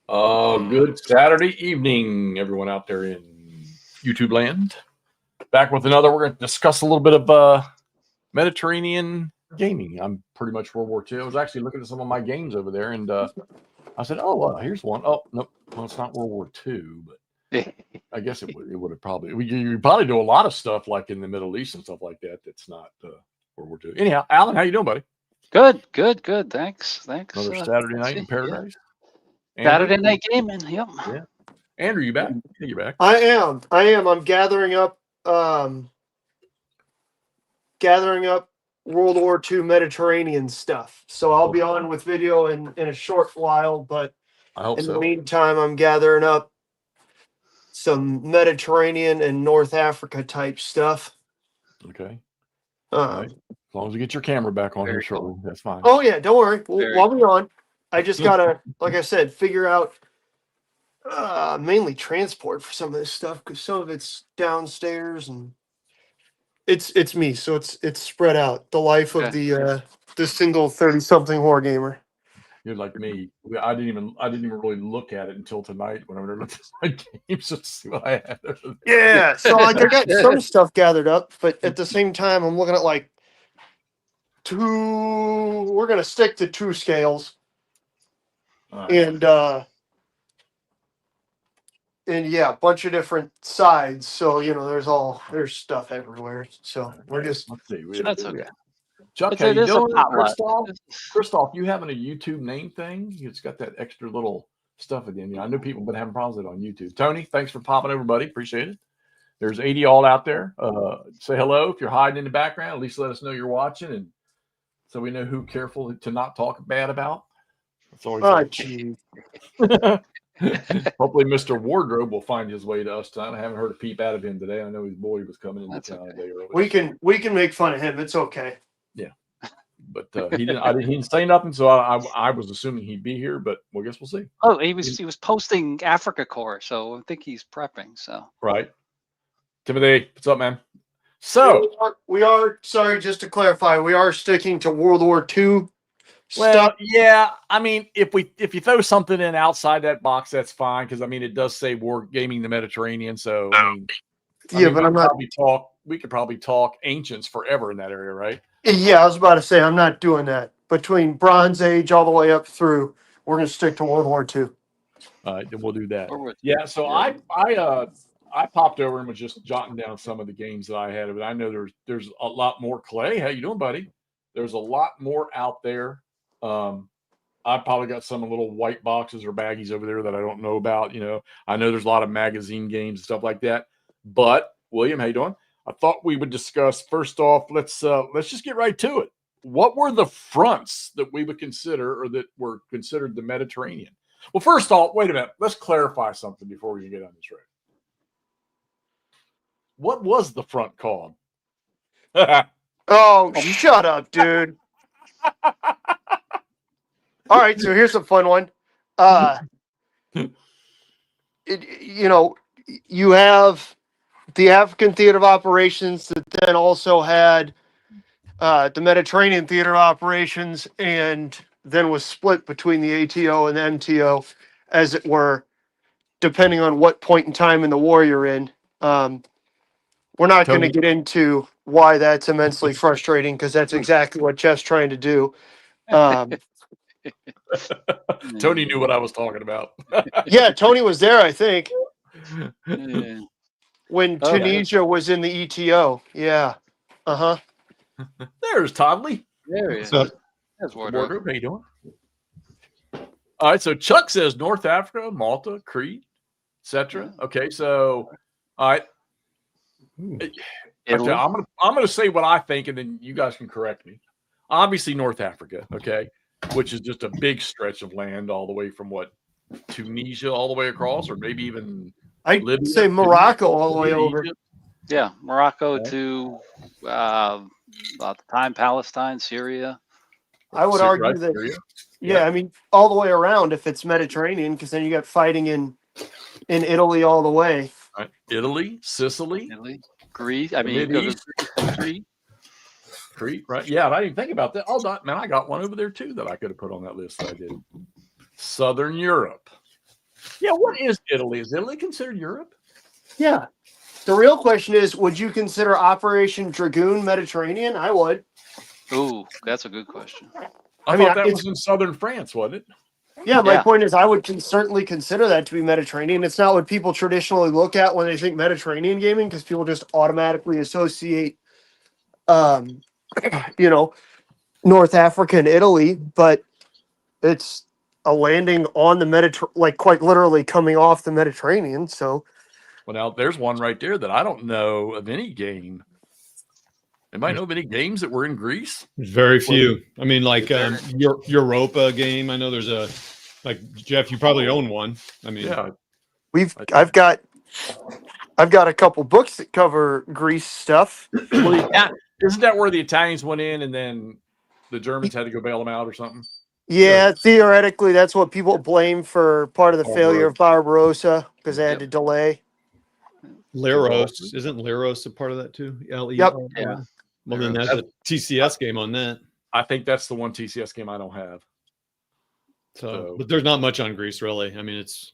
Good Saturday evening, everyone out there in YouTube land. Back with another. We're going to discuss a little bit of Mediterranean gaming. I'm pretty much World War II. I was actually looking at some of my games over there, and I said, "Oh, here's one. Oh, nope. Well, it's not World War II, but I guess it would have probably. You probably do a lot of stuff like in the Middle East and stuff like that. That's not World War II. Anyhow, Alan, how you doing, buddy? Good. Thanks. Another Saturday night in paradise. Yeah. Saturday night gaming. Yep. Yeah. Andrew, you back? Yeah, you're back. I am. I'm gathering up World War II Mediterranean stuff. So I'll be on with video in a short while, but in the meantime, I'm gathering up some Mediterranean and North Africa type stuff. Okay. Right. As long as you get your camera back on here shortly, that's fine. Oh yeah, don't worry. While we're on, I just gotta, like I said, figure out mainly transport for some of this stuff because some of it's downstairs and it's me, so it's spread out. The life of the single 30-something war gamer. You're like me. I didn't even really look at it until tonight when I looked at my games to see what I had. Yeah, so like I got some stuff gathered up, but at the same time, I'm looking at like two. We're gonna stick to 2 scales, and yeah, a bunch of different sides. So there's stuff everywhere. So we're just. Let's see. That's okay. Chuck, how you doing? Christoph, you having a YouTube name thing? It's got that extra little stuff at the end. I know people have been having problems with it on YouTube. Tony, thanks for popping over, buddy. Appreciate it. There's 80 all out there. Say hello. If you're hiding in the background, at least let us know you're watching, and so we know who careful to not talk bad about. That's always geez. Hopefully Mr. Wardrobe will find his way to us tonight. I haven't heard a peep out of him today. I know his boy was coming in town today early. We can make fun of him. It's okay. Yeah. But he didn't say nothing, so I was assuming he'd be here, but I guess we'll see. Oh, he was posting Africa Corps, so I think he's prepping. So right. Timothy, what's up, man? So we are sorry, just to clarify, we are sticking to World War II. Well, yeah. I mean, if you throw something in outside that box, that's fine because I mean it does say war gaming the Mediterranean. So we could probably talk ancients forever in that area, right? Yeah, I was about to say I'm not doing that. Between Bronze Age all the way up through, we're going to stick to World War II. All right, then we'll do that. Yeah. So I popped over and was just jotting down some of the games that I had, but I know there's a lot more. Clay, how you doing, buddy? There's a lot more out there. I probably got some little white boxes or baggies over there that I don't know about. I know there's a lot of magazine games and stuff like that. But William, how you doing? I thought we would discuss first off. Let's just get right to it. What were the fronts that we would consider, or that were considered the Mediterranean? Well, first off, wait a minute. Let's clarify something before we get on this road. What was the front called? Oh, shut up, dude. All right, so here's a fun one. You have the African theater of operations that then also had the Mediterranean theater of operations, and then was split between the ATO and the MTO, as it were, depending on what point in time in the war you're in. We're not going to get into why that's immensely frustrating, because that's exactly what Jeff's trying to do. Tony knew what I was talking about. Yeah, Tony was there, I think. When Tunisia was in the ETO. Yeah. Uh-huh. There's Toddley. There he is. There's Wardrobe. How you doing? All right, so Chuck says North Africa, Malta, Crete, etc. Okay, so all right. Okay, I'm gonna say what I think, and then you guys can correct me. Obviously, North Africa, okay, which is just a big stretch of land all the way from Tunisia all the way across, or maybe even I'd say Morocco all the way over. Egypt. Yeah, Morocco to about the time Palestine, Syria. I would argue that. Syria? Yeah, I mean all the way around if it's Mediterranean, because then you got fighting in Italy all the way. Right. Italy, Sicily, Greece. I mean, Crete, right? Yeah, I didn't think about that. I got one over there too that I could have put on that list that I did. Southern Europe. Yeah, what is Italy? Is Italy considered Europe? Yeah. The real question is, would you consider Operation Dragoon Mediterranean? I would. Ooh, that's a good question. I thought that was in southern France, wasn't it? Yeah, my point is I would certainly consider that to be Mediterranean. It's not what people traditionally look at when they think Mediterranean gaming, because people just automatically associate, you know, North Africa and Italy, but it's a landing on the Mediterranean, like quite literally coming off the Mediterranean. So, well, now there's one right there that I don't know of any game. Anybody know of any games that were in Greece? There's very few. I mean, like Europa game. I know there's a, like, Jeff, you probably own one. I mean, yeah, I've got a couple books that cover Greece stuff. Yeah, isn't that where the Italians went in and then the Germans had to go bail them out or something? Yeah, theoretically, that's what people blame for part of the failure of Barbarossa, because they had to delay. Leros, isn't Leros a part of that too? Yep. Yeah. Well, then that's a TCS game on that. I think that's the one TCS game I don't have. So, but there's not much on Greece, really. I mean, it's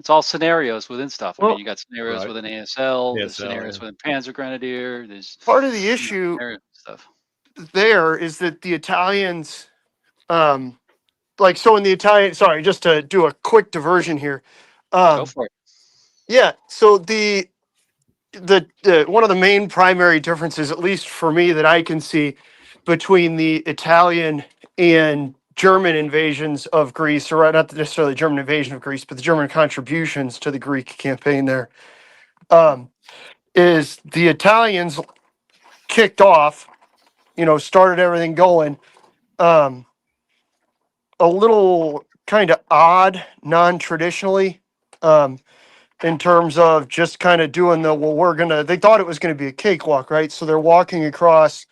all scenarios within stuff. I mean, you got scenarios right. within ASL, ASL, scenarios within Panzer Grenadier. There's part of the issue stuff there is that the Italians, like, so in the Italian, sorry, just to do a quick diversion here. Go for it. Yeah, so the one of the main primary differences, at least for me, that I can see between the Italian and German invasions of Greece, or not necessarily the German invasion of Greece, but the German contributions to the Greek campaign there, is the Italians kicked off, started everything going, a little kind of odd, non-traditionally, in terms of just kind of doing they thought it was going to be a cakewalk, right? So they're walking across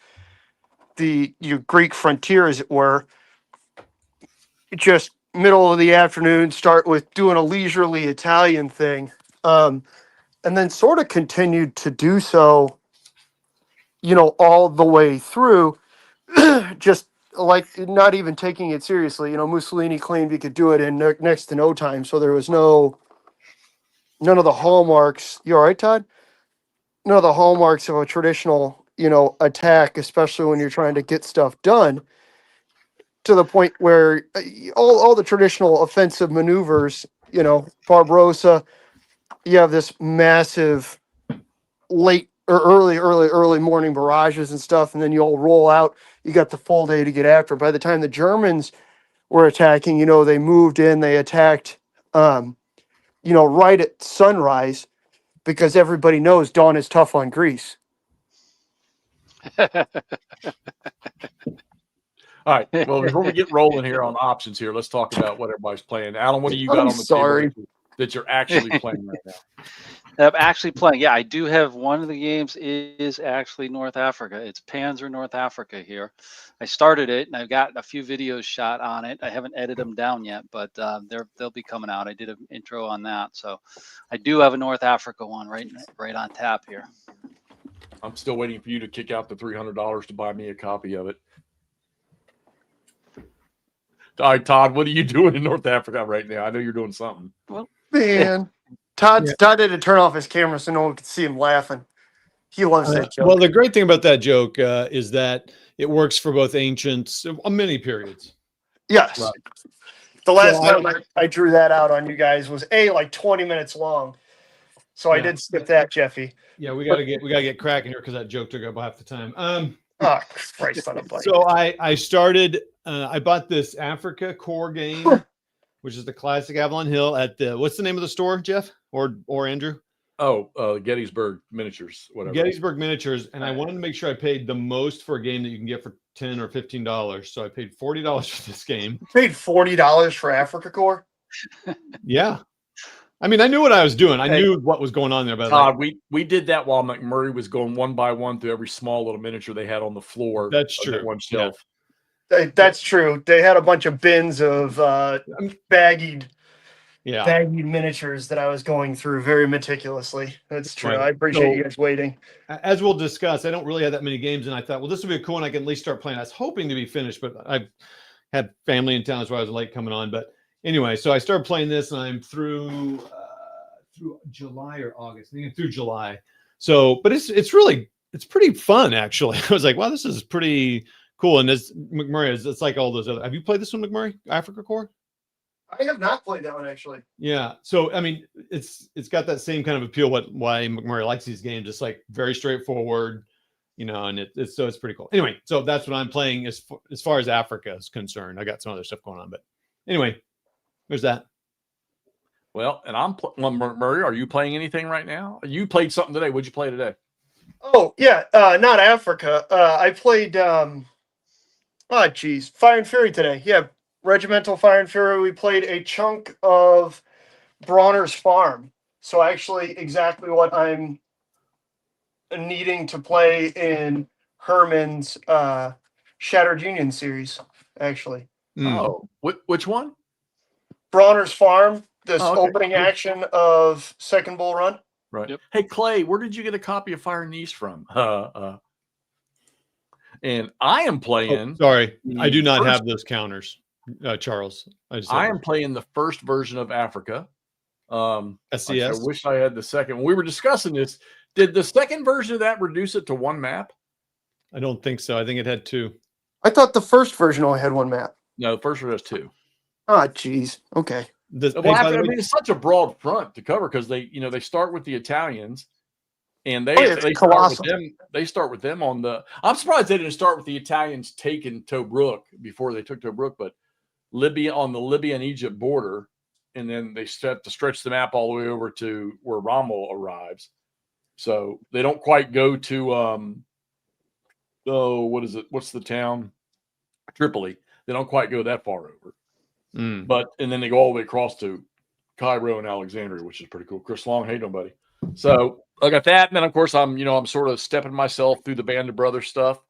the Greek frontier, as it were, just middle of the afternoon, start with doing a leisurely Italian thing, and then sort of continued to do so, all the way through, just like not even taking it seriously. Mussolini claimed he could do it in next to no time, so there was none of the hallmarks. You all right, Todd? None of the hallmarks of a traditional, attack, especially when you're trying to get stuff done, to the point where all the traditional offensive maneuvers, Barbarossa, you have this massive late or early morning barrages and stuff, and then you all roll out. You got the full day to get after. By the time the Germans were attacking, they moved in, they attacked, right at sunrise, because everybody knows dawn is tough on Greece. All right. Well, before we get rolling here on options here, let's talk about what everybody's playing. Alan, what do you got on the table that you're actually playing right now? I'm actually playing. Yeah, I do have one of the games is actually North Africa. It's Panzer North Africa here. I started it and I've got a few videos shot on it. I haven't edited them down yet, but they'll be coming out. I did an intro on that, so I do have a North Africa one right on tap here. I'm still waiting for you to kick out the $300 to buy me a copy of it. All right, Todd, what are you doing in North Africa right now? I know you're doing something. Well, man, Todd had to turn off his camera so no one could see him laughing. He loves that joke. Well, the great thing about that joke is that it works for both ancients, many periods. Yes. Right. The last time I drew that out on you guys was like 20 minutes long. So I did skip that, Jeffy. Yeah, we gotta get cracking here because that joke took up half the time. Oh, Christ on a bike. So I started. I bought this Africa core game, which is the classic Avalon Hill at the. What's the name of the store, Jeff or Andrew? Oh, Gettysburg Miniatures, whatever. Gettysburg Miniatures, and I wanted to make sure I paid the most for a game that you can get for $10 or $15. So I paid $40 for this game. You paid $40 for Africa Core? Yeah. I mean, I knew what I was doing. I knew what was going on there. But Todd, we did that while McMurray was going one by one through every small little miniature they had on the floor. That's true. That one shelf. Yeah. That's true. They had a bunch of bins of baggied miniatures that I was going through very meticulously. That's true. Right. I appreciate you guys waiting. As we'll discuss, I don't really have that many games, and I thought, well, this will be cool, and I can at least start playing. I was hoping to be finished, but I had family in town, that's why I was late coming on. But anyway, so I started playing this, and I'm through July or August. I think through July. So, but it's pretty fun actually. I was like, wow, this is pretty cool. And this McMurray it's like all those other. Have you played this one, McMurray? Africa Core? I have not played that one actually. Yeah. So I mean, it's got that same kind of appeal. Why McMurray likes these games? It's like very straightforward, and it's pretty cool. Anyway, so that's what I'm playing as far as Africa is concerned. I got some other stuff going on, but anyway, there's that. Well, and Murray, are you playing anything right now? You played something today. What'd you play today? Oh yeah, not Africa. I played Fire and Fury today. Yeah, Regimental Fire and Fury. We played a chunk of Bronner's Farm. So actually exactly what I'm needing to play in Herman's Shattered Union series, actually. Oh, which one? Bronner's Farm, this okay. opening action of Second Bull Run. Right. Yep. Hey, Clay, where did you get a copy of Fire and East from? And I am playing. Oh, sorry, I do not have those counters, Charles. I am playing the first version of Africa. SCS. I wish I had the second. When we were discussing this, did the second version of that reduce it to one map? I don't think so. I think it had two. I thought the first version only had one map. No, the first one has two. Ah, geez. Okay. It's such a broad front to cover because they start with the Italians, and they start with them on the. I'm surprised they didn't start with the Italians taking Tobruk before they took Tobruk, but Libya on the Libya and Egypt border, and then they have to stretch the map all the way over to where Rommel arrives. So they don't quite go to what is it? What's the town? Tripoli. They don't quite go that far over. But and then they go all the way across to Cairo and Alexandria, which is pretty cool. Chris Long, hey nobody. So I got that, and then of course I'm sort of stepping myself through the Band of Brothers stuff.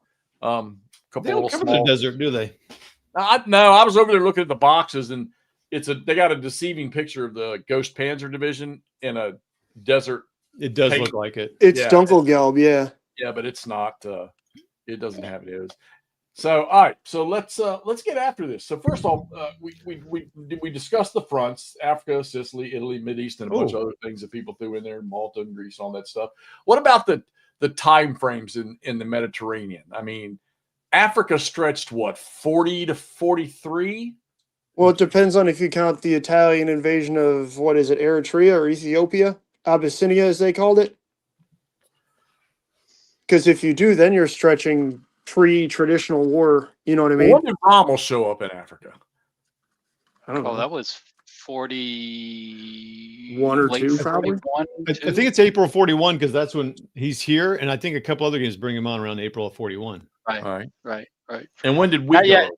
They don't cover the desert, do they? No, I was over there looking at the boxes, and they got a deceiving picture of the Ghost Panzer Division in a desert. It does look like it. It's Dunkelgelb, yeah. Yeah, but it's not. It doesn't have it is. So all right, so let's get after this. So first off, we discussed the fronts: Africa, Sicily, Italy, Mideast, and a bunch of other things that people threw in there, Malta and Greece, and all that stuff. What about the time frames in the Mediterranean? I mean, Africa stretched 40 to 43. Well, it depends on if you count the Italian invasion of Eritrea or Ethiopia, Abyssinia as they called it. Because if you do, then you're stretching pre-traditional war. You know what I mean? When did Rommel show up in Africa? I don't know. Oh, that was 40. 1 or 2, probably. I think it's April 41 because that's when he's here, and I think a couple other games bring him on around April of 41. Right. And when did we go?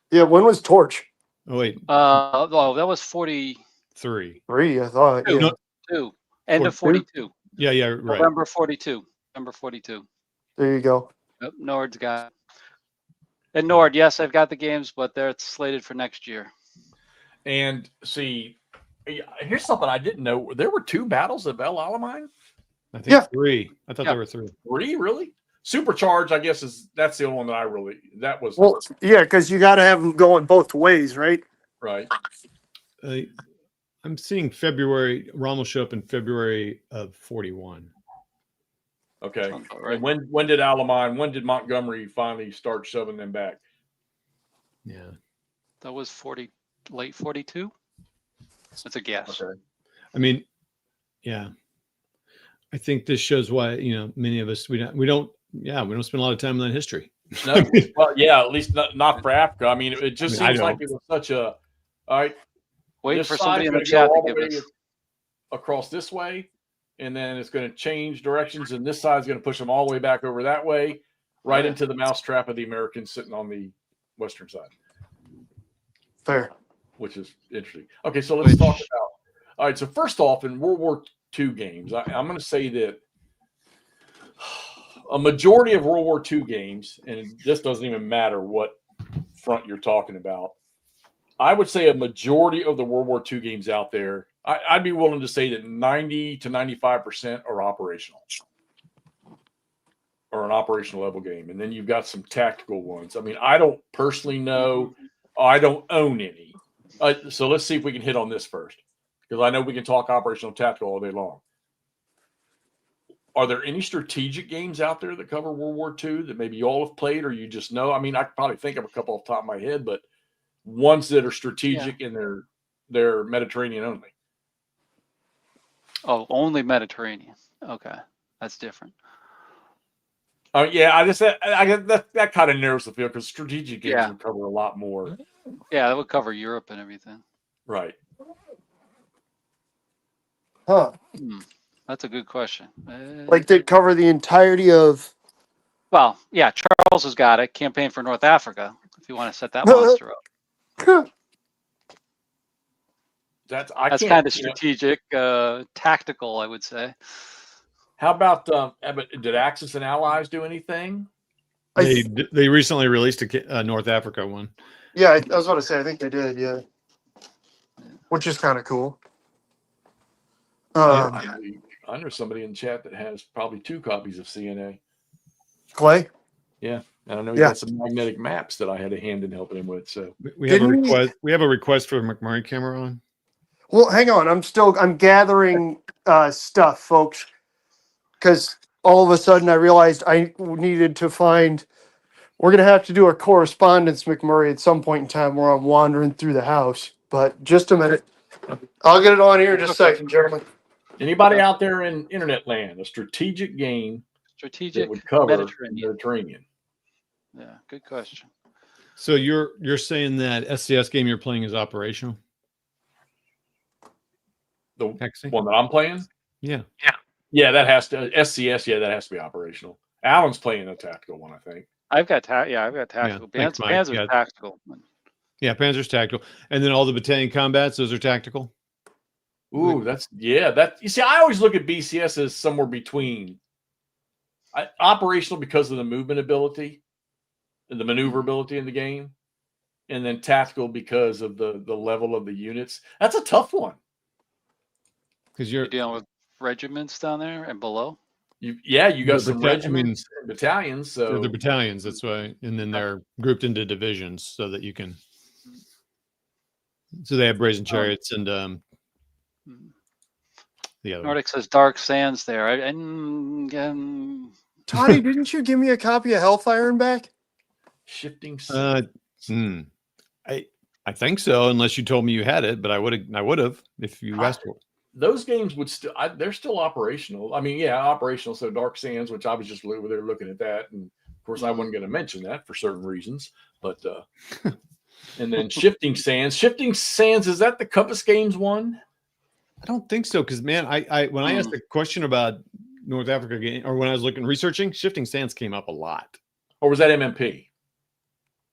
Yeah, when was Torch? Oh wait. That was 43. 3, I thought. Yeah. 2. End of 42. Yeah, right. November 42. There you go. Yep, Nord's got. And Nord, yes, I've got the games, but they're slated for next year. And see, here's something I didn't know. There were 2 battles of El Alamein? I think 3. I thought there were 3. 3, really? Supercharged, I guess, that's the only one that was. Well, yeah, because you got to have them going both ways, right? Right. I'm seeing February. Rommel show up in February of 41. Okay. Right. And when did when did Montgomery finally start shoving them back? Yeah. That was late 42. That's a guess. Okay. I mean, yeah. I think this shows why, many of us we don't spend a lot of time on that history. No, well, yeah, at least not for Africa. I mean, it just seems like it was such a all right. Wait for somebody in the chat to give us across this way. And then it's going to change directions, and this side is going to push them all the way back over that way, right into the mousetrap of the Americans sitting on the western side. Fair. Which is interesting. Okay, so let's talk about. All right, so first off, in World War II games, I'm going to say that a majority of World War II games, and this doesn't even matter what front you're talking about, I would say a majority of the World War II games out there, I'd be willing to say that 90 to 95% are operational or an operational level game. And then you've got some tactical ones. I mean, I don't personally know I don't own any. So let's see if we can hit on this first, because I know we can talk operational tactical all day long. Are there any strategic games out there that cover World War II that maybe you all have played or you just know? I mean, I could probably think of a couple off the top of my head, but ones that are strategic in their Mediterranean only. Oh, only Mediterranean. Okay, that's different. Oh yeah, that kind of narrows the field, because strategic games would cover a lot more. Yeah, that would cover Europe and everything. Right. Huh. That's a good question. Like they cover the entirety of. Well, yeah, Charles has got it. Campaign for North Africa, if you want to set that monster up. That's kind of strategic, tactical, I would say. How about did Axis and Allies do anything? They recently released a North Africa one. Yeah, I was about to say, I think they did, yeah. Which is kind of cool. I know somebody in chat that has probably 2 copies of CNA. Clay? Yeah. And I know he got some magnetic maps that I had a hand in helping him with. So we have a request. We have a request for McMurray Cameron. Well, hang on. I'm gathering stuff, folks, because all of a sudden I realized I needed to find. We're gonna have to do a correspondence, McMurray, at some point in time where I'm wandering through the house. But just a minute, I'll get it on here in just a second, gentlemen. Anybody out there in internet land, a strategic game that would cover Mediterranean? Yeah, good question. So you're saying that SCS game you're playing is operational? The one that I'm playing? Yeah, that has to SCS. Yeah, that has to be operational. Alan's playing a tactical one, I think. I've got tactical. Panzer's tactical. Yeah, Panzer's tactical, and then all the battalion combats, those are tactical. Ooh, you see, I always look at BCS as somewhere between operational because of the movement ability and the maneuverability in the game, and then tactical because of the level of the units. That's a tough one. Because you're dealing with regiments down there and below. You got some regiments and battalions. So they're battalions, that's why, and then they're grouped into divisions so that you can. So they have brazen chariots and the other. Nordic says Dark Sands there. Toddy, didn't you give me a copy of Hellfire and back? Shifting. I think so, unless you told me you had it, but I would have if you asked for it. Those games would still, they're still operational. I mean, operational. So Dark Sands, which I was just over there looking at that. And of course, I wasn't going to mention that for certain reasons. But, and then Shifting Sands. Shifting Sands, is that the Compass Games one? I don't think so. Because, man, when I asked a question about North Africa game, or when I was researching, Shifting Sands came up a lot. Or was that MMP?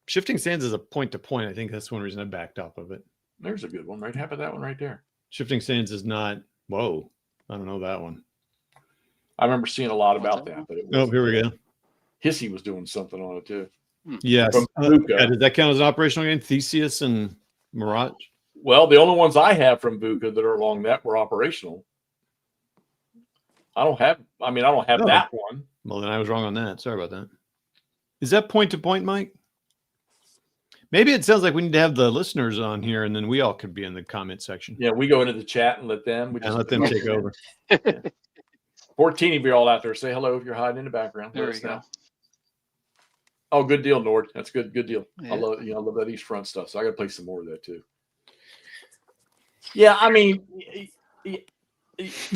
Shifting Sands is a point-to-point. I think that's one reason I backed off of it. There's a good one, right? How about that one right there? Shifting Sands is not. Whoa, I don't know that one. I remember seeing a lot about that. But here we go. Hissy was doing something on it too. Yes. Does that count as an operational game? Theseus and Mirage? Well, the only ones I have from VUCA that are along that were operational. I don't have that one. Well, then I was wrong on that. Sorry about that. Is that point-to-point, Mike? Maybe it sounds like we need to have the listeners on here, and then we all could be in the comment section. Yeah, we go into the chat and let them. Let them take over. 14 of you all out there, say hello if you're hiding in the background. There we go. Oh, good deal, Nord. That's good. Good deal. Yeah. I love that East Front stuff. So I got to play some more of that too. Yeah, I mean,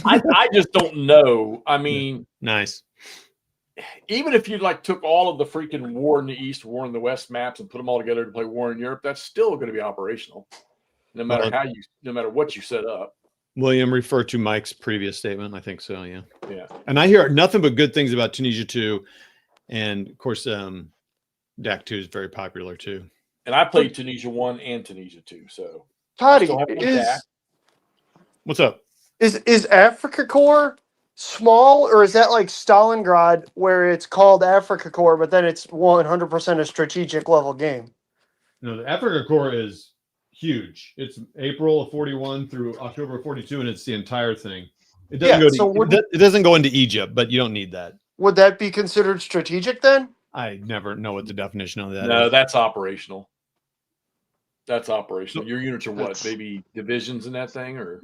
I just don't know. I mean, nice. Even if you took all of the freaking War in the East, War in the West maps and put them all together to play War in Europe, that's still going to be operational, no matter what you set up. William, refer to Mike's previous statement. I think so. Yeah. Yeah. And I hear nothing but good things about Tunisia 2, and of course, DAC 2 is very popular too. And I played Tunisia 1 and Tunisia 2. So, Toddy, what's up? Is Africa Corps small, or is that like Stalingrad, where it's called Africa Corps, but then it's 100% a strategic level game? No, the Africa Corps is huge. It's April of 41 through October of 42, and it's the entire thing. It doesn't it doesn't go into Egypt, but you don't need that. Would that be considered strategic then? I never know what the definition of that is. No, that's operational. That's operational. Your units are what? That's- Maybe divisions in that thing or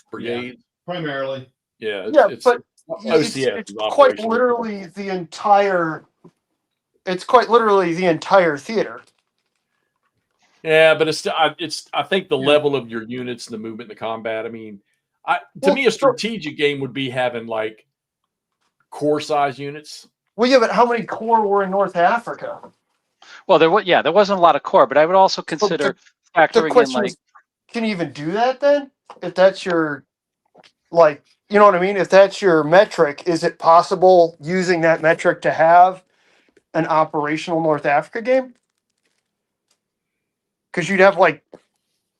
brigades? Primarily. Yeah. But OCS it's is quite operational. literally the entire. It's quite literally the entire theater. Yeah, but I think the level of your units and the movement and the combat. I mean, to me, a strategic game would be having like core size units. Well, yeah, but how many corps were in North Africa? Well, there wasn't a lot of core, but I would also consider The factoring in question like is, can you even do that then? If that's your, like, you know what I mean? If that's your metric, is it possible using that metric to have an operational North Africa game? Because you'd have like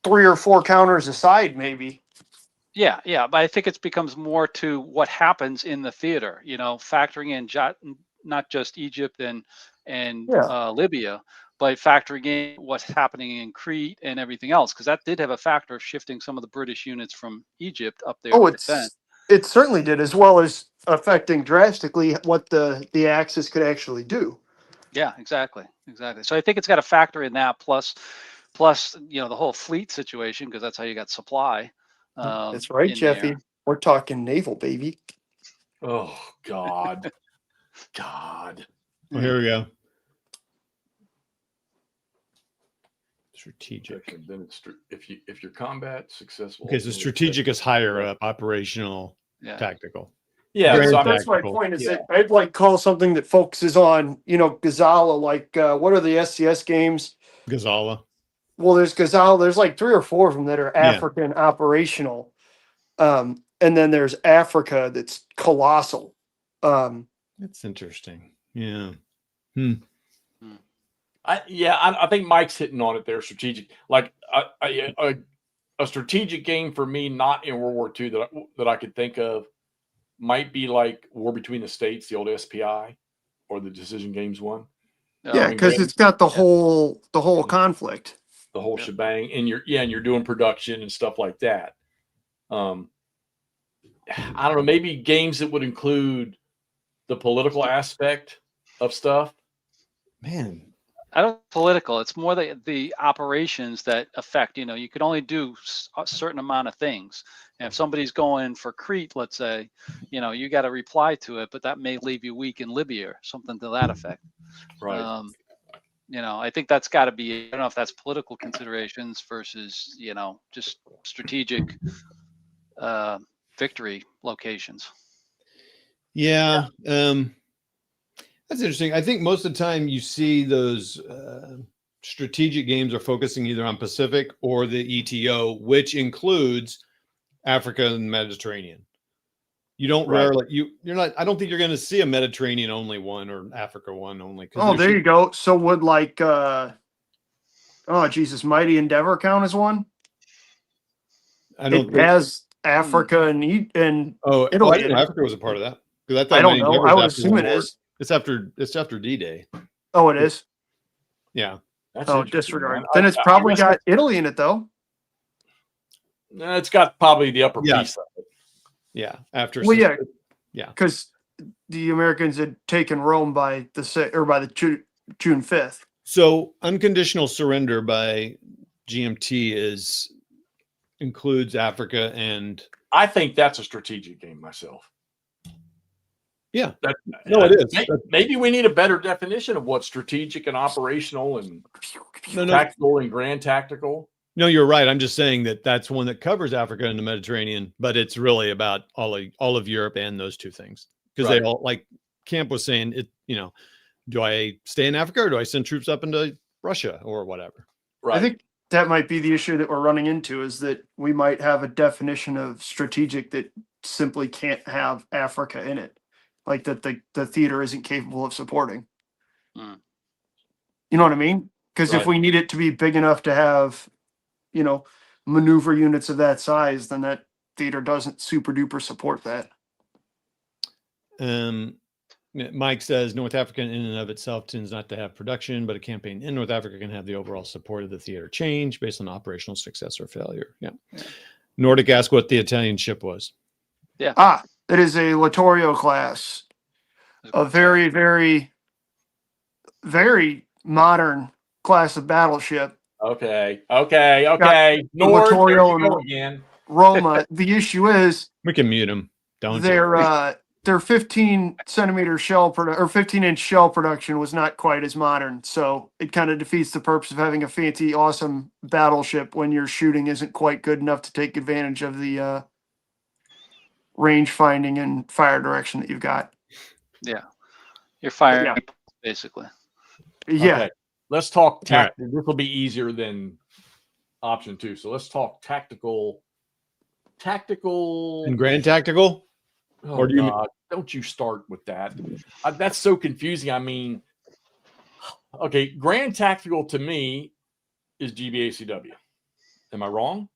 3 or 4 counters aside, maybe. yeah, but I think it becomes more to what happens in the theater. Factoring in not just Egypt and Libya, but factoring in what's happening in Crete and everything else, because that did have a factor of shifting some of the British units from Egypt up there. Oh, it certainly did, as well as affecting drastically what the Axis could actually do. Yeah, exactly. So I think it's got to factor in that plus the whole fleet situation, because that's how you got supply. That's right, Jeffy. There. We're talking naval, baby. Oh God. God. Well, here we go. Strategic. And then if your combat successful. Okay, so strategic is higher up, operational, tactical. Yeah, so that's my point. Is that I'd like call something that focuses on Gazala, like what are the SCS games? Gazala. Well, there's Gazala. There's like 3 or 4 of them that are African operational, and then there's Africa that's colossal. That's interesting. Yeah. I think Mike's hitting on it there. Strategic, like a strategic game for me, not in World War II that I could think of, might be like War Between the States, the old SPI, or the Decision Games one. Yeah, because it's got the whole conflict, the whole shebang, and you're doing production and stuff like that. I don't know, maybe games that would include the political aspect of stuff. Man, I don't political. It's more the operations that affect. You can only do a certain amount of things. And if somebody's going for Crete, let's say, you got to reply to it, but that may leave you weak in Libya or something to that effect. Right. I think that's got to be. I don't know if that's political considerations versus just strategic victory locations. Yeah. That's interesting. I think most of the time you see those strategic games are focusing either on Pacific or the ETO, which includes Africa and Mediterranean. You don't rarely you're not. I don't think you're going to see a Mediterranean only one or Africa one only. Oh, there you go. So would like Jesus, Mighty Endeavor count as one? I don't. It has Africa and Italy. Africa was a part of that. I don't know. I would assume it is. It's after D-Day. Oh, it is. Yeah. Disregard. Man. Then it's probably got Italy in it, though. It's got probably the upper piece of it. Yeah. After. Well, yeah. Because the Americans had taken Rome by the June 5th. So unconditional surrender by GMT includes Africa, and I think that's a strategic game myself. Yeah, it is. Maybe we need a better definition of what strategic and operational and tactical and grand tactical. No, you're right. I'm just saying that's one that covers Africa and the Mediterranean, but it's really about all of Europe and those two things, because they all, like Camp was saying, do I stay in Africa or do I send troops up into Russia or whatever? Right. I think that might be the issue that we're running into, is that we might have a definition of strategic that simply can't have Africa in it. Like that the theater isn't capable of supporting. You know what I mean? Because if we need it to be big enough to have, maneuver units of that size, then that theater doesn't super duper support that. Mike says North Africa in and of itself tends not to have production, but a campaign in North Africa can have the overall support of the theater change based on operational success or failure. Yeah. Nordic asked what the Italian ship was. Yeah. It is a Littorio class, a very, very, very modern class of battleship. Okay. Nord, there Vittorio you go and again. Roma. The issue is We can mute him. Don't. their 15 centimeter shell or 15-inch shell production was not quite as modern, so it kind of defeats the purpose of having a fancy, awesome battleship when your shooting isn't quite good enough to take advantage of the range finding and fire direction that you've got. Yeah, you're firing Yeah. basically. Yeah. Okay. Let's talk All right. tactical. This will be easier than option 2. So let's talk tactical. And Grand Tactical? Oh, Or do you God, don't you start with that. That's so confusing. I mean, okay, Grand Tactical to me is GBACW. Am I wrong?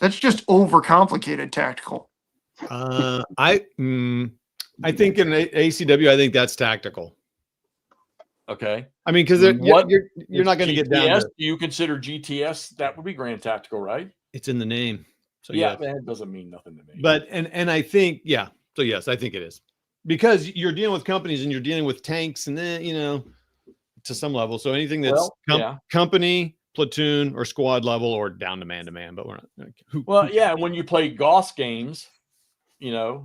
That's just overcomplicated tactical. I think in ACW, I think that's tactical. Okay. I mean, because you're not going to get down to. Do you consider GTS? That would be Grand Tactical, right? It's in the name. So yeah, that doesn't mean nothing to me. But and I think So yes, I think it is, because you're dealing with companies and you're dealing with tanks, and then to some level. So anything that's company, platoon, or squad level, or down to man, but we're not. Yeah, when you play Goss games, what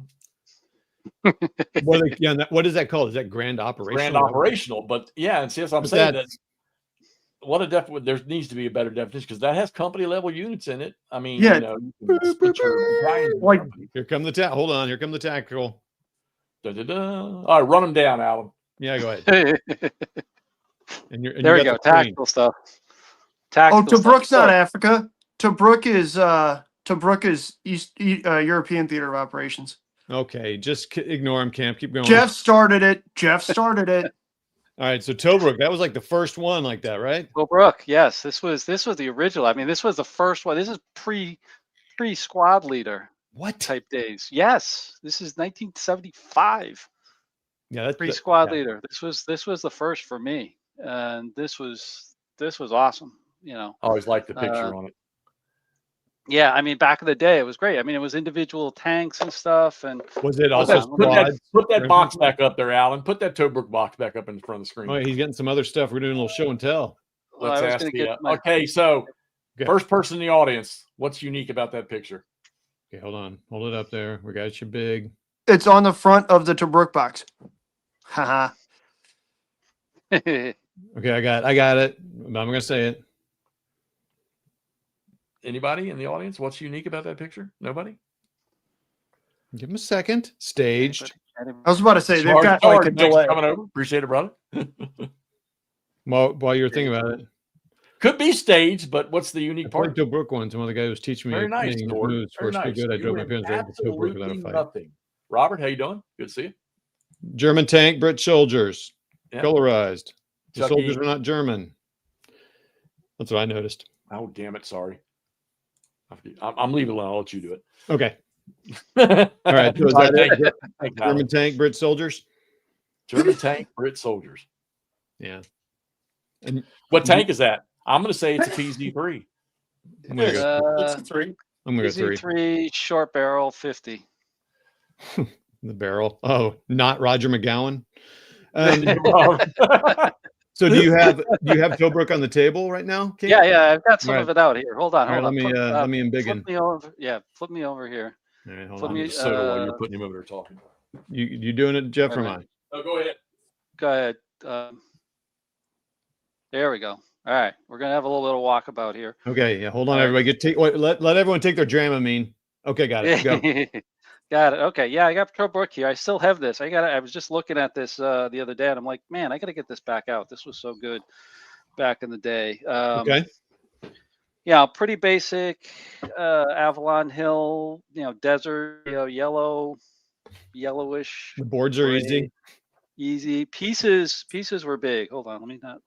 is that called? Is that grand operational? Grand operational, but and see, that's what I'm saying. That there needs to be a better definition, because that has company level units in it. I mean, Yeah. Like, here come the hold on, here come the tactical. All right, run them down, Alan. Yeah, go ahead. and there we go. Tactical stuff. Tactical Tobruk's not Africa. Tobruk is East European Theater of Operations. Okay, just ignore him, Camp. Keep going. Jeff started it. All right, so Tobruk, that was like the first one like that, right? Tobruk, yes. This was the original. I mean, this was the first one. This is pre squad leader. What type days? Yes, this is 1975. Yeah, that's pre squad leader. This was the first for me, and this was awesome. I always liked the picture on it. Yeah, I mean, back in the day, it was great. I mean, it was individual tanks and stuff. And was it also put that box back up there, Alan? Put that Tobruk box back up in front of the screen. Oh, he's getting some other stuff. We're doing a little show and tell. Let's ask Okay, so first person in the audience, what's unique about that picture? Okay, hold on. Hold it up there. We got you big. It's on the front of the Tobruk box. Haha. Okay, I got it. I'm gonna say it. Anybody in the audience? What's unique about that picture? Nobody? Give him a second. Staged. I was about to say they've got like a delay. Coming over. Appreciate it, brother. While you're thinking about it, could be staged, but what's the unique part? Tobruk one. Some other guy was teaching me. Very nice. Moves. Very nice. Good. I drove my parents right to Tobruk without a fight. Nothing. Robert, how you doing? Good to see you. German tank, British soldiers, colorized. The Chucky. soldiers are not German. That's what I noticed. Oh, damn it! Sorry. I'm leaving it alone. I'll let you do it. Okay. All right. So is that German tank, Brit soldiers? German tank, Brit soldiers. Yeah. And what tank is that? I'm going to say it's a PZ3. I'm going to go. It's a 3. I'm going to go 3 short barrel 50. The barrel. Oh, not Roger McGowan. So do you have Tobruk on the table right now, King? Yeah, I've got some of it out here. Hold on. Let me embiggen. Flip me over. Yeah, flip me over here. All right, hold on. While you're putting him over there talking. You doing it, Jeff, or mine? Oh, go ahead. Go ahead. There we go. All right, we're gonna have a little bit of walkabout here. Okay, yeah. Hold on, everybody. Let everyone take their Dramamine. Okay, got it. Go. Got it. Okay, yeah, I got Tobruk here. I still have this. I was just looking at this the other day, and I'm like, man, I got to get this back out. This was so good back in the day. Okay. Yeah, pretty basic. Avalon Hill, desert, yellowish. The boards are easy. Easy. Pieces were big. Hold on, let me not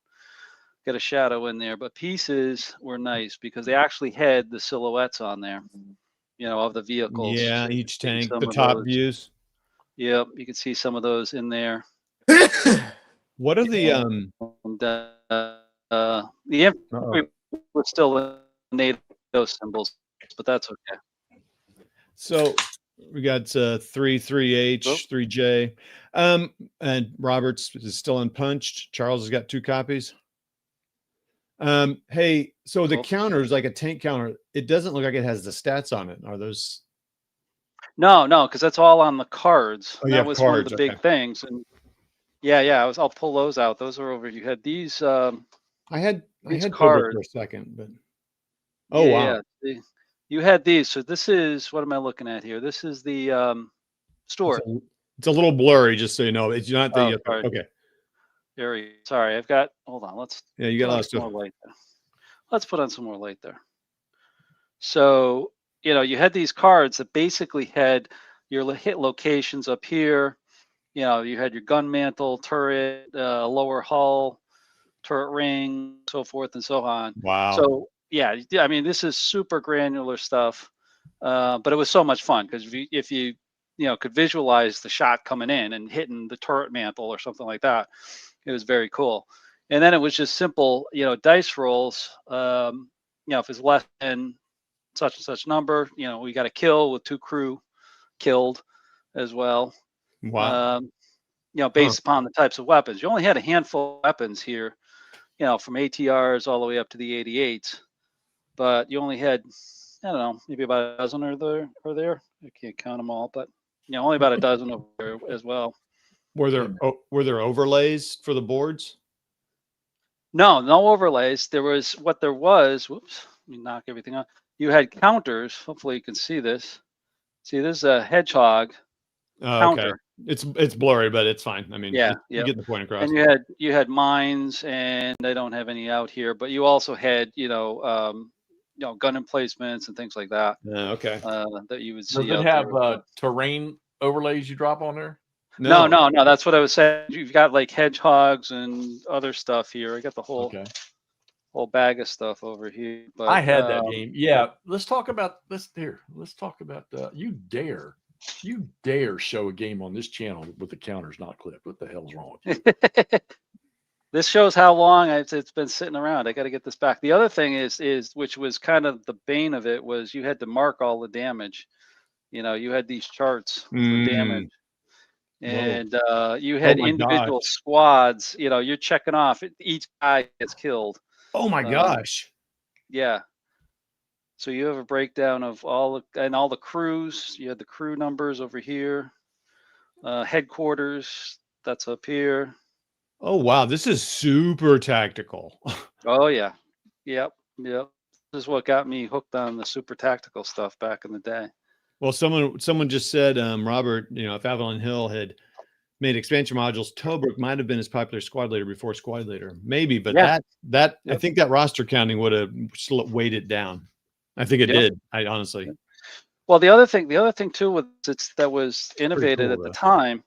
get a shadow in there, but pieces were nice because they actually had the silhouettes on there. Of the vehicles. Yeah, each tank, the top views. Yep, you can see some of those in there. What are the infantry was still NATO symbols, but that's okay. So we got 3H, 3J, and Roberts is still unpunched. Charles has got 2 copies. Hey, so the Cool. counters, like a tank counter, it doesn't look like it has the stats on it. Are those? No, because that's all on the cards. Oh, you That have was one of cards. the big Okay. things. And I'll pull those out. Those are over. You had these I had Tobruk cards. for a second, but wow. You had these. So this is, what am I looking at here? This is the Stuart. It's a little blurry, just so you know. It's not the sorry. okay. Sorry, I've got. Hold on. You got a lot of stuff. More light there. Let's put on some more light there. So you had these cards that basically had your hit locations up here. You had your gun mantle, turret, lower hull, turret ring, so forth and so on. Wow. So yeah, I mean, this is super granular stuff, but it was so much fun because if you could visualize the shot coming in and hitting the turret mantle or something like that, it was very cool. And then it was just simple, dice rolls. If it's less than such and such number, we got a kill with 2 crew killed as well. Wow. Based upon the types of weapons. You only had a handful of weapons here, from ATRs all the way up to the 88s, but you only had, I don't know, maybe about a dozen or there. I can't count them all, but only about a dozen over there as well. Were there overlays for the boards? No overlays. Whoops, let me knock everything out. You had counters. Hopefully you can see this. See, this is a hedgehog counter. Okay. It's blurry, but it's fine. I mean, you get the point across. And you had mines, and I don't have any out here, but you also had gun emplacements and things like that. Okay. That you would see. Does it have terrain overlays you drop on there? No. That's what I was saying. You've got like hedgehogs and other stuff here. I got the whole bag of stuff over here. But I had that game. Yeah. Let's talk about you dare show a game on this channel with the counters not clipped. What the hell's wrong with you? This shows how long it's been sitting around. I got to get this back. The other thing is which was kind of the bane of it, was you had to mark all the damage. You had these charts for damage. And you had individual squads. You're checking off. Each guy gets killed. Oh my gosh! Yeah. So you have a breakdown of all the crews. You had the crew numbers over here. Headquarters, that's up here. Oh wow, this is super tactical. Oh yeah, yep. This is what got me hooked on the super tactical stuff back in the day. Well, someone just said, Robert, if Avalon Hill had made expansion modules, Tobruk might have been his popular squad leader before squad leader, maybe. But I think that roster counting would have weighed it down. I think it did. I honestly. Well, the other thing too that was innovated at the time.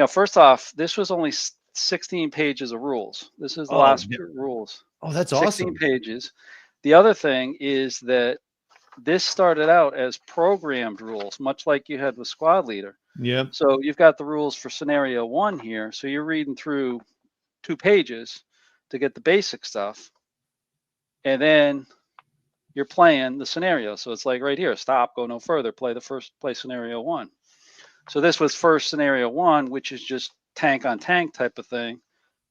First off, this was only 16 pages of rules. This is the last rules. Oh, that's 16 awesome. pages. The other thing is that this started out as programmed rules, much like you had with squad leader. Yeah. So you've got the rules for scenario 1 here. So you're reading through 2 pages to get the basic stuff. And then you're playing the scenario. So it's like right here, stop, go no further, play scenario 1. So this was first scenario 1, which is just tank on tank type of thing,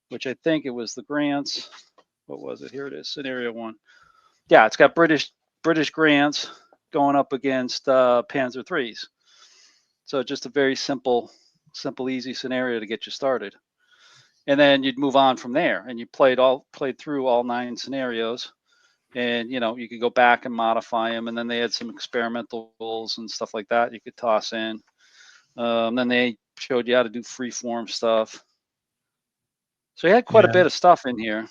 which I think it was the grants. What was it? Here it is, scenario 1. Yeah, it's got British grants going up against Panzer IIIs. So just a very simple, easy scenario to get you started. And then you'd move on from there, and you played through all 9 scenarios. And you could go back and modify them, and then they had some experimental rules and stuff like that you could toss in. Then they showed you how to do freeform stuff. So you had quite a bit of stuff in here,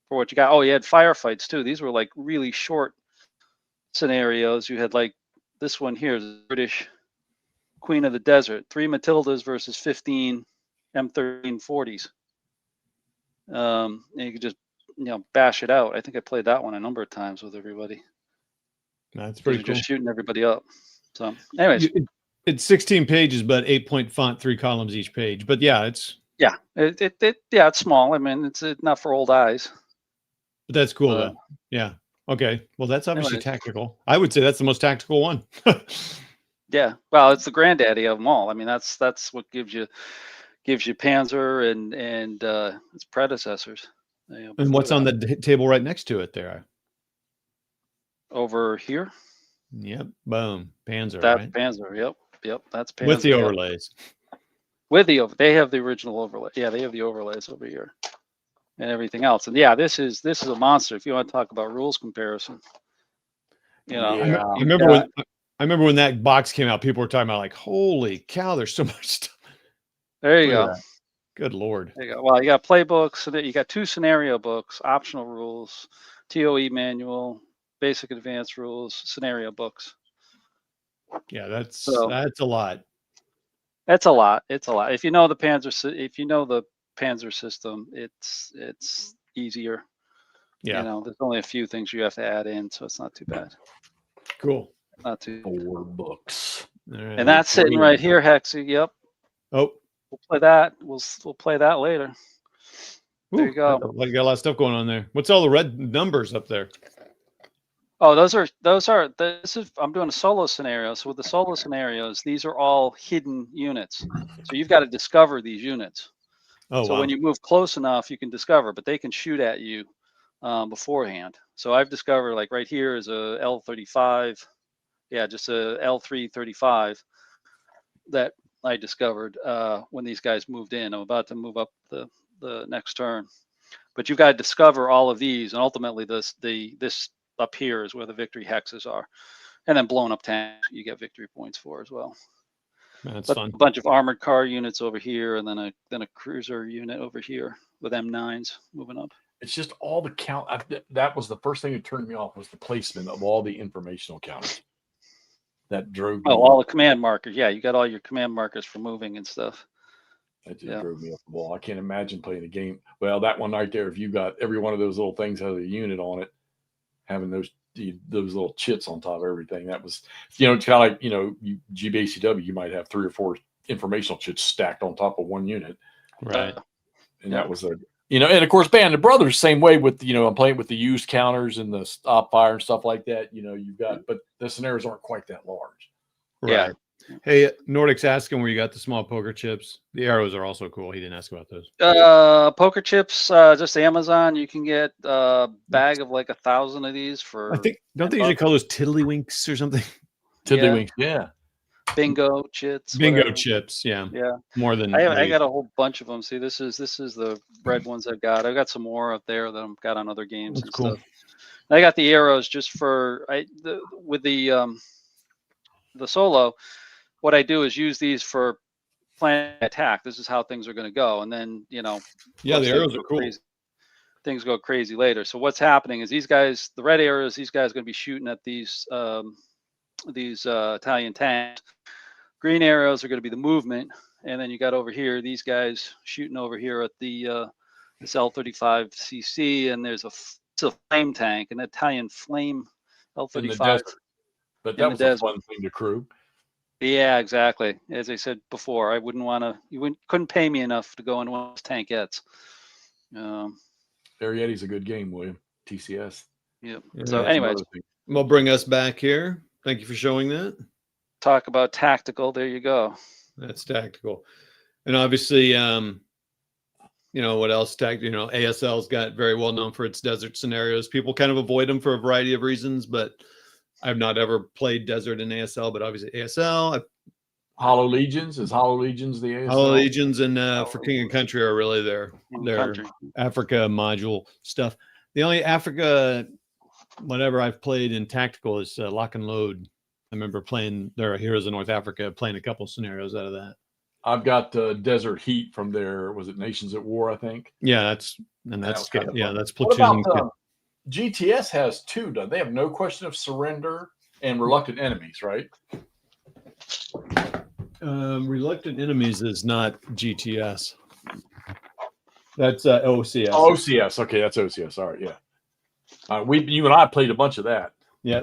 for what you got. Oh, you had firefights too. These were like really short scenarios. You had like this one here, British Queen of the Desert, 3 Matildas versus 15 M1340s. And you could just bash it out. I think I played that one a number of times with everybody. That's pretty cool. Just shooting everybody up. So, anyways, it's 16 pages, but 8-point font, 3 columns each page. But yeah, it's it's small. I mean, it's not for old eyes. But that's cool though. Yeah. Okay. Well, that's obviously tactical. I would say that's the most tactical one. Yeah. Well, it's the granddaddy of them all. I mean, that's what gives you Panzer and its predecessors. And what's on the table right next to it there? Over here? Yep. Boom. Panzer, That's right? Panzer. Yep. That's Panzer. With the overlays. With they have the original overlay. Yeah, they have the overlays over here and everything else. And yeah, this is a monster. If you want to talk about rules comparison, you know. Yeah. I remember when that box came out, people were talking about like, holy cow, there's so much stuff. There you go. Good Lord. There you go. Well, you got playbooks, you got 2 scenario books, optional rules, TOE manual, basic advanced rules, scenario books. Yeah, that's a lot. That's a lot. It's a lot. If you know the Panzer system, it's easier. Yeah. You know, there's only a few things you have to add in, so it's not too bad. Cool. Not too. 4 books. Right. And that's sitting right here, Hexy. Yep. Oh. We'll play that. We'll play that later. There you go. You got a lot of stuff going on there. What's all the red numbers up there? Oh, this is, I'm doing a solo scenario. So with the solo scenarios, these are all hidden units. So you've got to discover these units. Oh, so wow. when you move close enough, you can discover, but they can shoot at you beforehand. So I've discovered, like right here is a L35. Yeah, just a L335 that I discovered when these guys moved in. I'm about to move up the next turn. But you've got to discover all of these, and ultimately this up here is where the victory hexes are, and then blown up tanks you get victory points for as well. That's fun. A bunch of armored car units over here, and then a cruiser unit over here with M9s moving up. It's just all the count. That was the first thing that turned me off, was the placement of all the informational counters. That drove me. All the command markers. Yeah, you got all your command markers for moving and stuff. That just drove me up the wall. I can't imagine playing a game. Well, that one right there, if you got every one of those little things has a unit on it, having those little chits on top of everything, that was, it's kind of like, GBACW, you might have 3 or 4 informational chits stacked on top of one unit. Right. And that was and of course, Band of Brothers, same way with, I'm playing with the used counters and the stop fire and stuff like that. You've got, but the scenarios aren't quite that large. Right. Yeah. Hey, Nordic's asking where you got the small poker chips. The arrows are also cool. He didn't ask about those. Poker chips, just Amazon. You can get a bag of like 1,000 of these for. I think, don't they usually call those tiddlywinks or something? Tiddlywinks, yeah. Bingo chits. Bingo whatever. Chips, yeah. Yeah. More than I got a whole bunch of them. See, this is the red ones I've got. I've got some more up there that I've got on other games. That's and cool. Stuff. I got the arrows just for with the solo. What I do is use these for planning attack. This is how things are going to go, and then yeah, the arrows are cool. Crazy. Things go crazy later. So what's happening is these guys, the red arrows, these guys are going to be shooting at these Italian tanks. Green arrows are going to be the movement, and then you got over here these guys shooting over here at the this L35CC, and there's a flame tank, an Italian flame L35. But that was a fun thing to crew. Yeah, exactly. As I said before, I wouldn't want to. Couldn't pay me enough to go in one of those tankettes. Arietta's a good game, William. TCS. Yep. So, anyways, we'll bring us back here. Thank you for showing that. Talk about tactical. There you go. That's tactical, and obviously, what else? ASL's got very well known for its desert scenarios. People kind of avoid them for a variety of reasons, but I've not ever played desert in ASL, but obviously ASL. Hollow Legions, is Hollow Legions the ASL? Hollow Legions and for King and Country are really their Africa module stuff. The only Africa, whatever I've played in tactical is Lock and Load. I remember playing their Heroes of North Africa, playing a couple scenarios out of that. I've got Desert Heat from their, was it Nations at War, I think? Yeah, that's that's Platoon. What about, GTS has 2, doesn't they? Have No Question of Surrender and Reluctant Enemies, right? Reluctant Enemies is not GTS. That's OCS. Oh, OCS. Okay, that's OCS. All right, yeah. You and I played a bunch of that. Yeah.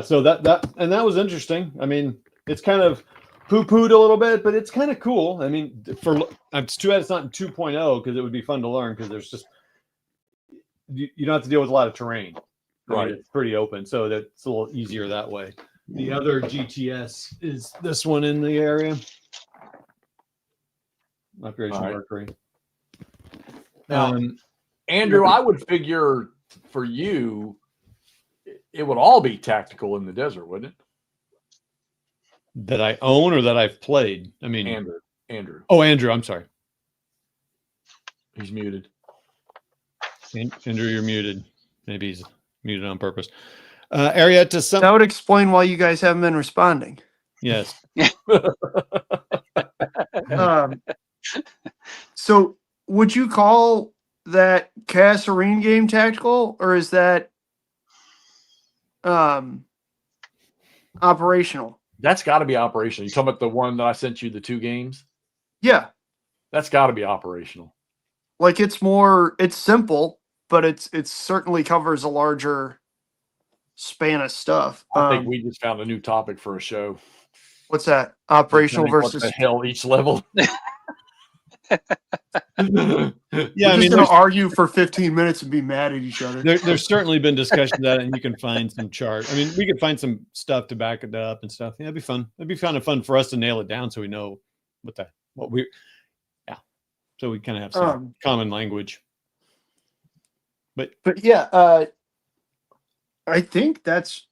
So that was interesting. I mean, it's kind of poo-pooed a little bit, but it's kind of cool. I mean, it's too bad it's not in 2.0 because it would be fun to learn because there's just you don't have to deal with a lot of terrain. Right. I mean, it's pretty open, so that's a little easier that way. The other GTS is this one in the area. Operation Mercury. Now, Andrew, I would figure for you, it would all be tactical in the desert, wouldn't it? That I own or that I've played? I mean, Andrew. Oh, Andrew, I'm sorry. He's muted. Andrew, you're muted. Maybe he's muted on purpose. Arietta, some That would explain why you guys haven't been responding. yes. So would you call that Kasserine game tactical, or is that operational? That's got to be operational. You talking about the one that I sent you, the 2 games? Yeah. That's got to be operational. Like it's simple, but it certainly covers a larger span of stuff. I think we just found a new topic for a show. What's that? Operational versus what the hell each level. Yeah, we're just gonna argue for 15 minutes and be mad at each other. There's certainly been discussion of that, and you can find some chart. I mean, we could find some stuff to back it up and stuff. Yeah, it'd be fun. It'd be kind of fun for us to nail it down so we know so we kind of have some common language. But yeah, I think that's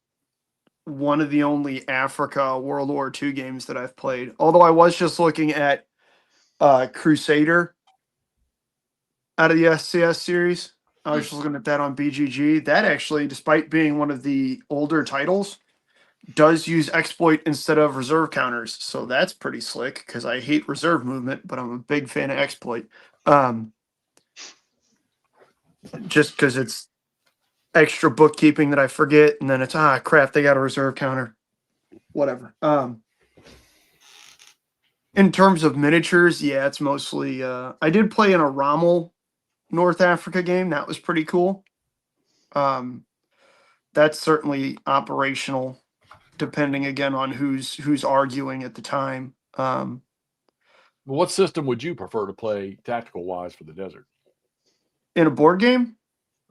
one of the only Africa World War II games that I've played. Although I was just looking at Crusader out of the SCS series. I was just looking at that on BGG. That actually, despite being one of the older titles, does use exploit instead of reserve counters. So that's pretty slick because I hate reserve movement, but I'm a big fan of exploit. Just because it's extra bookkeeping that I forget, and then it's crap, they got a reserve counter. Whatever. In terms of miniatures, yeah, it's mostly I did play in a Rommel North Africa game. That was pretty cool. That's certainly operational, depending again on who's arguing at the time. What system would you prefer to play tactical wise for the desert? In a board game?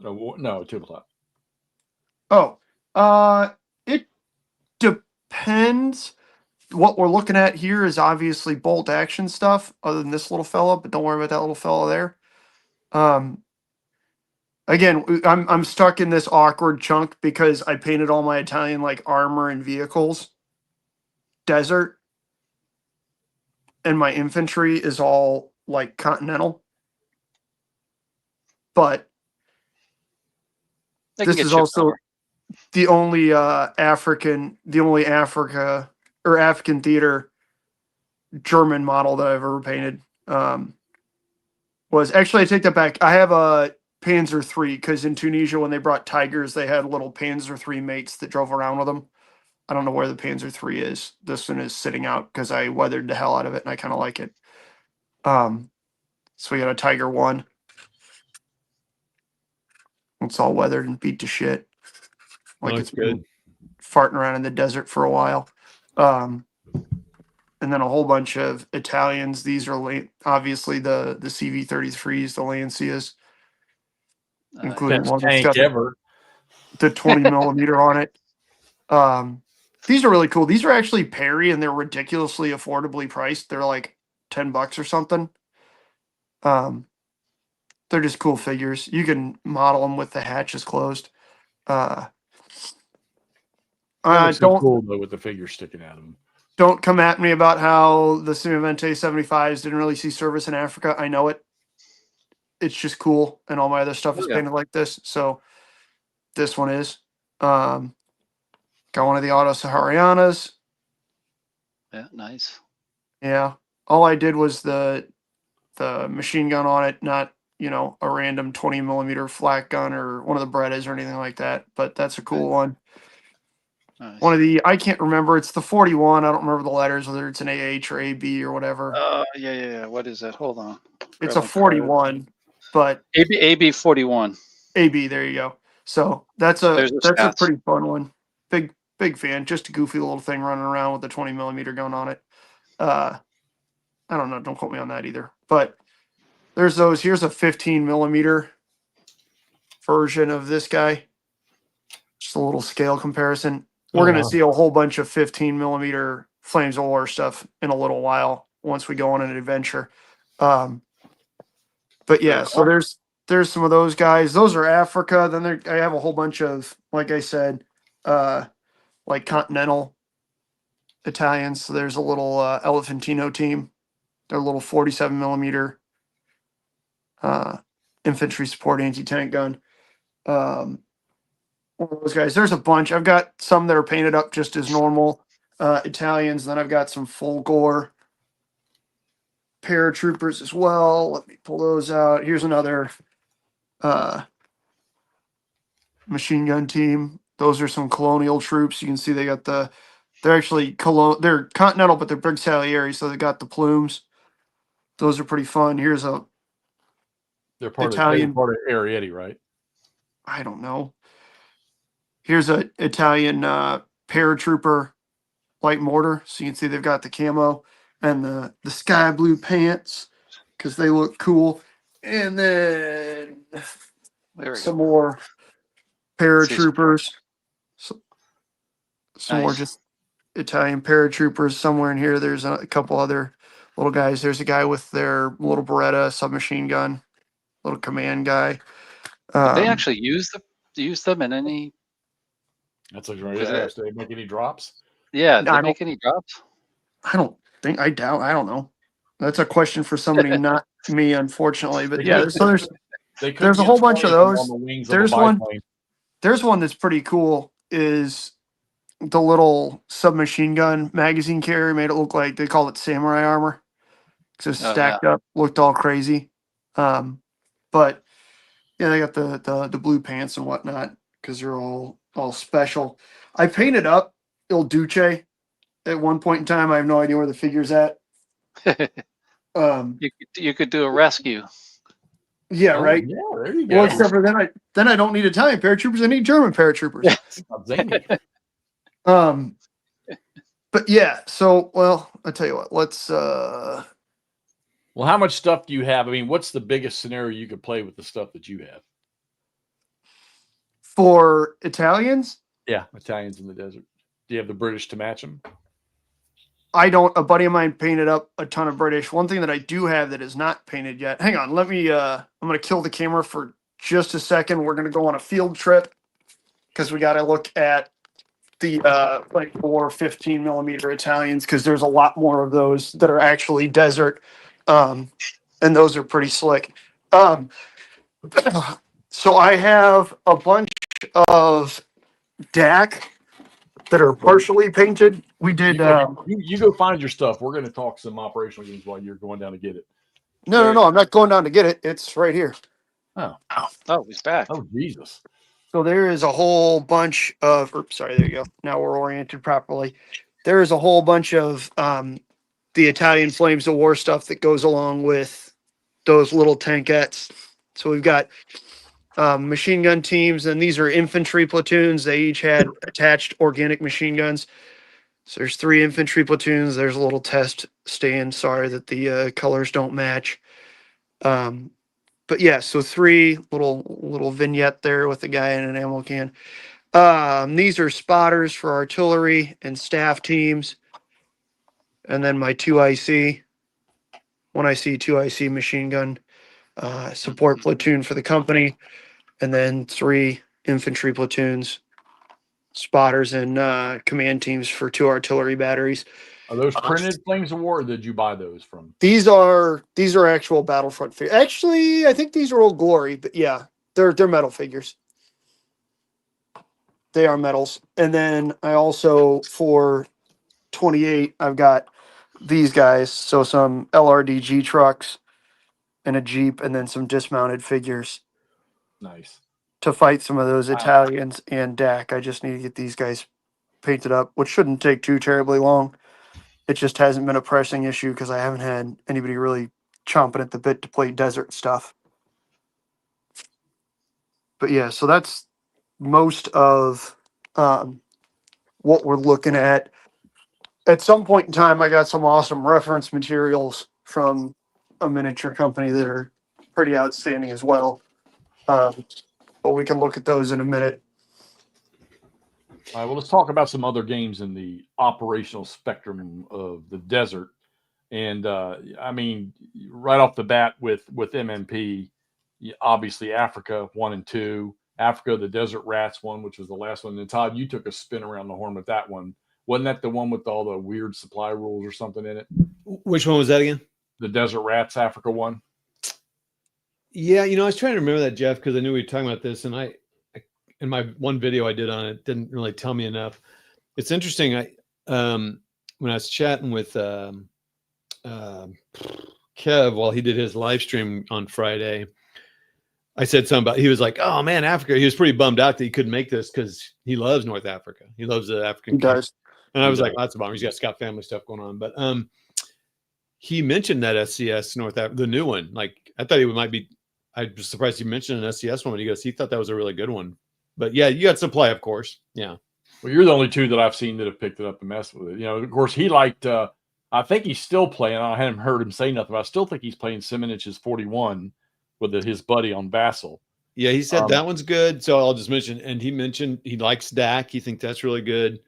No, tabletop. Oh, it depends. What we're looking at here is obviously bolt action stuff, other than this little fella, but don't worry about that little fella there. Again, I'm stuck in this awkward chunk because I painted all my Italian like armor and vehicles desert, and my infantry is all like continental. But this is also the only African theater German model that I've ever painted. Was actually, I take that back. I have a Panzer III because in Tunisia, when they brought tigers, they had little Panzer III mates that drove around with them. I don't know where the Panzer III is. This one is sitting out because I weathered the hell out of it and I kind of like it. So we got a Tiger 1. It's all weathered and beat to shit. Like it's been farting around in the desert for a while. And then a whole bunch of Italians. These are obviously the CV-33s, the Lancias, including one that's got the 20 millimeter on it. These are really cool. These are actually Perry, and they're ridiculously affordably priced. They're like $10 or something. They're just cool figures. You can model them with the hatches closed. Don't cool though with the figures sticking out of them. Don't come at me about how the Simamente 75s didn't really see service in Africa. I know it. It's just cool, and all my other stuff is painted like this. So this one is. Got one of the Auto Saharianas. Yeah, nice. Yeah. All I did was the machine gun on it, not, a random 20 millimeter flat gun or one of the Berettas or anything like that. But that's a cool one. Nice. One of the, I can't remember. It's the 41. I don't remember the letters, whether it's an AH or AB or whatever. Yeah. What is that? Hold on. It's a 41, but AB 41. AB. There you go. So that's a pretty fun one. Big fan. Just a goofy little thing running around with the 20 millimeter gun on it. I don't know. Don't quote me on that either. But there's those. Here's a 15 millimeter version of this guy. Just a little scale comparison. We're going to see a whole bunch of 15 millimeter Flames of War stuff in a little while once we go on an adventure. But yeah, so there's some of those guys. Those are Africa. Then I have a whole bunch of, like I said, like continental Italians. So there's a little Elefantino team. They're a little 47 millimeter infantry support anti-tank gun. One of those guys. There's a bunch. I've got some that are painted up just as normal Italians. Then I've got some full gore paratroopers as well. Let me pull those out. Here's another machine gun team. Those are some colonial troops. You can see they got they're actually they're continental, but they're big Salieri, so they got the plumes. Those are pretty fun. Here's a They're part Italian. Of part of Arietti, right? I don't know. Here's a Italian paratrooper light mortar. So you can see they've got the camo and the sky blue pants because they look cool. And then some more paratroopers. Some more just Italian paratroopers somewhere in here. There's a couple other little guys. There's a guy with their little Beretta submachine gun, little command guy. Did they actually use them in any? That's a great ask. Do they make any drops? Yeah, did they make any drops? I don't think. I doubt. I don't know. That's a question for somebody, not me, unfortunately. But yeah, so there's a whole bunch of those. There's one that's pretty cool. Is the little submachine gun magazine carrier made it look like they call it samurai armor because it's stacked up, looked all crazy. But yeah, they got the blue pants and whatnot because they're all special. I painted up Il Duce at one point in time. I have no idea where the figure's at. You could do a rescue. Yeah, right. Yeah, there you go. Well, except for then I don't need Italian paratroopers. I need German paratroopers. But yeah. So I'll tell you what. Let's. Well, how much stuff do you have? I mean, what's the biggest scenario you could play with the stuff that you have? For Italians? Yeah, Italians in the desert. Do you have the British to match them? I don't. A buddy of mine painted up a ton of British. One thing that I do have that is not painted yet. Hang on. Let me. I'm going to kill the camera for just a second. We're going to go on a field trip because we got to look at the like 15 millimeter Italians because there's a lot more of those that are actually desert, and those are pretty slick. So I have a bunch of DAC that are partially painted. We did. You go find your stuff. We're going to talk some operational games while you're going down to get it. No. I'm not going down to get it. It's right here. Oh, he's back. Oh, Jesus. So there is a whole bunch of. Oops, sorry. There you go. Now we're oriented properly. There is a whole bunch of the Italian Flames of War stuff that goes along with those little tankettes. So we've got machine gun teams, and these are infantry platoons. They each had attached organic machine guns. So there's 3 infantry platoons. There's a little test stand. Sorry that the colors don't match. But yeah, so 3 little vignette there with the guy in an ammo can. These are spotters for artillery and staff teams. And then my 2IC, 1IC, 2IC machine gun support platoon for the company. And then 3 infantry platoons, spotters, and command teams for 2 artillery batteries. Are those printed Flames of War, or did you buy those from? These are actual Battlefront figures. Actually, I think these are Old Glory, but yeah, they're metal figures. They are metals. And then I also, for 28, I've got these guys. So some LRDG trucks and a Jeep, and then some dismounted figures. Nice. To fight some of those Italians and DAC. I just need to get these guys painted up, which shouldn't take too terribly long. It just hasn't been a pressing issue because I haven't had anybody really chomping at the bit to play desert stuff. But yeah, so that's most of what we're looking at. At some point in time, I got some awesome reference materials from a miniature company that are pretty outstanding as well. But we can look at those in a minute. All right, well, let's talk about some other games in the operational spectrum of the desert. And I mean, right off the bat with MMP, obviously Africa 1 and 2, Africa, the Desert Rats one, which was the last one. And Todd, you took a spin around the horn with that one. Wasn't that the one with all the weird supply rules or something in it? Which one was that again? The Desert Rats Africa one. Yeah, I was trying to remember that, Jeff, because I knew we were talking about this, and I in my one video I did on it didn't really tell me enough. It's interesting. When I was chatting with Kev while he did his live stream on Friday, I said something about, he was like, "Oh man, Africa." He was pretty bummed out that he couldn't make this because he loves North Africa. He loves the African. He does. And I was like, "That's a bummer." He's got Scott family stuff going on, but he mentioned that SCS North Africa, the new one. Like I thought he might be. I was surprised he mentioned an SCS one, but he thought that was a really good one. But yeah, you got supply, of course. Yeah. Well, you're the only two that I've seen that have picked it up and messed with it. Of course, he liked. I think he's still playing. I hadn't heard him say nothing, but I still think he's playing Simonich's 41 with his buddy on Vassal. Yeah, he said that one's good. So I'll just mention, and he mentioned he likes DAC. He thinks that's really good.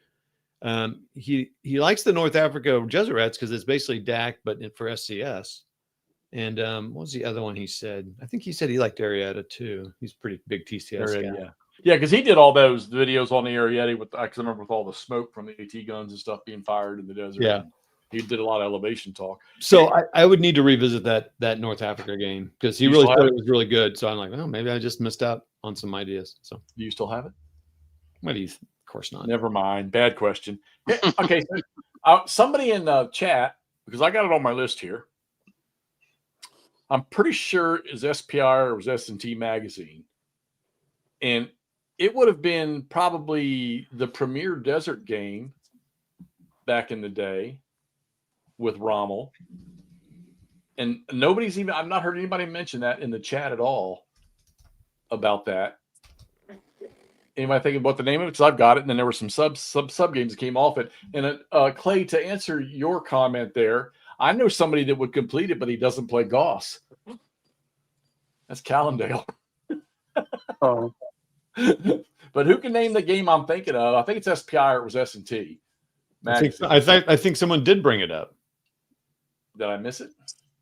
He likes the North Africa Desert Rats because it's basically DAC, but for SCS. And what was the other one he said? I think he said he liked Arietta too. He's a pretty big TCS guy. Yeah, because he did all those videos on the Arietta with, I can remember, with all the smoke from the AT guns and stuff being fired in the desert. Yeah. He did a lot of elevation talk. So I would need to revisit that North Africa game because he really thought it was really good. So I'm like, oh, maybe I just missed out on some ideas. So do you still have it? What do you? Of course not. Never mind. Bad question. Okay, so, somebody in the chat, because I got it on my list here. I'm pretty sure it was SPI or it was S&T magazine, and it would have been probably the premier desert game back in the day with Rommel. And I've not heard anybody mention that in the chat at all about that. Anybody thinking about the name of it? Because I've got it, and then there were some sub games that came off it. And Clay, to answer your comment there, I know somebody that would complete it, but he doesn't play Goss. That's Callendale. Oh. But who can name the game I'm thinking of? I think it's SPI or it was S&T. I think someone did bring it up. Did I miss it?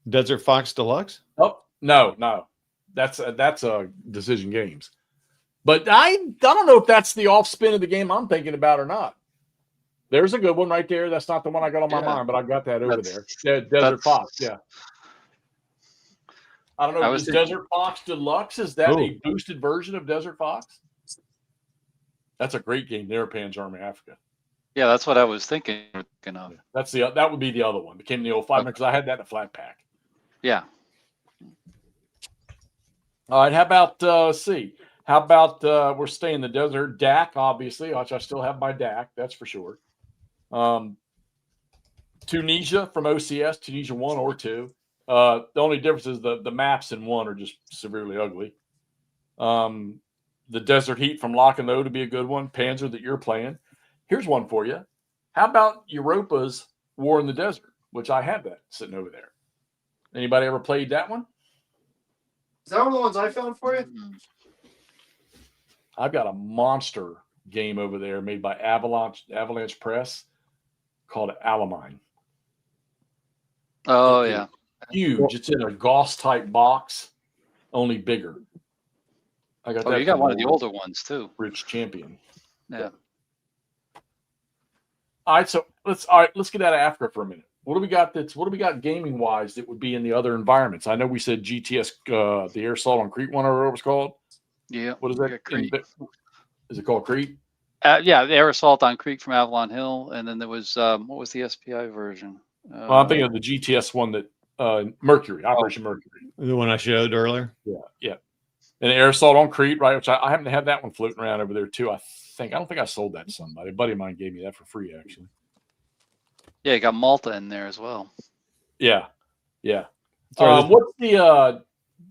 Desert Fox Deluxe? Oh, no. That's a Decision Games. But I don't know if that's the off spin of the game I'm thinking about or not. There's a good one right there. That's not the one I got on my mind, but I got that over there. Desert Fox, yeah. I don't know. Is Desert Fox Deluxe, is that a boosted version of Desert Fox? That's a great game there, Pan's-Army Africa. Yeah, that's what I was thinking of. That would be the other one. Became the 05 because I had that in a flat pack. Yeah. All right. How about How about we're staying in the desert? DAC, obviously, which I still have my DAC, that's for sure. Tunisia from OCS, Tunisia 1 or 2. The only difference is the maps in 1 are just severely ugly. The Desert Heat from Lock and Load to be a good one. Panzer that you're playing. Here's one for you. How about Europa's War in the Desert, which I have that sitting over there. Anybody ever played that one? Is that one of the ones I found for you? I've got a monster game over there made by Avalanche Press called Alamine. Oh, yeah. Huge. It's in a Gauss type box, only bigger. I got that. You got one of the older ones too. Rich Champion. Yeah. All right, let's get out of Africa for a minute. What do we got gaming wise that would be in the other environments? I know we said GTS, the Air Assault on Crete one, or whatever it was called. Yeah. What is that? Is it called Crete? Yeah, the Air Assault on Crete from Avalon Hill, and then there was what was the SPI version? Well, I'm thinking of the GTS one that Mercury, Operation Mercury. The one I showed earlier. Yeah. And Air Assault on Crete, right? Which I happen to have that one floating around over there too. I don't think I sold that to somebody. A buddy of mine gave me that for free, actually. Yeah, you got Malta in there as well. Yeah. What's the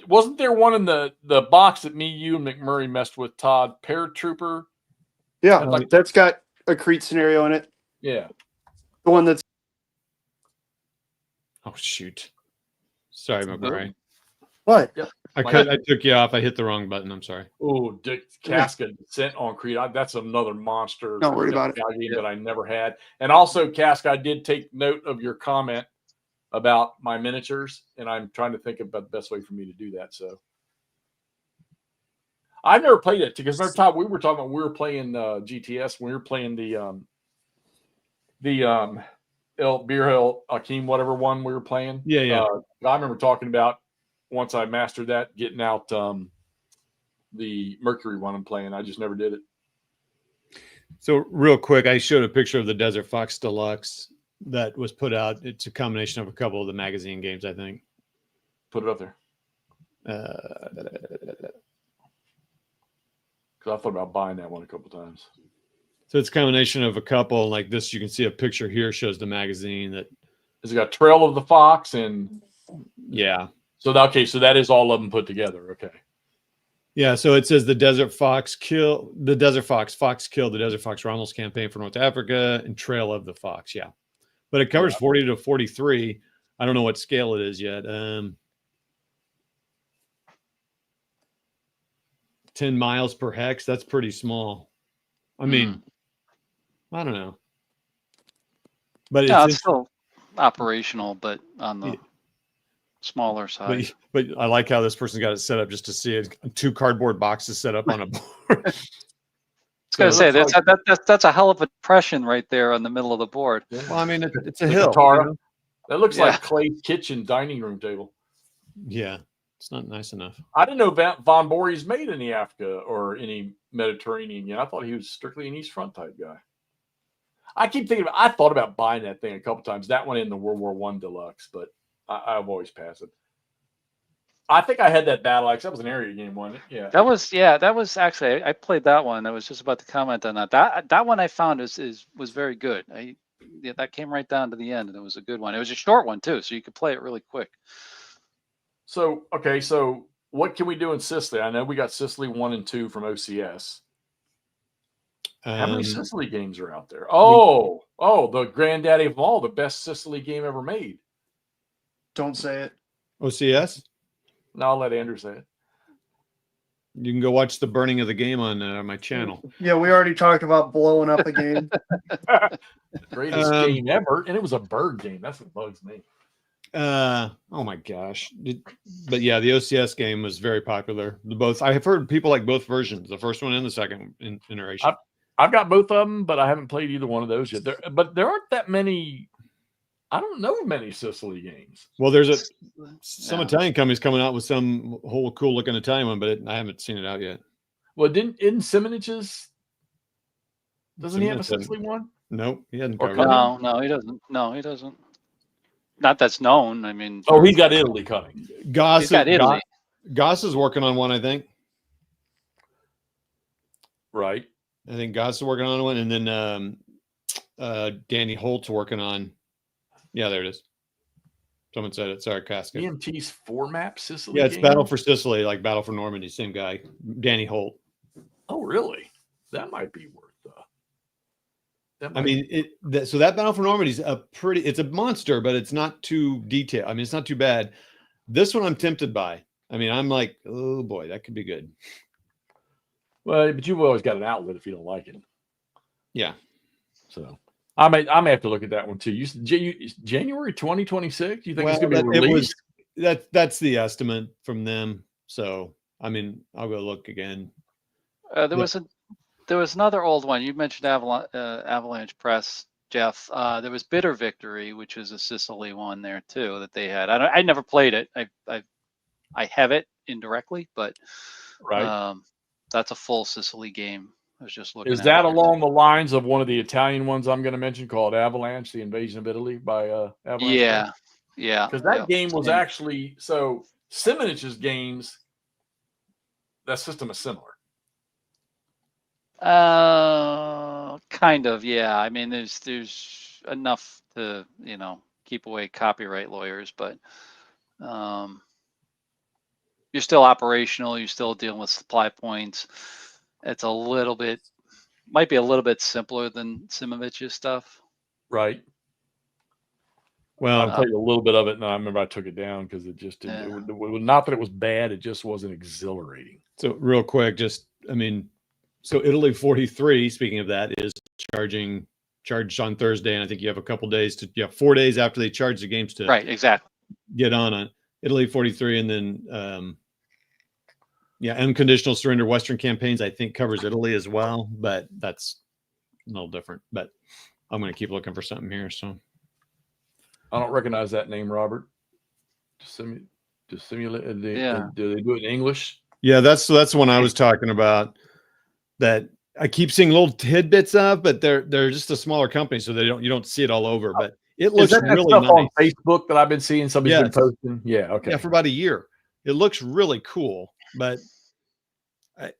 wasn't there one in the box that you and McMurray messed with, Todd? Paratrooper? Yeah, that's got a Crete scenario in it. Yeah. The one that's Oh shoot. Sorry, McMurray. what? Yep. I took you off. I hit the wrong button. I'm sorry. Oh, Dick Casca Descent on Crete. That's another monster. Don't worry about it. Game that I never had. And also, Casca, I did take note of your comment about my miniatures, and I'm trying to think about the best way for me to do that. So I've never played it because remember, Todd, we were talking about we were playing GTS when we were playing the El Bir El Akeem, whatever one we were playing. Yeah. I remember talking about once I mastered that, getting out the Mercury one I'm playing. I just never did it. So real quick, I showed a picture of the Desert Fox Deluxe that was put out. It's a combination of a couple of the magazine games, I think. Put it up there. Because I thought about buying that one a couple times. So it's a combination of a couple like this. You can see a picture here shows the magazine that. Has it got Trail of the Fox and? Yeah. So that is all of them put together. Okay. Yeah, so it says the Desert Fox killed the Desert Fox. Fox killed the Desert Fox Rommel's campaign for North Africa and Trail of the Fox. Yeah, but it covers 40 to 43. I don't know what scale it is yet. 10 miles per hex. That's pretty small. I mean, I don't know, but it's still operational, but on the smaller side. But I like how this person got it set up just to see it. 2 cardboard boxes set up on a board. I was going to say that's a hell of a depression right there on the middle of the board. Well, I mean, it's a hill. You know? That looks like Clay's kitchen dining room table. Yeah, it's not nice enough. I didn't know Von Borries made any Africa or any Mediterranean yet. I thought he was strictly an East Front type guy. I keep thinking I thought about buying that thing a couple times. That one in the World War I Deluxe, but I've always passed it. I think I had that Battle Axe. That was an area game, wasn't it? Yeah. That was actually I played that one. I was just about to comment on that. That one I found was very good. That came right down to the end, and it was a good one. It was a short one too, so you could play it really quick. So what can we do in Sicily? I know we got Sicily 1 and 2 from OCS. How many Sicily games are out there? Oh, the granddaddy of them all, the best Sicily game ever made. Don't say it. OCS? No, I'll let Andrew say it. You can go watch the burning of the game on my channel. Yeah, we already talked about blowing up a game. Greatest game ever, and it was a bird game. That's what bugs me. Oh my gosh! But yeah, the OCS game was very popular. I have heard people like both versions, the first one and the second iteration. I've got both of them, but I haven't played either one of those yet. But there aren't that many. I don't know many Sicily games. Well, there's some Italian companies coming out with some whole cool looking Italian one, but I haven't seen it out yet. Well, didn't Simonich's? Doesn't he have a Sicily one? Nope, he hasn't. No, he doesn't. No, he doesn't. Not that's known. I mean, he's got Italy coming. He's got Italy. Goss is working on one, I think. Right. I think Goss is working on one, and then Danny Holt's working on. Yeah, there it is. Someone said it. Sorry, Casca. EMT's 4-map Sicily. Yeah, it's Battle for Sicily, like Battle for Normandy. Same guy, Danny Holt. Oh, really? That might be worth. I mean, so that Battle for Normandy is it's a monster, but it's not too detailed. I mean, it's not too bad. This one I'm tempted by. I mean, I'm like, oh boy, that could be good. Well, but you've always got an outlet if you don't like it. Yeah. So I may have to look at that one too. January 2026. You think it's going to be released? That's the estimate from them. So I mean, I'll go look again. There was another old one. You mentioned Avalanche Press, Jeff. There was Bitter Victory, which is a Sicily one there too that they had. I never played it. I have it indirectly, but that's a full Sicily game. I was just looking. Is that along the lines of one of the Italian ones I'm going to mention called Avalanche: The Invasion of Italy by Avalanche? Yeah. Because that game was actually Simonich's games. That system is similar. Kind of, yeah. I mean, there's enough to keep away copyright lawyers, but you're still operational. You're still dealing with supply points. It's might be a little bit simpler than Simovich's stuff. Right. Well, I'll tell you a little bit of it, and I remember I took it down because it just didn't. Yeah. It was not that it was bad; it just wasn't exhilarating. So, real quick, so Italy 43. Speaking of that, is charged on Thursday, and I think you have a couple days 4 days after they charge the games to exactly get on it. Italy 43, and then Yeah, unconditional surrender Western campaigns, I think, covers Italy as well, but that's a little different. But I'm going to keep looking for something here. So I don't recognize that name, Robert. Do they do it in English? yeah, that's the one I was talking about. That I keep seeing little tidbits of, but they're just a smaller company, so you don't see it all over. But it looks really stuff nice on Facebook that I've been seeing. Somebody's been posting. Yeah, okay. Yeah, for about a year. It looks really cool, but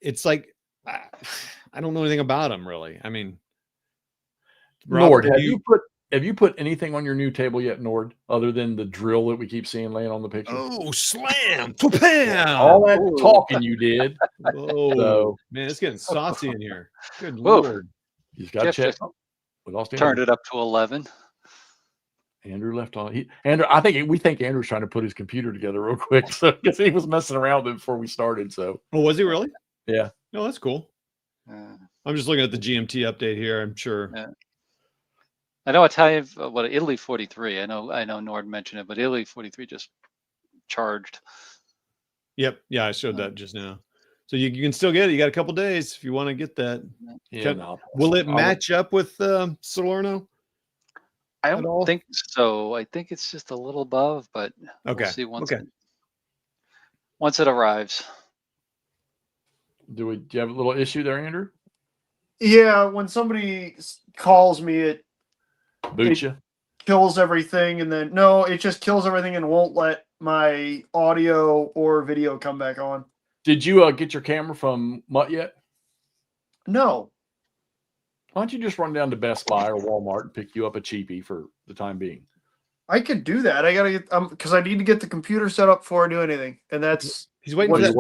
it's like I don't know anything about them really. I mean, Nord, have you put anything on your new table yet, Nord, other than the drill that we keep seeing laying on the picture? Oh, slam! Bam! All that talking you did. Oh, so, man, it's getting saucy in here. Good Whoa. Lord. You just got to check. We lost Andrew. Turned it up to 11. Andrew left on. Andrew, we think Andrew's trying to put his computer together real quick, so because he was messing around with it before we started. So, oh, was he really? Yeah. No, that's cool. I'm just looking at the GMT update here. I'm sure. Yeah. I know Italian. What Italy 43? I know Nord mentioned it, but Italy 43 just charged. Yep. Yeah, I showed that just now. So you can still get it. You got a couple days if you want to get that. Yeah. Will it match up with Salerno? I don't think so. I think it's just a little above, but we'll see once it arrives. Do you have a little issue there, Andrew? Yeah, when somebody calls me, it kills everything, and then it just kills everything and won't let my audio or video come back on. Did you get your camera from Mutt yet? No. Why don't you just run down to Best Buy or Walmart and pick you up a cheapie for the time being? I could do that. I gotta get because I need to get the computer set up before I do anything, and that's he's waiting.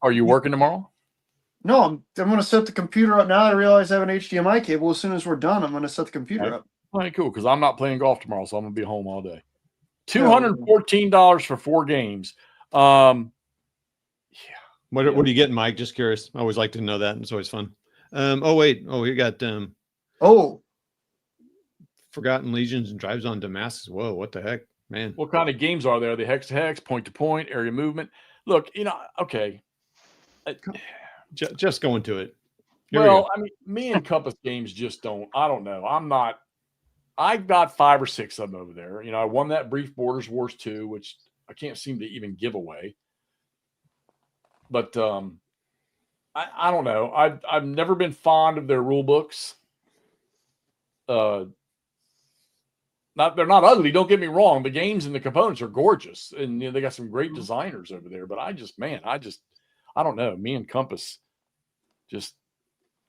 Are you working tomorrow? No, I'm going to set the computer up now. I realize I have an HDMI cable. As soon as we're done, I'm going to set the computer up. All right, cool. Because I'm not playing golf tomorrow, so I'm going to be home all day. $214 for 4 games. Yeah. What are you getting, Mike? Just curious. I always like to know that. It's always fun. We got Forgotten Legions and Drives on Damascus. Whoa, what the heck, man? What kind of games are there? The hex to hex, point to point, area movement. Look, okay. Just go into it. I mean, me and Compass games just don't. I don't know. I've got 5 or 6 of them over there. I won that brief Borders Wars 2, which I can't seem to even give away. But I don't know. I've never been fond of their rule books. They're not ugly. Don't get me wrong. The games and the components are gorgeous, and they got some great designers over there. But I don't know. Me and Compass, just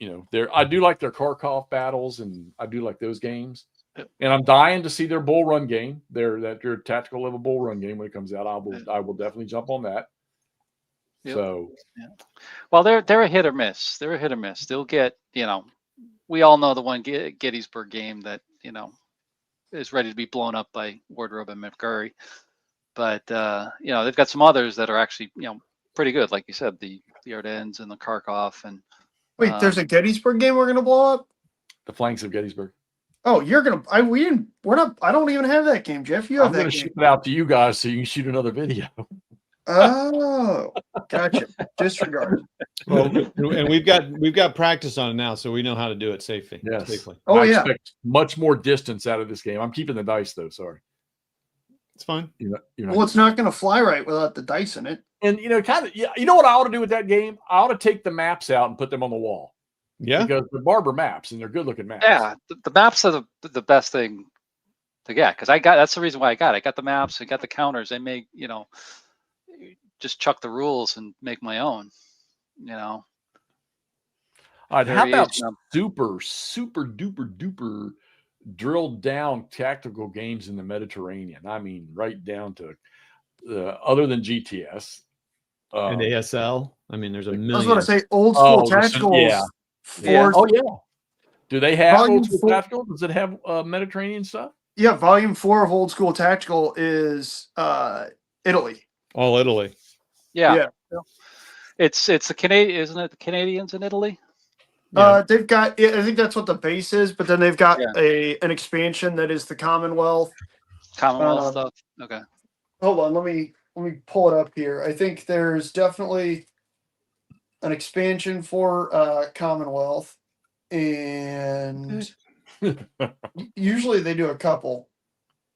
I do like their Kharkov battles, and I do like those games. And I'm dying to see their bull run game. Their tactical level bull run game when it comes out. I will definitely jump on that. Yep. So, well, they're a hit or miss. They're a hit or miss. They'll get we all know the one Gettysburg game that is ready to be blown up by Wardrobe and McCurry, but they've got some others that are actually pretty good, like you said, the Ardennes and the Kharkov. And wait, there's a Gettysburg game we're gonna blow up? The flanks of Gettysburg. Oh, you're gonna? I don't even have that game, Jeff. You have that game. I'm gonna shoot it out to you guys so you can shoot another video. Oh, gotcha. Disregard. Well, and we've got practice on it now, so we know how to do it safely. Yes. Safely. Oh, I expect much more distance out of this game. I'm keeping the dice though. Sorry. It's fine. Well, it's not going to fly right without the dice in it. And you know what I ought to do with that game? I ought to take the maps out and put them on the wall. Yeah, because they're Barber maps and they're good looking maps. Yeah, the maps are the best thing to get, because that's the reason why I got the maps. I got the counters. They make just chuck the rules and make my own. All right, how about super duper duper drilled down tactical games in the Mediterranean? I mean, right down to other than GTS and ASL. I mean, there's a million. I was going to say old school tactical. Yeah. Oh yeah. Do they have old school tactical? Does it have Mediterranean stuff? Yeah, Volume 4 of Old School Tactical is Italy. All Italy. Yeah. It's the Canadian, isn't it? The Canadians in Italy. Yeah. They've got. I think that's what the base is, but then they've got an expansion that is the Commonwealth. Stuff. Okay. Hold on, let me pull it up here. I think there's definitely an expansion for Commonwealth, and usually they do a couple.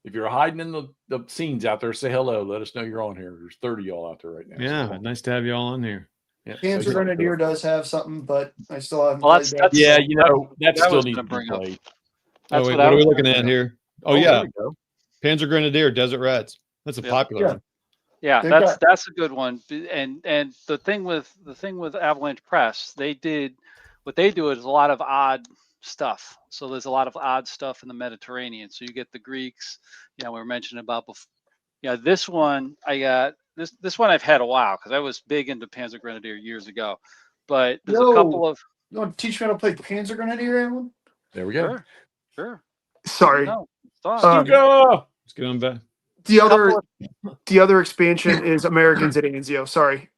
If you're hiding in the scenes out there, say hello. Let us know you're on here. There's 30 y'all out there right now. Yeah, so nice to have you all on here. Yeah, Panzer Grenadier does have something, but I still haven't Well, played that. Yeah, so. that I still was needs to gonna be bring up. played. That's Wait, what what I are we was looking gonna at bring up. here? Oh, there yeah, we go. Panzer Grenadier, Desert Rats. That's a Yeah. popular one. Yeah, They've got- that's a good one. And the thing with Avalanche Press, they did what they do is a lot of odd stuff. So there's a lot of odd stuff in the Mediterranean. So you get the Greeks, we were mentioning about before. Yeah, this one I got this one I've had a while because I was big into Panzer Grenadier years ago. But there's a couple of You want to teach me how to play Panzer Grenadier, Alan? There we go. Sure. Sorry. Stuka! Let's get on back. The other expansion is Americans at Anzio. Sorry.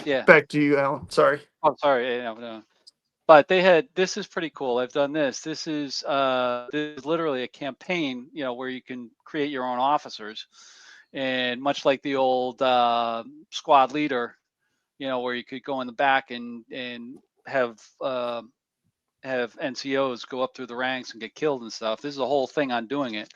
Yeah. Back to you, Alan. Sorry. Oh, sorry. No. But this is pretty cool. I've done this. This is literally a campaign, where you can create your own officers, and much like the old squad leader, where you could go in the back and have NCOs go up through the ranks and get killed and stuff. This is a whole thing on doing it.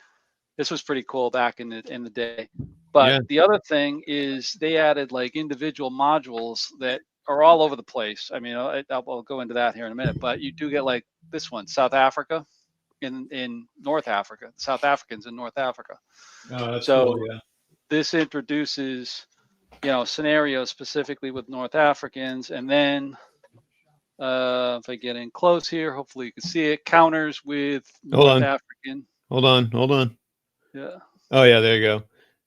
This was pretty cool back in the day. But the other thing is they added like individual modules that are all over the place. I mean, I'll go into that here in a minute, but you do get like this one, South Africa in North Africa, South Africans in North Africa. Oh, that's so cool, yeah. This introduces, scenarios specifically with North Africans. And then if I get in close here, hopefully you can see it, counters with North African. Hold on. Yeah. Oh, yeah, there you go.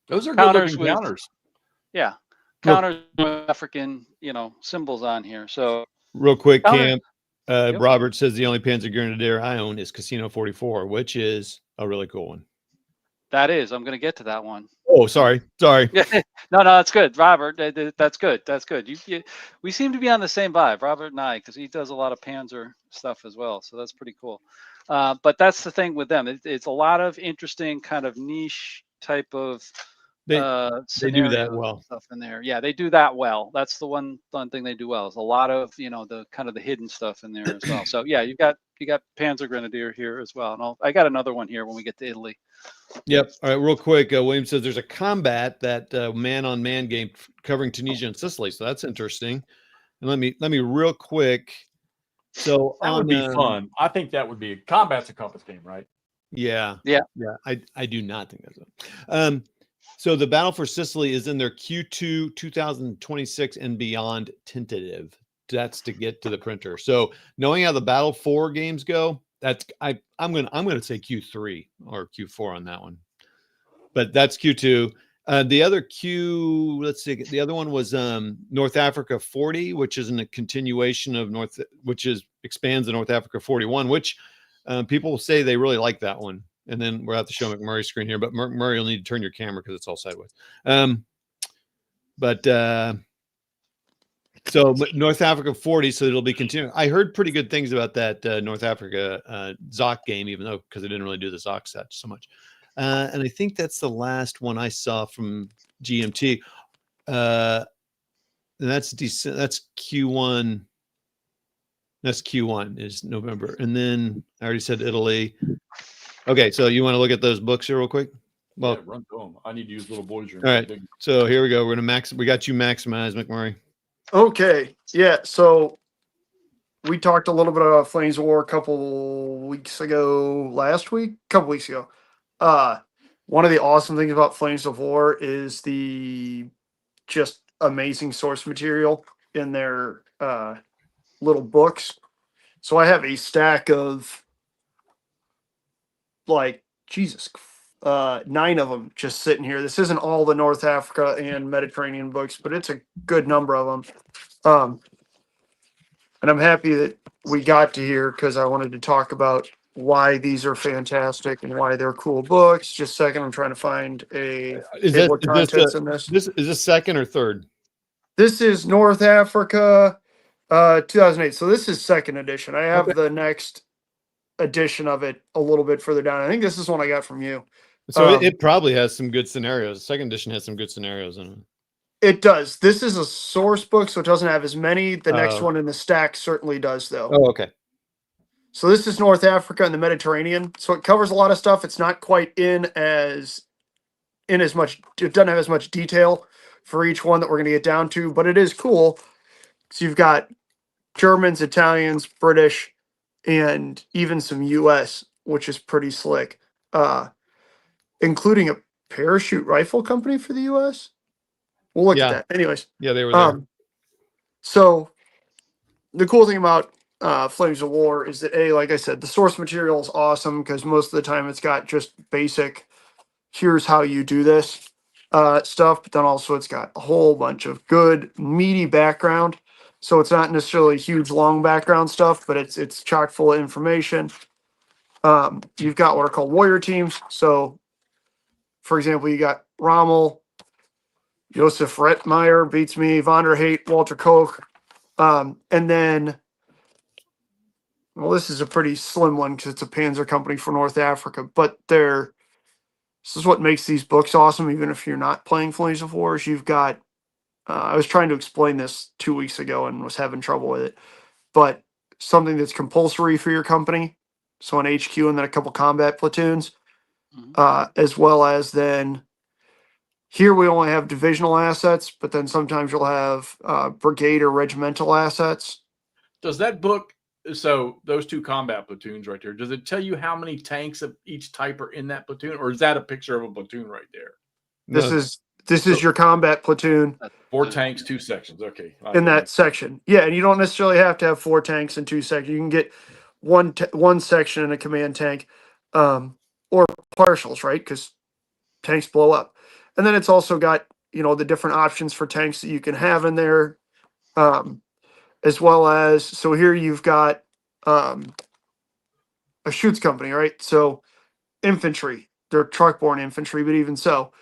Those are good looking counters. Yeah. Counters with African, symbols on here. So real quick, Camp, Robert says the only Panzer Grenadier I own is Casino 44, which is a really cool one. That is. I'm going to get to that one. Oh, sorry. No, that's good, Robert. That's good. We seem to be on the same vibe, Robert and I, because he does a lot of Panzer stuff as well. So that's pretty cool. But that's the thing with them. It's a lot of interesting kind of niche type of they do that well stuff in there. Yeah, they do that well. That's the one thing they do well. Is a lot of the kind of the hidden stuff in there as well. So yeah, you got Panzer Grenadier here as well. And I got another one here when we get to Italy. Yep. All right, real quick. William says there's a combat that man-on-man game covering Tunisia and Sicily. So that's interesting. And let me real quick. So that would be fun. I think that would be combat's a compass game, right? Yeah. I do not think that's it. So the Battle for Sicily is in their Q2 2026 and beyond tentative. That's to get to the printer. So knowing how the Battle 4 games go, I'm gonna say Q3 or Q4 on that one. But that's Q2. The other let's see. The other one was North Africa 40, which is a continuation of expands the North Africa 41, which people say they really like that one. And then we'll have to show McMurray's screen here, but McMurray will need to turn your camera because it's all sideways. So North Africa 40, so it'll be continuing. I heard pretty good things about that North Africa Zoc game, even though because I didn't really do the Zoc set so much. And I think that's the last one I saw from GMT. And that's Q1. That's Q1 is November. And then I already said Italy. Okay, so you want to look at those books here real quick? Well, run through them. I need to use little boys' room. All right. So here we go. We're gonna we got you maximized, McMurray. Okay. Yeah. So we talked a little bit about Flames of War a couple weeks ago, couple weeks ago. One of the awesome things about Flames of War is the just amazing source material in their little books. So I have a stack of 9 of them just sitting here. This isn't all the North Africa and Mediterranean books, but it's a good number of them. And I'm happy that we got to here because I wanted to talk about why these are fantastic and why they're cool books. Just a second, I'm trying to find what content's in this. Is this second or third? This is North Africa 2008. So this is second edition. I have the next edition of it a little bit further down. I think this is one I got from you. So it probably has some good scenarios. Second edition has some good scenarios in it. It does. This is a source book, so it doesn't have as many. The next Oh. one in the stack certainly does, though. Oh, okay. So this is North Africa and the Mediterranean. So it covers a lot of stuff. It's not quite in as much. It doesn't have as much detail for each one that we're going to get down to, but it is cool. So you've got Germans, Italians, British, and even some U.S., which is pretty slick, including a parachute rifle company for the U.S. We'll look Yeah. at that. Anyways, Yeah, they were there. So the cool thing about Flames of War is that, like I said, the source material is awesome because most of the time it's got just basic, here's how you do this stuff, but then also it's got a whole bunch of good, meaty background. So it's not necessarily huge, long background stuff, but it's chock full of information. You've got what are called warrior teams. So, for example, you got Rommel, Josef Rettmeyer beats me, Von der Hayt, Walter Koch. And then, well, this is a pretty slim one because it's a Panzer company for North Africa, but this is what makes these books awesome, even if you're not playing Flames of War, is you've got, I was trying to explain this 2 weeks ago and was having trouble with it, but something that's compulsory for your company, so an HQ and then a couple combat platoons, as well as then here we only have divisional assets, but then sometimes you'll have brigade or regimental assets. Does that book, so those two combat platoons right there, does it tell you how many tanks of each type are in that platoon, or is that a picture of a platoon right there? No. This is your combat platoon. 4 tanks, 2 sections. Okay. In that section. Yeah, and you don't necessarily have to have 4 tanks and 2 sections. You can get one section and a command tank, or partials, right? Because tanks blow up. And then it's also got, the different options for tanks that you can have in there, as well as, so here you've got a shoots company, right? So infantry, they're truck-borne infantry, but even so.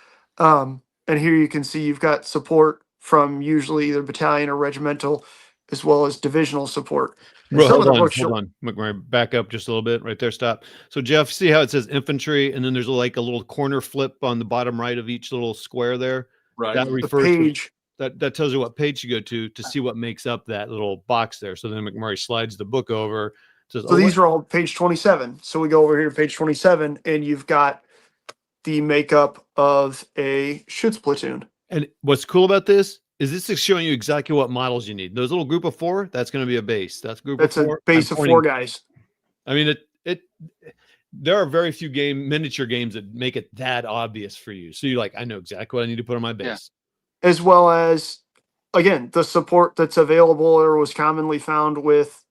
And here you can see you've got support from usually either battalion or regimental, as well as divisional support. Bro, hold on, McMurray, back up just a little bit right there. Stop. So Jeff, see how it says infantry, and then there's like a little corner flip on the bottom right of each little square there. Right. That refers to that tells you what page you go to see what makes up that little box there. So then McMurray slides the book over. Says, so these are all page 27. So we go over here to page 27, and you've got the makeup of a Schütz platoon. And what's cool about this is showing you exactly what models you need. Those little group of 4, that's going to be a base. That's a base of 4 guys. I mean, there are very few miniature games that make it that obvious for you. So you're like, I know exactly what I need to put on my base. Yeah. As well as, again, the support that's available or was commonly found with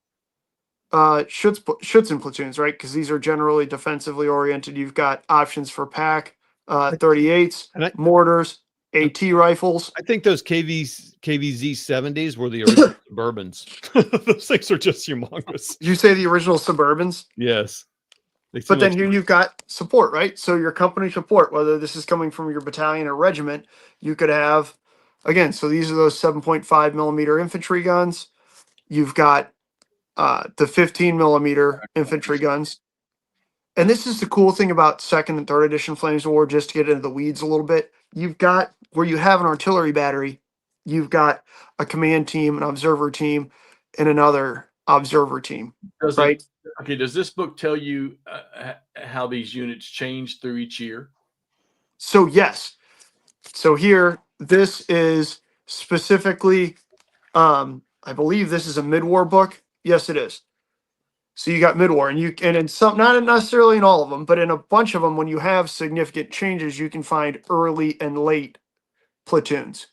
Schützen platoons, right? Because these are generally defensively oriented. You've got options for pack, 38s, mortars, AT rifles. I think those KVZ 70s were the original Suburbans. Those things are just humongous. Did you say the original Suburbans? Yes. But then here you've got support, right? So your company support, whether this is coming from your battalion or regiment, you could have, again, so these are those 7.5 millimeter infantry guns. You've got the 15 millimeter infantry guns. And this is the cool thing about 2nd and 3rd edition Flames of War, just to get into the weeds a little bit. You've got, where you have an artillery battery, you've got a command team, an observer team, and another observer team. Right? Does this book tell you how these units change through each year? So yes. So here, this is specifically, I believe this is a mid-war book. Yes, it is. So you got mid-war, and in some, not necessarily in all of them, but in a bunch of them, when you have significant changes, you can find early and late platoons.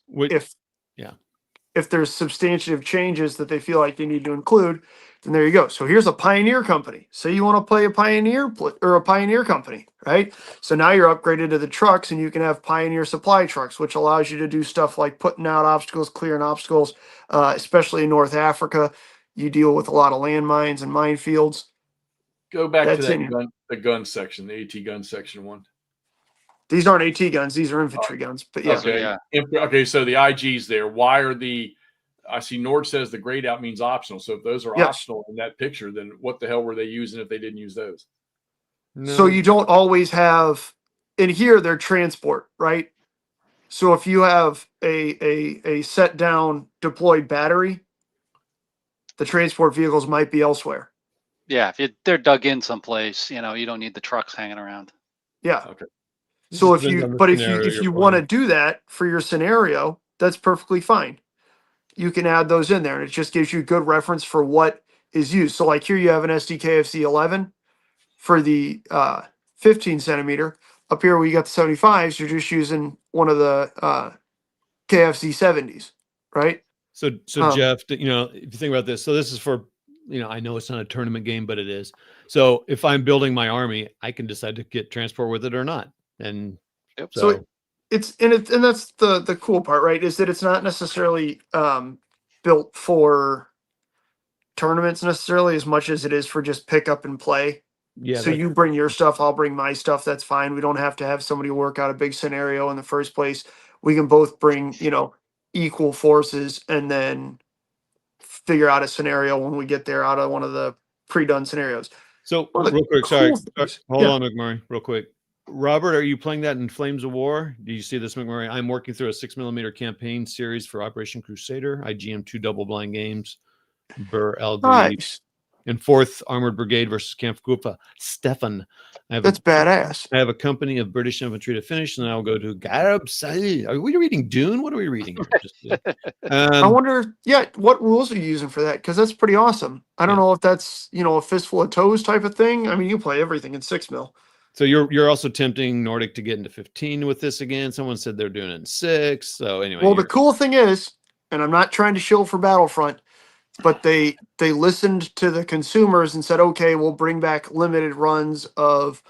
If there's substantive changes that they feel like they need to include, then there you go. So here's a pioneer company. Say you want to play a pioneer or a pioneer company, right? So now you're upgraded to the trucks, and you can have pioneer supply trucks, which allows you to do stuff like putting out obstacles, clearing obstacles, especially in North Africa. You deal with a lot of landmines and minefields. Go back to that the gun section, the AT gun section one. These aren't AT guns; these are infantry guns. But yeah, okay. So the IGs there. Why are I see Nord says the grayed out means optional. So if those are optional in that picture, then what the hell were they using if they didn't use those? No. So you don't always have. In here, they're transport, right? So if you have a set down deployed battery, the transport vehicles might be elsewhere. Yeah, if they're dug in someplace, you don't need the trucks hanging around. Yeah. Okay. So Just depends on the if scenario you you're want to playing. do that for your scenario, that's perfectly fine. You can add those in there, and it just gives you good reference for what is used. So like here you have an SDKFC 11 for the 15 centimeter. Up here we got the 75s. You're just using one of the KFC 70s, right? So Jeff, if you think about this, so this is for, I know it's not a tournament game, but it is. So if I'm building my army, I can decide to get transport with it or not. And Yep. So and that's the cool part, right? Is that it's not necessarily built for tournaments necessarily as much as it is for just pick up and play. yeah, So you bring your stuff, I'll bring my stuff. That's fine. We don't have to have somebody work out a big scenario in the first place. We can both bring, equal forces and then figure out a scenario when we get there out of one of the pre-done scenarios. so One of the real quick, sorry, cool things- hold yeah. on, McMurray, real quick. Robert, are you playing that in Flames of War? Do you see this, McMurray? I'm working through a 6mm campaign series for Operation Crusader. I GM 2 double-blind games. Burr, LD, Nice. and 4th Armored Brigade versus Camp Kufa. Stefan. That's badass. I have a company of British infantry to finish, and then I'll go to Garabsai. Are we reading Dune? What are we reading? I wonder, what rules are you using for that? Because that's pretty awesome. I don't know if that's, a fistful of toes type of thing. I mean, you play everything in 6 mil. So you're also tempting Nordic to get into 15 with this again. Someone said they're doing it in 6. So anyway. Well, the cool thing is, and I'm not trying to shill for Battlefront, but they listened to the consumers and said, okay, we'll bring back limited runs of.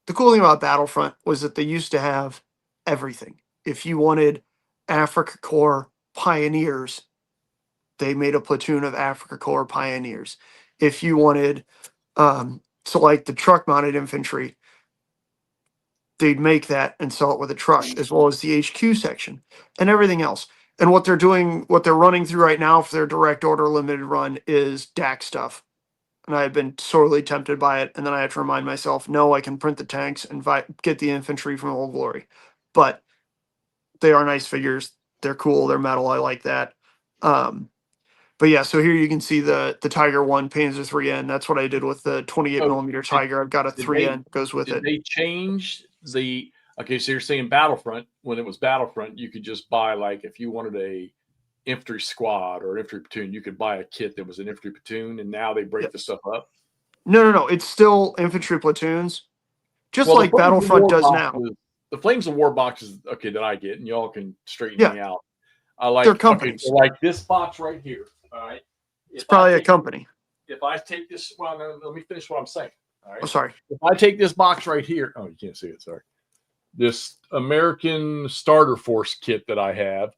The cool thing about Battlefront was that they used to have everything. If you wanted Africa Corps Pioneers, they made a platoon of Africa Corps Pioneers. If you wanted, so like the truck mounted infantry, they'd make that and sell it with a truck, as well as the HQ section and everything else. And what they're running through right now for their direct order limited run is DAC stuff. And I have been sorely tempted by it. And then I have to remind myself, no, I can print the tanks and get the infantry from Old Glory. But they are nice figures. They're cool. They're metal. I like that. But yeah, so here you can see the Tiger 1 Panzer 3N. That's what I did with the 28mm Tiger. I've got a 3N goes with it. Did they change the? Okay, so you're saying Battlefront. When it was Battlefront, you could just buy, like, if you wanted a infantry squad or infantry platoon, you could buy a kit that was an infantry platoon, and now they break the stuff up. No. It's still infantry platoons, just like Battlefront does now. The Flames of War boxes, okay, that I get, and y'all can straighten me out. I like they're companies. Okay, so like this box right here. All right, it's probably a company. If I take this, well, let me finish what I'm saying. All right. Oh, sorry. If I take this box right here, oh, you can't see it. Sorry. This American Starter Force kit that I have.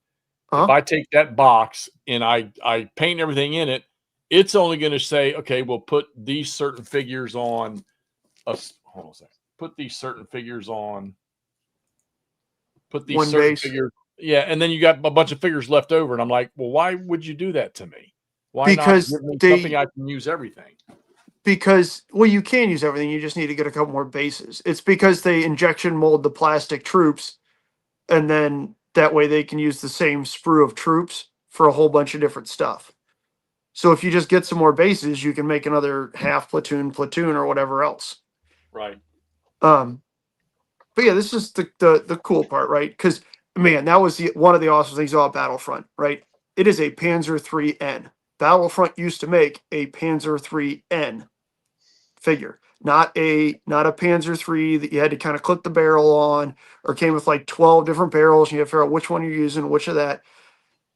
If I take that box and I paint everything in it, it's only going to say, okay, we'll put these certain figures on us. Hold on a second. Put these certain figures on. Put these one certain base. figures. Yeah, and then you got a bunch of figures left over, and I'm like, well, why would you do that to me? Why because not give me something I can use everything? Because, well, you can use everything. You just need to get a couple more bases. It's because they injection mold the plastic troops, and then that way they can use the same sprue of troops for a whole bunch of different stuff. So if you just get some more bases, you can make another half platoon, or whatever else. Right. But yeah, this is the cool part, right? Because, man, that was one of the awesome things about Battlefront, right? It is a Panzer 3N. Battlefront used to make a Panzer 3N figure, not a Panzer 3 that you had to kind of clip the barrel on, or came with like 12 different barrels and you have to figure out which one you're using, which of that.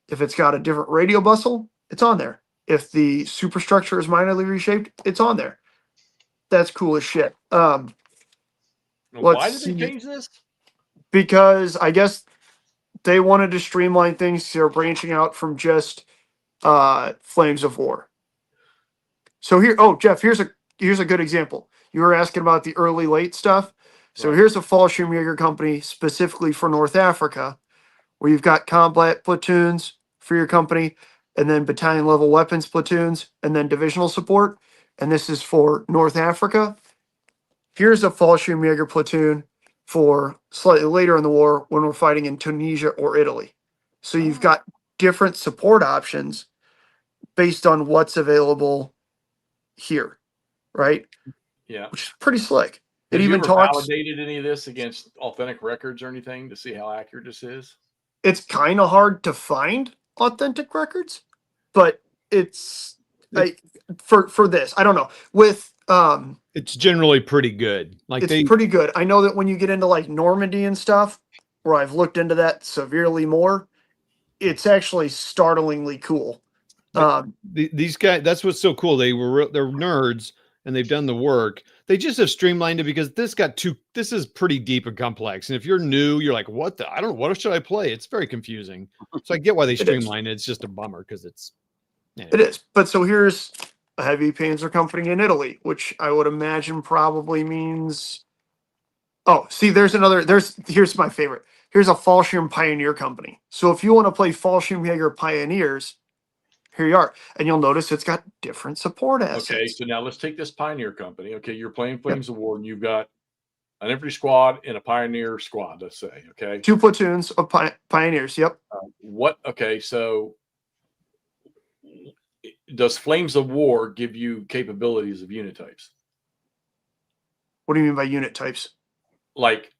If it's got a different radio bustle, it's on there. If the superstructure is minorly reshaped, it's on there. That's cool as shit. Why did they change this? Because I guess they wanted to streamline things. They're branching out from just Flames of War. So here, Jeff, here's a good example. You were asking about the early late stuff. So here's a Fallschirmjäger company specifically for North Africa, where you've got combat platoons for your company, and then battalion level weapons platoons, and then divisional support. And this is for North Africa. Here's a Fallschirmjäger platoon for slightly later in the war when we're fighting in Tunisia or Italy. So you've got different support options based on what's available here, right? Yeah. Which is pretty slick. It Have you even ever talks. validated any of this against authentic records or anything to see how accurate this is? It's kind of hard to find authentic records, but it's for this. I don't know. With It's generally pretty good. Like it's pretty good. I know that when you get into like Normandy and stuff, where I've looked into that severely more, it's actually startlingly cool. These guys, that's what's so cool. They're nerds and they've done the work. They just have streamlined it because this is pretty deep and complex. And if you're new, you're like, what should I play? It's very confusing. So I get why they streamline it. It's just a bummer because it's. It is. But so here's a heavy panzer company in Italy, which I would imagine probably means. Oh, see, here's my favorite. Here's a Fallschirm Pioneer company. So if you want to play Fallschirmjäger Pioneers, here you are. And you'll notice it's got different support assets. Okay, so now let's take this Pioneer company. Okay, you're playing Flames of War and you've got an infantry squad and a Pioneer squad, let's say. Okay. 2 platoons of Pioneers. Yep. Okay, so does Flames of War give you capabilities of unit types? What do you mean by unit types? Like,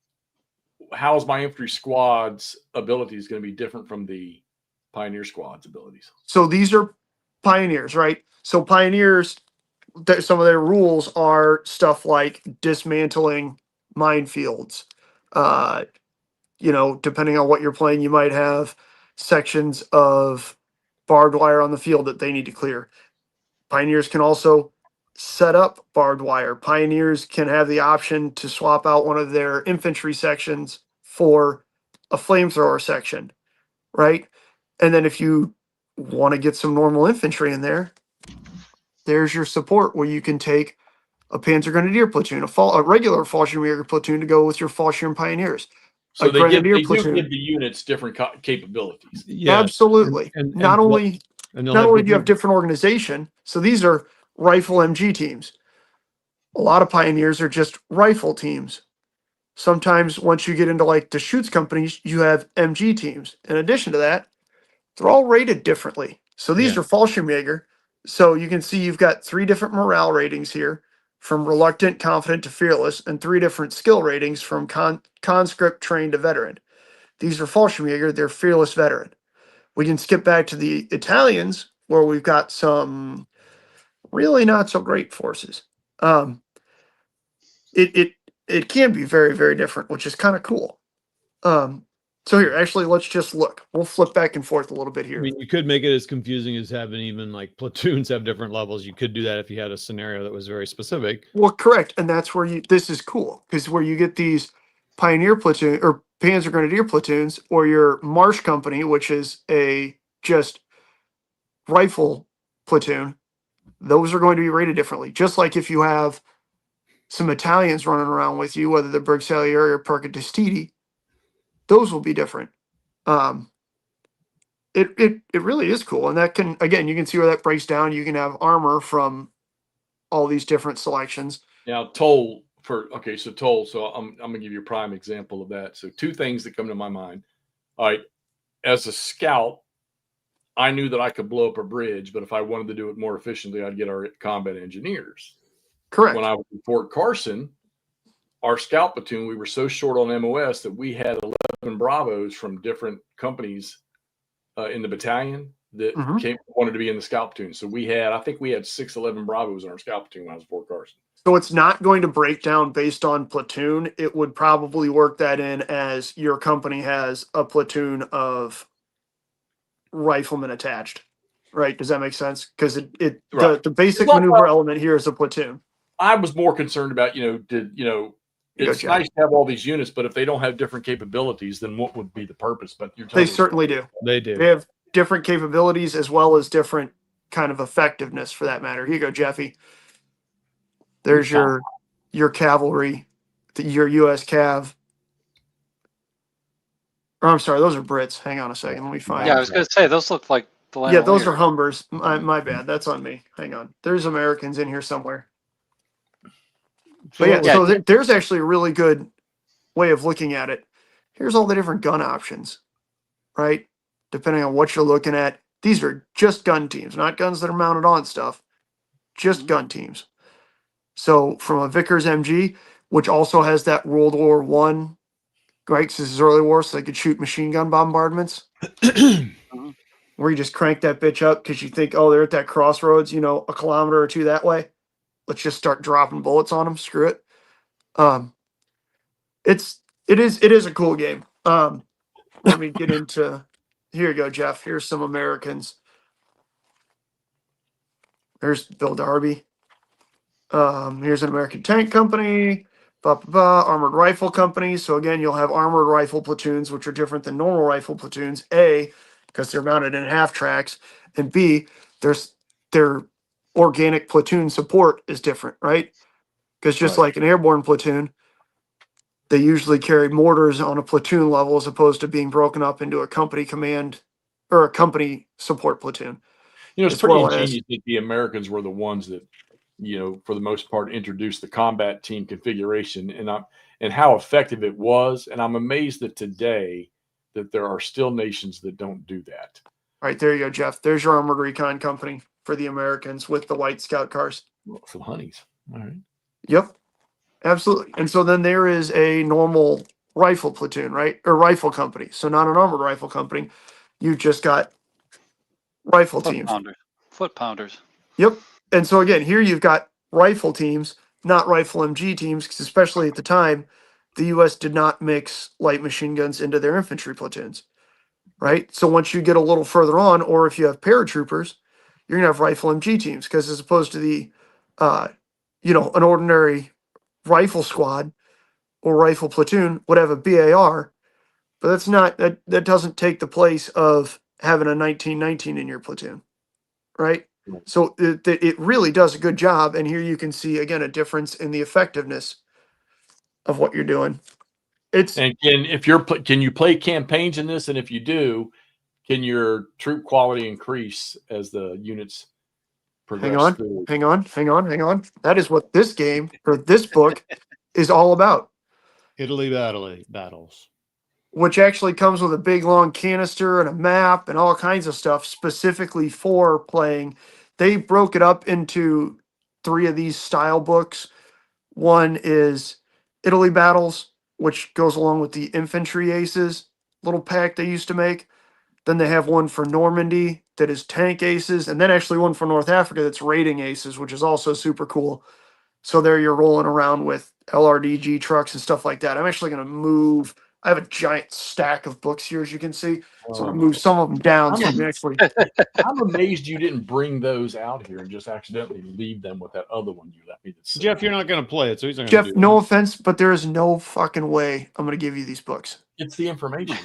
how is my infantry squad's abilities going to be different from the Pioneer squad's abilities? So these are Pioneers, right? So Pioneers, some of their rules are stuff like dismantling minefields. Depending on what you're playing, you might have sections of barbed wire on the field that they need to clear. Pioneers can also set up barbed wire. Pioneers can have the option to swap out one of their infantry sections for a flamethrower section, right? And then if you want to get some normal infantry in there, there's your support where you can take a Panzer Grenadier platoon, a regular Fallschirmjäger platoon to go with your Fallschirm Pioneers. So they do give the units different capabilities. Yeah, absolutely. And not only do you have different organization, so these are rifle MG teams. A lot of Pioneers are just rifle teams. Sometimes once you get into like the Schutz companies, you have MG teams. In addition to that, they're all rated differently. So these are Fallschirmjäger. So you can see you've got 3 different morale ratings here, from reluctant, confident to fearless, and 3 different skill ratings from conscript, trained to veteran. These are Fallschirmjäger, they're fearless veteran. We can skip back to the Italians, where we've got some really not so great forces. It can be very, very different, which is kind of cool. So here, actually, let's just look. We'll flip back and forth a little bit here. I mean, you could make it as confusing as having even like platoons have different levels. You could do that if you had a scenario that was very specific. Well, correct. And that's where this is cool, because where you get these Pioneer platoon or Panzer Grenadier platoons, or your Marsh company, which is a just rifle platoon, those are going to be rated differently. Just like if you have some Italians running around with you, whether they're Bersaglieri or Paracadustiti, those will be different. It really is cool. And that can, again, you can see where that breaks down. You can have armor from all these different selections. Now, toll. So I'm going to give you a prime example of that. So 2 things that come to my mind. All right. As a scout, I knew that I could blow up a bridge, but if I wanted to do it more efficiently, I'd get our combat engineers. Correct. When I was in Fort Carson, our scout platoon, we were so short on MOS that we had 11 Bravos from different companies in the battalion that wanted to be in the scout platoon. So I think we had 11 Bravos in our scout platoon when I was in Fort Carson. So it's not going to break down based on platoon. It would probably work that in as your company has a platoon of riflemen attached, right? Does that make sense? Because the basic maneuver element here is a platoon. I was more concerned about, it's nice to have all these units, but if they don't have different capabilities, then what would be the purpose? But they certainly do. They do. They have different capabilities as well as different kind of effectiveness for that matter. Here you go, Jeffy. There's your cavalry, your U.S. Cav. Or I'm sorry, those are Brits. Hang on a second. Let me find. Yeah, I was going to say those look like the Yeah, those are Humbers. My bad. That's on me. Hang on. There's Americans in here somewhere. But so there's actually a really good way of looking at it. Here's all the different gun options, right? Depending on what you're looking at. These are just gun teams, not guns that are mounted on stuff, just gun teams. So from a Vickers MG, which also has that World War One, right? 'Cause this is early war, so they could shoot machine gun bombardments. Where you just crank that bitch up because you think, oh, they're at that crossroads, you know, a kilometer or two that way. Let's just start dropping bullets on them. Screw it. It is a cool game. Let me get into. Here you go, Jeff. Here's some Americans. There's Bill Darby. Here's an American tank company. Armored rifle company. So again, you'll have armored rifle platoons, which are different than normal rifle platoons. A, because they're mounted in half tracks, and B, their organic platoon support is different, right? Because just like an airborne platoon, they usually carry mortars on a platoon level as opposed to being broken up into a company command or a company support platoon. You know, it's pretty ingenious that the Americans were the ones that, you know, for the most part, introduced the combat team configuration and how effective it was. And I'm amazed that today that there are still nations that don't do that. All right, there you go, Jeff. There's your armored recon company for the Americans with the white scout cars. Well, some honeys. All right. Yep. Absolutely. And so then there is a normal rifle platoon, right? Or rifle company. So not an armored rifle company. You've just got rifle teams. Foot pounders. Yep. And so again, here you've got rifle teams, not rifle MG teams, because especially at the time, the U.S. did not mix light machine guns into their infantry platoons, right? So once you get a little further on, or if you have paratroopers, you're going to have rifle MG teams, because as opposed to the, an ordinary rifle squad or rifle platoon would have a BAR, but that's not that doesn't take the place of having a 1919 in your platoon, right? So it really does a good job, and here you can see again a difference in the effectiveness of what you're doing. Can you play campaigns in this, and if you do, can your troop quality increase as the units progress through? Hang on. That is what this game or this book is all about. Italy battles. Which actually comes with a big long canister and a map and all kinds of stuff specifically for playing. They broke it up into 3 of these style books. One is Italy Battles, which goes along with the Infantry Aces little pack they used to make. Then they have one for Normandy that is Tank Aces, and then actually one for North Africa that's Raiding Aces, which is also super cool. So there you're rolling around with LRDG trucks and stuff like that. I'm actually going to move. I have a giant stack of books here, as you can see. So I'll move some of them down. I'm amazed you didn't bring those out here and just accidentally leave them with that other one you left me. Jeff, you're not going to play it, so he's not Jeff, no offense, but there is no fucking way I'm going to give you these books. It's the information.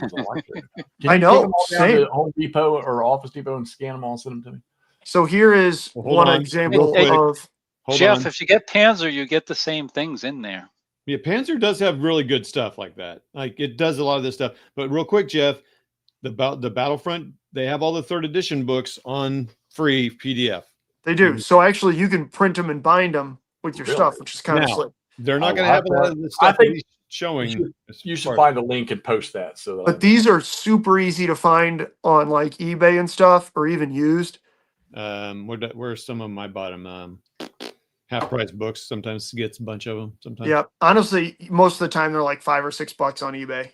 I know. Same. To Home Depot or Office Depot and scan them all and send them to me. So here is one example of. Jeff, if you get Panzer, you get the same things in there. Yeah, Panzer does have really good stuff like that. Like it does a lot of this stuff. But real quick, Jeff, the Battlefront, they have all the 3rd edition books on free PDF. They do. So actually, you can print them and bind them with your stuff, which is kind of slick. They're not going to have a lot of the stuff that he's showing. You should find a link and post that. But these are super easy to find on like eBay and stuff, or even used. Where's some of them? I bought them. Half price books sometimes gets a bunch of them. Sometimes. Yeah, honestly, most of the time they're like $5 or $6 on eBay.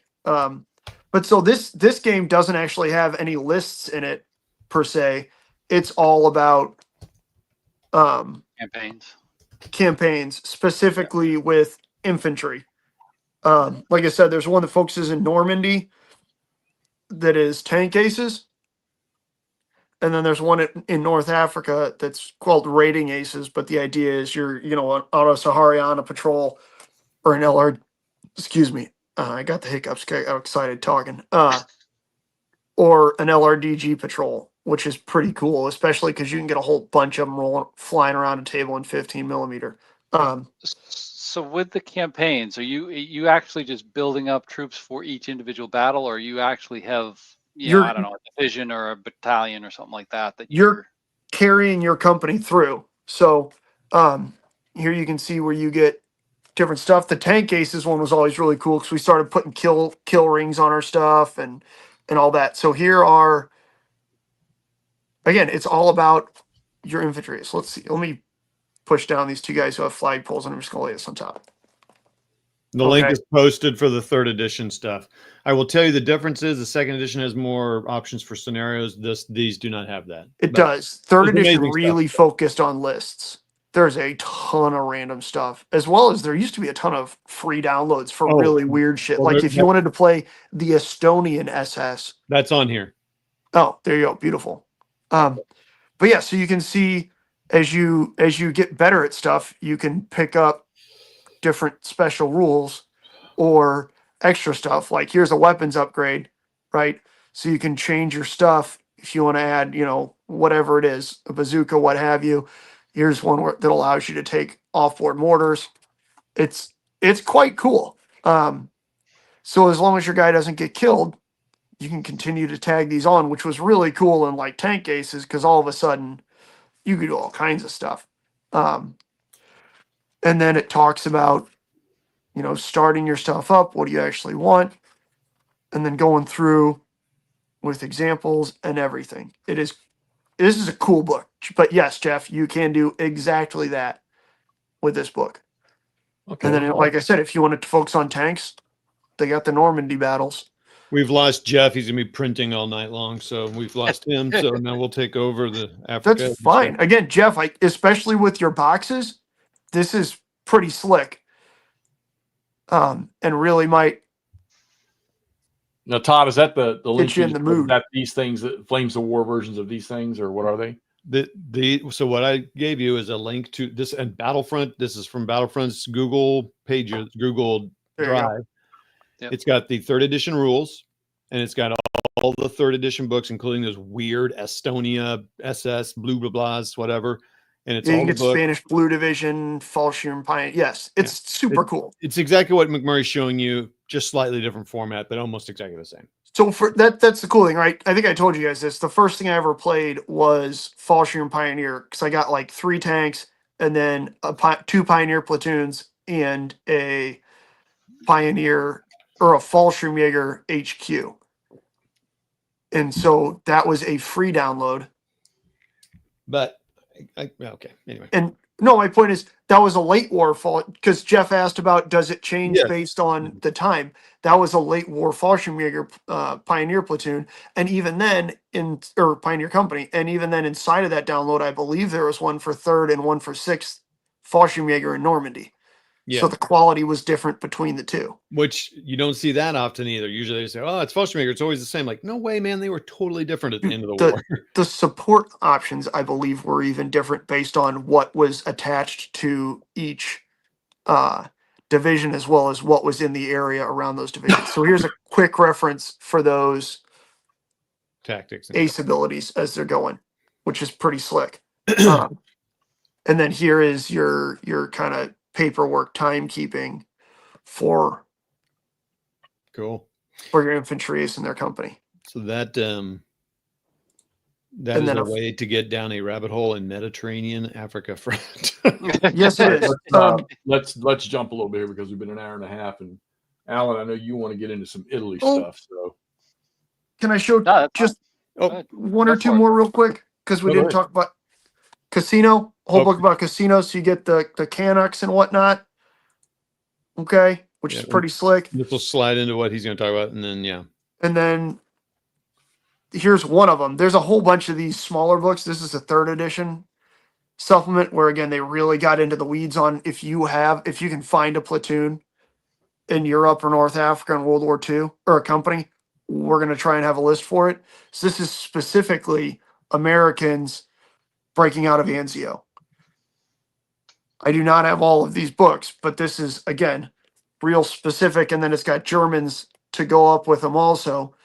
But so this game doesn't actually have any lists in it per se. It's all about campaigns specifically with infantry. Like I said, there's one that focuses in Normandy that is Tank Aces. And then there's one in North Africa that's called Raiding Aces, but the idea is you're, an Auto-Saharian on a patrol or an LR. Excuse me, I got the hiccups. I got excited talking. Or an LRDG patrol, which is pretty cool, especially because you can get a whole bunch of them flying around a table in 15 millimeter. So with the campaigns, are you actually just building up troops for each individual battle, or you actually have? I don't know, a division or a battalion or something like that you're carrying your company through. So here you can see where you get different stuff. The tank aces one was always really cool because we started putting kill rings on our stuff and all that. So here are, again, it's all about your infantry. So let's see. Let me push down these two guys who have flagpoles, and I'm just going to lay this on top. The link is posted for the 3rd edition stuff. I will tell you the difference is the 2nd edition has more options for scenarios. These do not have that. It does. 3rd edition amazing really stuff. focused on lists. There's a ton of random stuff, as well as there used to be a ton of free downloads for really weird shit. Well, like if you wanted to play the Estonian SS. That's on here. Oh, there you go. Beautiful. But yeah, so you can see as you get better at stuff, you can pick up different special rules or extra stuff. Like here's a weapons upgrade, right? So you can change your stuff if you want to add, whatever it is, a bazooka, what have you. Here's one that allows you to take offboard mortars. It's quite cool. So as long as your guy doesn't get killed, you can continue to tag these on, which was really cool in like tank aces because all of a sudden you could do all kinds of stuff. And then it talks about, starting your stuff up. What do you actually want? And then going through with examples and everything. This is a cool book. But yes, Jeff, you can do exactly that with this book. Okay. And then, like I said, if you wanted to focus on tanks, they got the Normandy battles. We've lost Jeff. He's going to be printing all night long. So we've lost him. So now we'll take over the Africa. That's fine. Again, Jeff, especially with your boxes, this is pretty slick. And really might. Now, Todd, is that the link you in the mood? That these things, that Flames of War versions of these things, or what are they? So what I gave you is a link to this and Battlefront. This is from Battlefront's Google pages, Google Drive. Yep. It's got the 3rd edition rules, and it's got all the 3rd edition books, including those weird Estonia SS, blue blah blahs, whatever. And it's you all can the get book. Spanish Blue Division, Fallschirm Pine. Yes, it's super cool. It's exactly what McMurray's showing you, just slightly different format, but almost exactly the same. So for that's the cool thing, right? I think I told you guys this. The first thing I ever played was Fallschirm Pioneer because I got like 3 tanks and then 2 Pioneer platoons and a Pioneer or a Fallschirmjäger HQ. And so that was a free download. But okay, anyway. And no, my point is that was a late war fall because Jeff asked about does it change based on the time. That was a late war Fallschirmjäger Pioneer platoon, and even then or Pioneer company, and even then inside of that download, I believe there was one for 3rd and one for 6th Fallschirmjäger in Normandy. Yeah. So the quality was different between the two. Which you don't see that often either. Usually they say, oh, it's Fallschirmjäger. It's always the same. Like, no way, man. They were totally different at the end of the war. The support options, I believe, were even different based on what was attached to each division as well as what was in the area around those divisions. So here's a quick reference for those tactics, ace abilities as they're going, which is pretty slick. And then here is your kind of paperwork timekeeping for your infantry ace in their company. So that is a way to get down a rabbit hole in Mediterranean Africa front. Yes, it is. Let's jump a little bit here because we've been an hour and a half, and Alan, I know you want to get into some Italy stuff. So can I show just one or two more real quick because we didn't talk about casino, a whole book about casinos, so you get the Canucks and whatnot. Okay, which is pretty slick. This will slide into what he's going to talk about, and then and then here's one of them. There's a whole bunch of these smaller books. This is a 3rd edition supplement where again they really got into the weeds on if you can find a platoon in Europe or North Africa in World War II or a company, we're going to try and have a list for it. So this is specifically Americans breaking out of Anzio. I do not have all of these books, but this is, again, real specific, and then it's got Germans to go up with them also.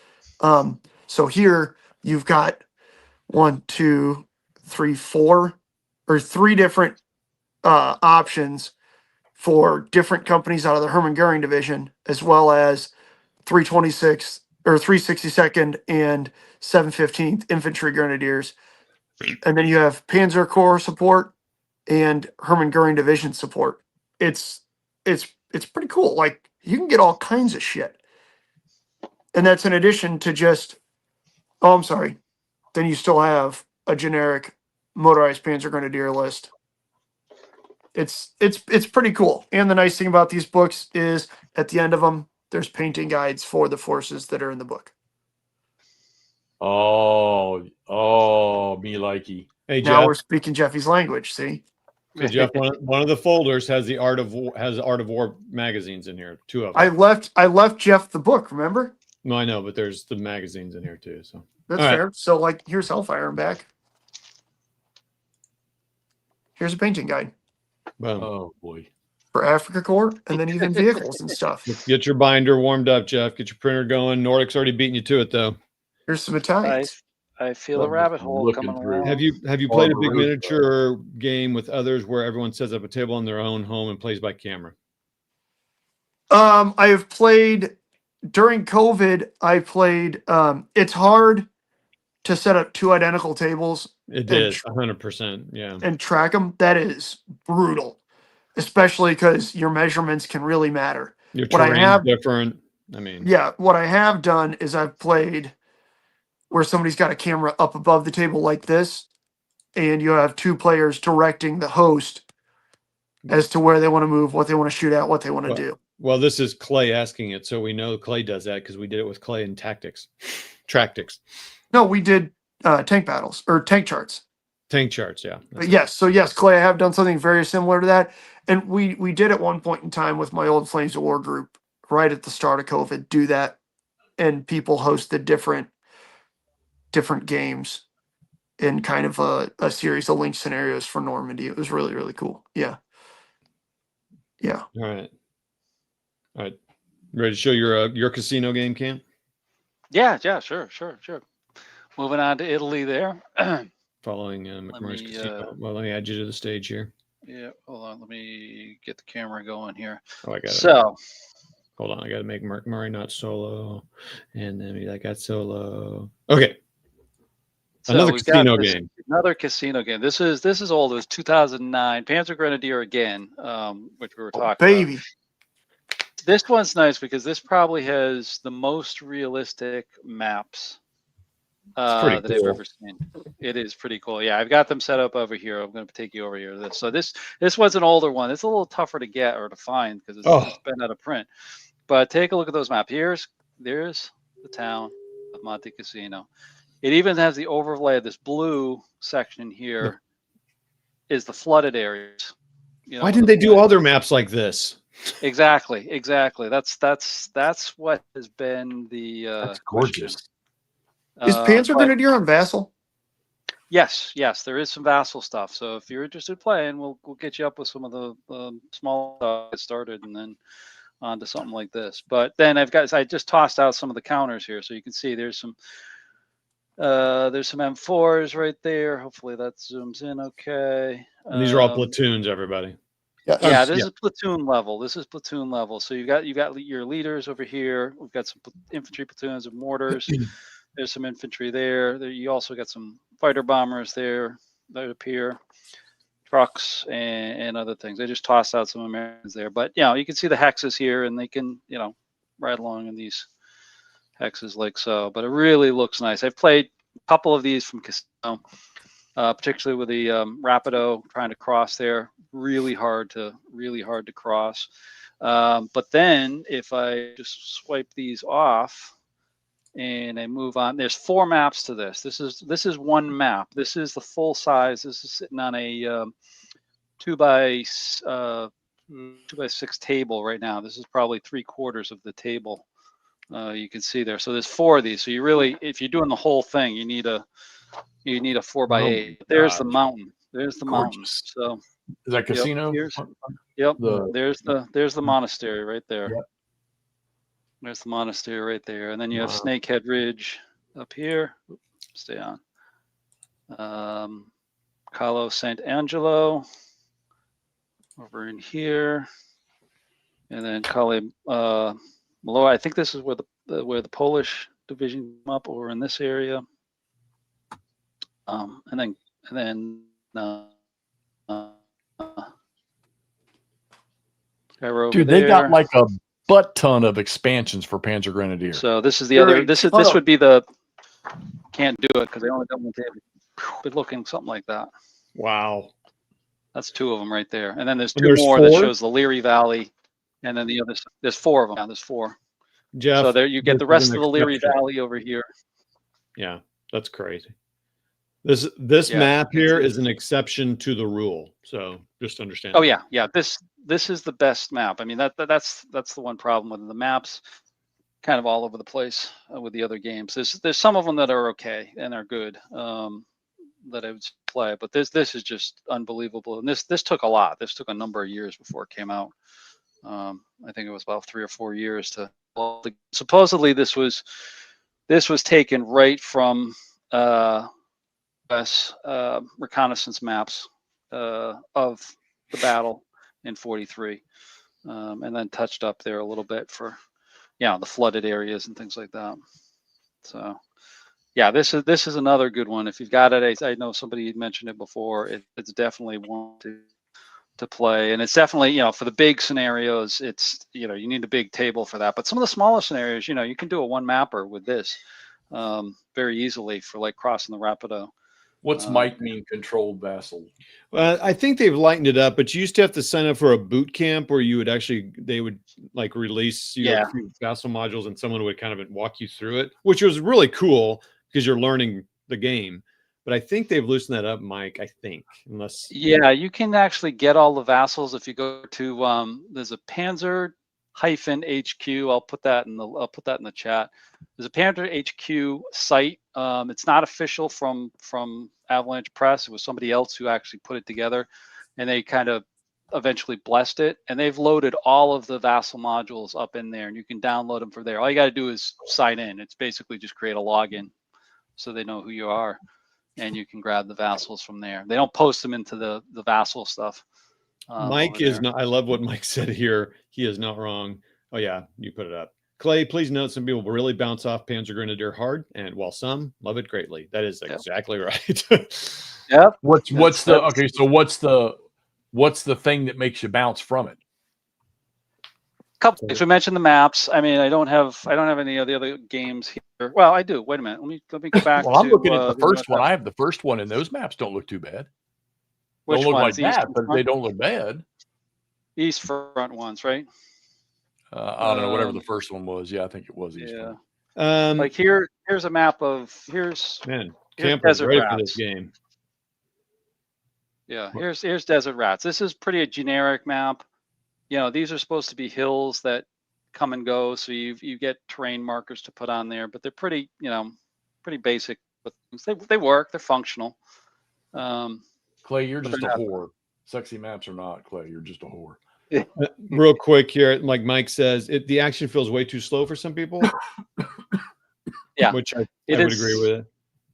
So here you've got 1, 2, 3, 4, or 3 different options for different companies out of the Hermann Goering division, as well as 326 or 362nd and 715th Infantry Grenadiers. And then you have Panzer Corps support and Hermann Goering Division support. It's it's pretty cool. Like you can get all kinds of shit, and that's in addition to just. Oh, I'm sorry. Then you still have a generic motorized Panzer Grenadier list. It's pretty cool. And the nice thing about these books is at the end of them, there's painting guides for the forces that are in the book. Oh, me likey. Hey Now Jeff. we're speaking Jeffy's language. See. So Jeff, one of the folders has the Art of War magazines in here. 2 of them. I left Jeff the book. Remember? No, I know, but there's the magazines in here too. So That's all right. fair. So like, here's Hellfire. I'm back. Here's a painting guide Boom. Oh boy. for Africa Corps, and then even vehicles and stuff. Get your binder warmed up, Jeff. Get your printer going. Nordic's already beating you to it, though. Here's some Italians. I feel a rabbit hole Looking coming through. along. Have you played a big Barbarossa. miniature game with others where everyone sets up a table in their own home and plays by camera? I have played during COVID. I played. It's hard to set up 2 identical tables It And is 100%. Yeah. and track them. That is brutal, especially because your measurements can really matter. Your What I terrain's have- different. I mean, Yeah, what I have done is I've played where somebody's got a camera up above the table like this, and you have 2 players directing the host as to where they want to move, what they want to shoot at, what they want to Well- do. well, this is Clay asking it, so we know Clay does that because we did it with Clay in Tractics, No, we did tank battles or tank charts. tank charts. Yeah. But yes, so yes, Clay, I have done something very similar to that, and we did at one point in time with my old Flames of War group right at the start of COVID do that, and people hosted different games in kind of a series of linked scenarios for Normandy. It was really, really cool. Yeah. Yeah. All right. All right. Ready to show your casino game, Cam? Yeah, sure. Moving on to Italy there. Following McMurray's me, casino. Well, let me add you to the stage here. Yeah, hold on. Let me get the camera going here. Oh, I got it. So, Hold on, I got to make McMurray not solo, and then I got solo. Okay, another we've got casino game. Another casino game. This is old. It was 2009. Panzer Grenadier again, which we were talking about. Baby. This one's nice because this probably has the most realistic maps pretty that I've cool. ever seen. It is pretty cool. Yeah, I've got them set up over here. I'm going to take you over here to this. So this was an older one. It's a little tougher to get or to find because it's been out of print. But take a look at those maps. There's the town of Monte Cassino. It even has the overlay of this blue section here is the flooded areas. You know, Why didn't they do all their maps like this? Exactly. That's what has been the That's gorgeous. Is Panzer Grenadier on Vassal? Yes, there is some Vassal stuff. So if you're interested in playing, we'll get you up with some of the small stuff get started and then onto something like this. But then I just tossed out some of the counters here, so you can see there's some M4s right there. Hopefully that zooms in okay. And these are all platoons, everybody. Yeah, this is platoon level. So you've got your leaders over here. We've got some infantry platoons of mortars. There's some infantry there. You also got some fighter bombers there that appear, trucks and other things. I just tossed out some Americans there, but you can see the hexes here, and they can ride along in these hexes like so. But it really looks nice. I've played a couple of these from Casino, particularly with the Rapido trying to cross there. Really hard to cross. But then if I just swipe these off and I move on, there's 4 maps to this. This is one map. This is the full size. This is sitting on a 2x6 table right now. This is probably 3/4 of the table. You can see there. So there's 4 of these. So you really, if you're doing the whole thing, you need a 4x8. There's the mountain. There's the mountain. So is that casino? There's the monastery right there. Yep. There's the monastery right there, and then you have Snakehead Ridge up here. Oops, stay on. Calo Sant'Angelo over in here, and then Cali Malloy. I think this is where the Polish division come up over in this area. And then Dude, they got like a butt ton of expansions for Panzer Grenadier. So this is the other. This would be the. Can't do it because they only got one table. Good looking, something like that. Wow. That's 2 of them right there, and then there's 2 more that shows the Leary Valley, and then the other. There's 4 of them. Yeah, there's 4. Jeff, so there you get the rest of the Leary Valley over here. Yeah, that's crazy. This map here is an exception to the rule, so just understand. Oh yeah. This is the best map. I mean that's the one problem with the maps, kind of all over the place with the other games. There's some of them that are okay and are good that I would play, but this is just unbelievable. And this took a lot. This took a number of years before it came out. I think it was about 3 or 4 years to. Supposedly this was taken right from reconnaissance maps of the battle in 43, and then touched up there a little bit for the flooded areas and things like that. So yeah, this is another good one. If you've got it, I know somebody mentioned it before. It's definitely one to play, and it's definitely for the big scenarios. It's you need a big table for that. But some of the smaller scenarios, you can do a one mapper with this very easily for like crossing the Rapido. What's might mean controlled vassal? I think they've lightened it up, but you used to have to sign up for a boot camp where you would they would like release a few vassal modules and someone would kind of walk you through it, which was really cool because you're learning the game. But I think they've loosened that up, Mike. I think, unless you can actually get all the vassals if you go to there's a Panzer HQ. I'll put that in the chat. There's a Panzer HQ site. It's not official from Avalanche Press. It was somebody else who actually put it together, and they kind of eventually blessed it. And they've loaded all of the vassal modules up in there, and you can download them from there. All you got to do is sign in. It's basically just create a login, so they know who you are, and you can grab the vassals from there. They don't post them into the vassal stuff. Mike is not. I love what Mike said here. He is not wrong. Oh yeah, you put it up. Clay, please note some people really bounce off Panzer Grenadier hard, and while some love it greatly. That is exactly right. Yep. What's the thing that makes you bounce from it? Couple things. We mentioned the maps. I mean, I don't have any of the other games here. Well, I do. Wait a minute. Let me go back. Well, I'm looking at the first one. I have the first one, and those maps don't look too bad. Which don't look ones? like that, but they don't look bad. East front ones, right? I don't know, whatever the first one was. Yeah, I think it was East front. Like here's a map of here's Camper's ready for this game. Yeah, here's Desert Rats. This is pretty a generic map. These are supposed to be hills that come and go, so you get terrain markers to put on there, but they're pretty pretty basic. But they work. They're functional. Clay, you're just a whore. Sexy maps or not, Clay, you're just a whore. Real quick here, like Mike says, the action feels way too slow for some people. Yeah, which I would agree with.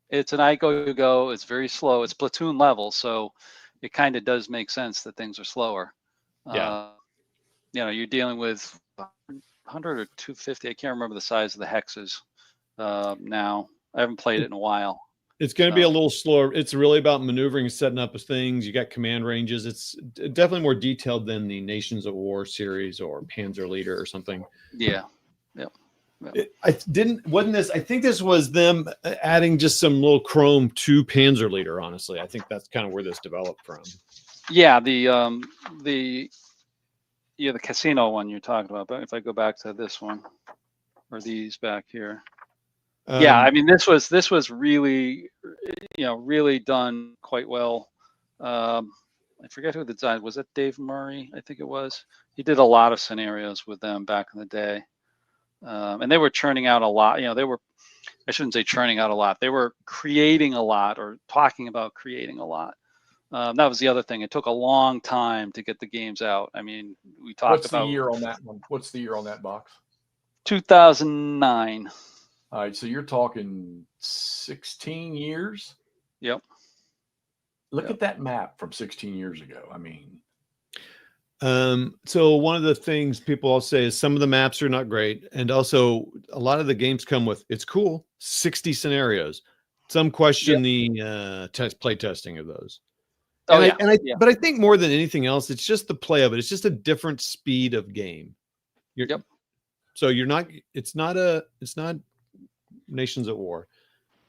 It's an I-go. It's very slow. It's platoon level, so it kind of does make sense that things are slower. Yeah. You're dealing with 100 or 250. I can't remember the size of the hexes now. I haven't played it in a while. It's going to be a little slower. It's really about maneuvering, setting up things. You got command ranges. It's definitely more detailed than the Nations of War series or Panzer Leader or something. Yeah. Yep. I think this was them adding just some little chrome to Panzer Leader. Honestly, I think that's kind of where this developed from. Yeah. The casino one you're talking about. But if I go back to this one or these back here. Yeah, I mean, this was really, really done quite well. I forget who the design was. It Dave Murray? I think it was. He did a lot of scenarios with them back in the day, and they were churning out a lot. I shouldn't say churning out a lot. They were creating a lot or talking about creating a lot. That was the other thing. It took a long time to get the games out. I mean, we talked What's about the year on that one? What's the year on that box? 2009. All right, so you're talking 16 years? Yep. Look at that map from 16 years ago. I mean. So one of the things people all say is some of the maps are not great. And also a lot of the games come with, it's cool, 60 scenarios. Some question the play testing of those. Oh, But I think more than anything else, it's just the play of it. It's just a different speed of game. So you're not. It's not Nations at War.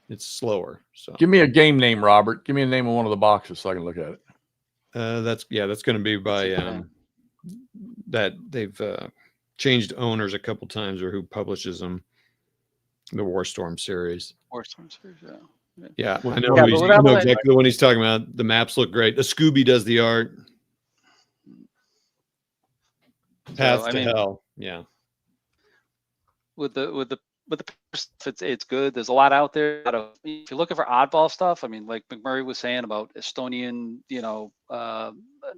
It's slower. So give me a game name, Robert. Give me a name of one of the boxes so I can look at it. That's going to be by that they've changed owners a couple times, or who publishes them. The Warstorm series. Yeah, I know, I know exactly the one he's talking about. The maps look great. The Scooby does the art. Path to Hell. Yeah. With the it's good. There's a lot out there. If you're looking for oddball stuff, I mean, like McMurray was saying about Estonian,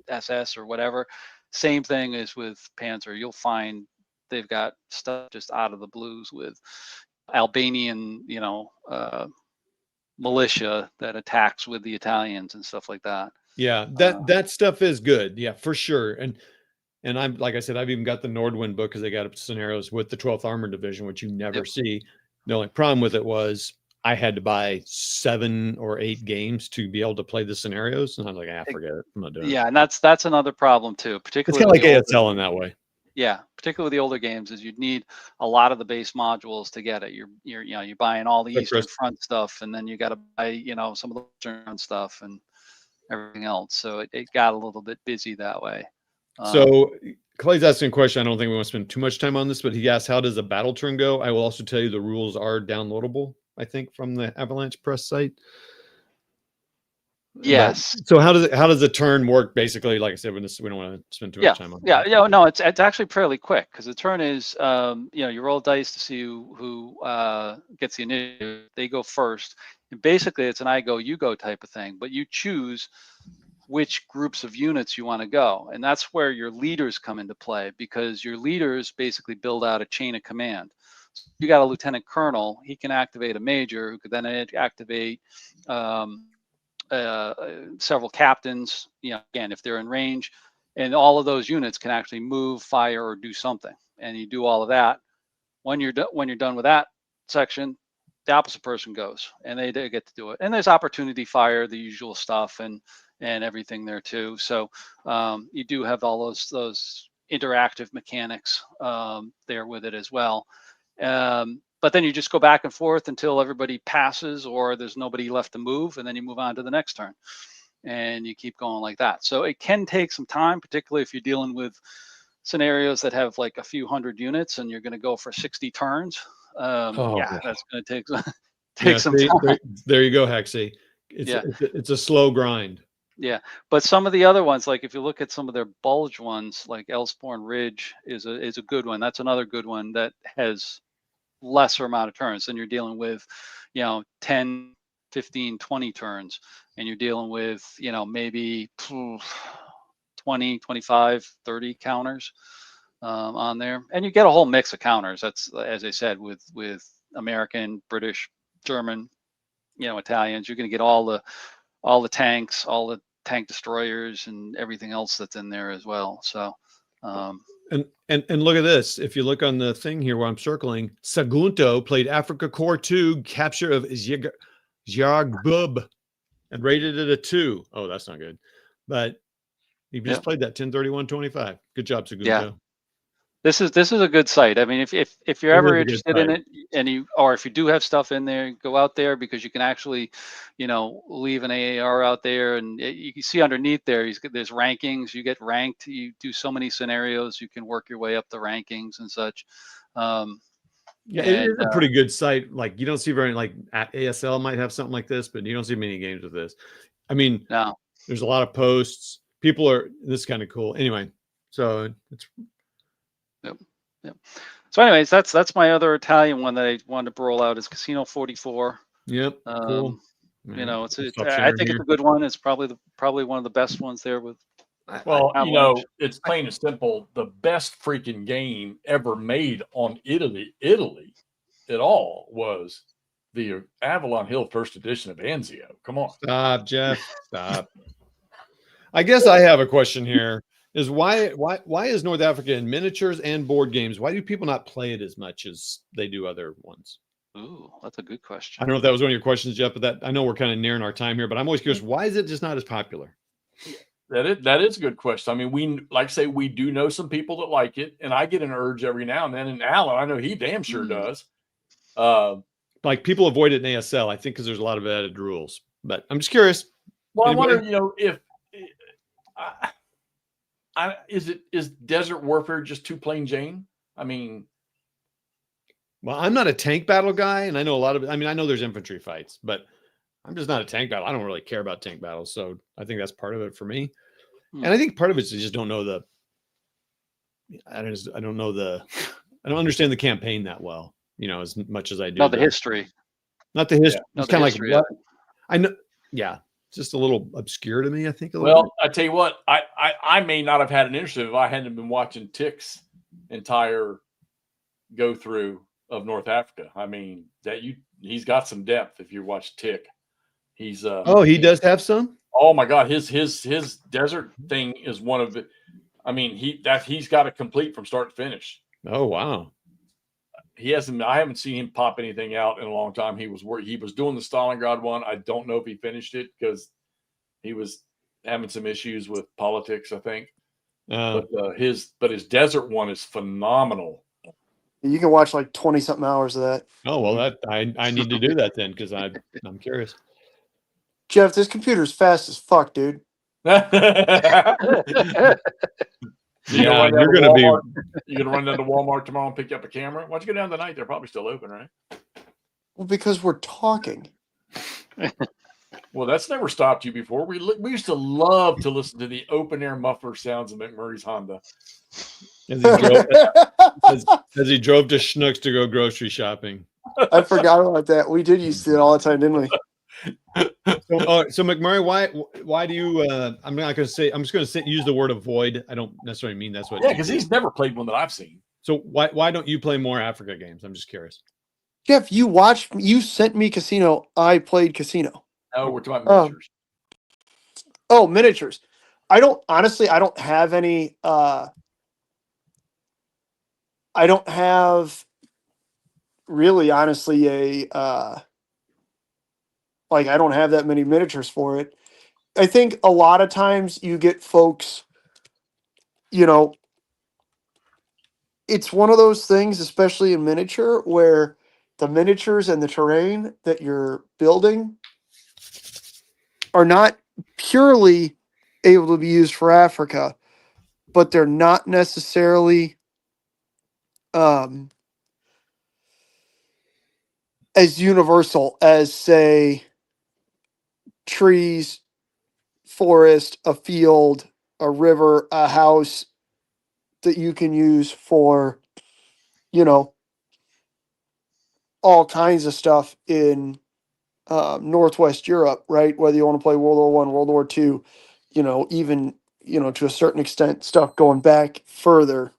SS or whatever. Same thing as with Panzer. You'll find they've got stuff just out of the blues with Albanian, militia that attacks with the Italians and stuff like that. Yeah, that stuff is good. Yeah, for sure. And I'm, like I said, I've even got the Nordwind book because they got scenarios with the 12th Armored Division, which you never see. The only problem with it was I had to buy 7 or 8 games to be able to play the scenarios, and I'm like, forget it. I'm not doing it. Yeah, and that's another problem too. Particularly, it's kind of like ASL in that way. Yeah, particularly with the older games, is you'd need a lot of the base modules to get it. You're buying all the Eastern Front stuff, and then you got to buy some of the Western stuff and everything else. So it got a little bit busy that way. So Clay's asking a question. I don't think we want to spend too much time on this, but he asked, how does a battle turn go? I will also tell you the rules are downloadable, I think, from the Avalanche Press site. Yes. But, so how does the turn work? Basically, like I said, we don't want to spend too much time on it. Yeah, no, it's actually fairly quick, because the turn is, you roll dice to see who gets the initiative. They go first, and basically it's an I go, you go type of thing. But you choose which groups of units you want to go, and that's where your leaders come into play, because your leaders basically build out a chain of command. So you got a lieutenant colonel, he can activate a major, who could then activate several captains, again, if they're in range, and all of those units can actually move, fire, or do something. And you do all of that. When you're done with that section, the opposite person goes, and they get to do it. And there's opportunity fire, the usual stuff, and everything there too. So you do have all those interactive mechanics there with it as well. But then you just go back and forth until everybody passes, or there's nobody left to move, and then you move on to the next turn, and you keep going like that. So it can take some time, particularly if you're dealing with scenarios that have like a few hundred units and you're going to go for 60 turns. That's going to take some time. There you go, Hexy. It's a slow grind. Yeah, but some of the other ones, like if you look at some of their bulge ones, like Elsborn Ridge is a good one. That's another good one that has lesser amount of turns. Then you're dealing with 10, 15, 20 turns, and you're dealing with maybe 20, 25, 30 counters on there, and you get a whole mix of counters. That's, as I said, with American, British, German, Italians. You're going to get all the tanks, all the tank destroyers, and everything else that's in there as well. So and look at this. If you look on the thing here where I'm circling, Sagunto played Africa Corps 2, capture of Zyagbub, and rated it a 2. Oh, that's not good. But he just played that 10-31-25. Good job, Sagunto. Yeah. This is a good site. I mean, if you're ever interested in it, and if you do have stuff in there, go out there, because you can actually, leave an AAR out there, and you can see underneath there, there's rankings. You get ranked. You do so many scenarios, you can work your way up the rankings and such. It is a pretty good site. Like, you don't see very, like, at ASL might have something like this, but you don't see many games with this. I mean, no, there's a lot of posts. People are, this is kind of cool. Anyway, so it's. Yep. So anyways, that's my other Italian one that I wanted to roll out, is Casino 44. Yep. Cool. I think it's a good one. It's probably one of the best ones there with. Well, it's plain and simple. The best freaking game ever made on Italy at all was the Avalon Hill first edition of Anzio. Come on. Stop, Jeff. Stop. I guess I have a question here. Is why is North Africa in miniatures and board games? Why do people not play it as much as they do other ones? Ooh, that's a good question. I don't know if that was one of your questions, Jeff, but I know we're kind of nearing our time here, but I'm always curious, why is it just not as popular? That is a good question. I mean, we do know some people that like it, and I get an urge every now and then. And Alan, I know he damn sure does. Like people avoid it in ASL, I think, because there's a lot of added rules. But I'm just curious. Well, anybody? I wonder, if is Desert Warfare just too plain Jane? I mean, well, I'm not a tank battle guy, and I know a lot of. I mean, I know there's infantry fights, but I'm just not a tank battle. I don't really care about tank battles, so I think that's part of it for me. And I think part of it is you just don't know the. I don't understand the campaign that well, as much as I do. Not the history. Not the history. Yeah, it's kind of like what I know. Yeah, it's just a little obscure to me, I think. I tell you what, I may not have had an interest if I hadn't been watching Tick's entire go through of North Africa. I mean, he's got some depth if you watch Tick. He's he does have some. Oh my God, his desert thing is one of the. I mean, he's got it complete from start to finish. Oh wow. He hasn't. I haven't seen him pop anything out in a long time. He was doing the Stalingrad one. I don't know if he finished it because he was having some issues with politics, I think. But his desert one is phenomenal. You can watch like 20-something hours of that. Oh well, I need to do that then because I'm curious. Jeff, this computer's fast as fuck, dude. You're gonna run down to Walmart tomorrow and pick up a camera. Why don't you go down tonight? They're probably still open, right? Well, because we're talking. Well, that's never stopped you before. We used to love to listen to the open air muffler sounds of McMurray's Honda. As he drove to Schnucks to go grocery shopping. I forgot about that. We did used to do it all the time, didn't we? So McMurray, why do you? I'm not going to say. I'm just going to use the word avoid. I don't necessarily mean that's what. Yeah, because he's never played one that I've seen. So why don't you play more Africa games? I'm just curious. Jeff, you sent me Casino. I played Casino. Oh, we're talking about miniatures. Miniatures. I don't have any. I don't have really, honestly, I don't have that many miniatures for it. I think a lot of times you get folks, it's one of those things, especially in miniature, where the miniatures and the terrain that you're building are not purely able to be used for Africa, but they're not necessarily as universal as, say, trees, forest, a field, a river, a house that you can use for, all kinds of stuff in Northwest Europe, right? Whether you want to play World War I, World War II, even, to a certain extent, stuff going back further.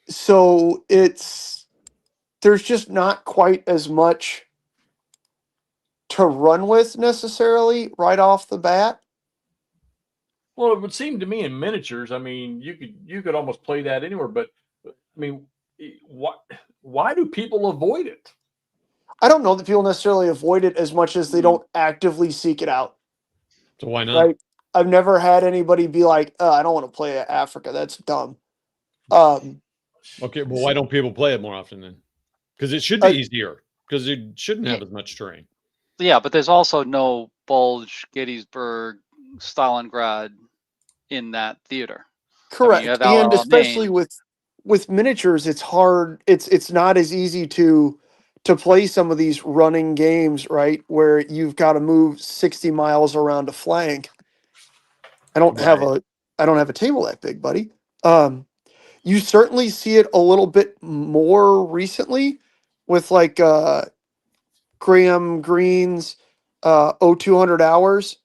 So there's just not quite as much to run with necessarily right off the bat. Well, it would seem to me in miniatures, I mean, you could almost play that anywhere, but I mean, why do people avoid it? I don't know that people necessarily avoid it as much as they don't actively seek it out. So why not? Right? I've never had anybody be like, I don't want to play Africa. That's dumb. Okay, well, why don't people play it more often then? Because it should be easier. Because it shouldn't have as much terrain. Yeah, but there's also no Bulge, Gettysburg, Stalingrad in that theater. Correct. And especially with miniatures, it's hard. It's not as easy to play some of these running games, right? Where you've got to move 60 miles around a flank. I don't have a table that big, buddy. You certainly see it a little bit more recently with Graham Greene's 0200 hours.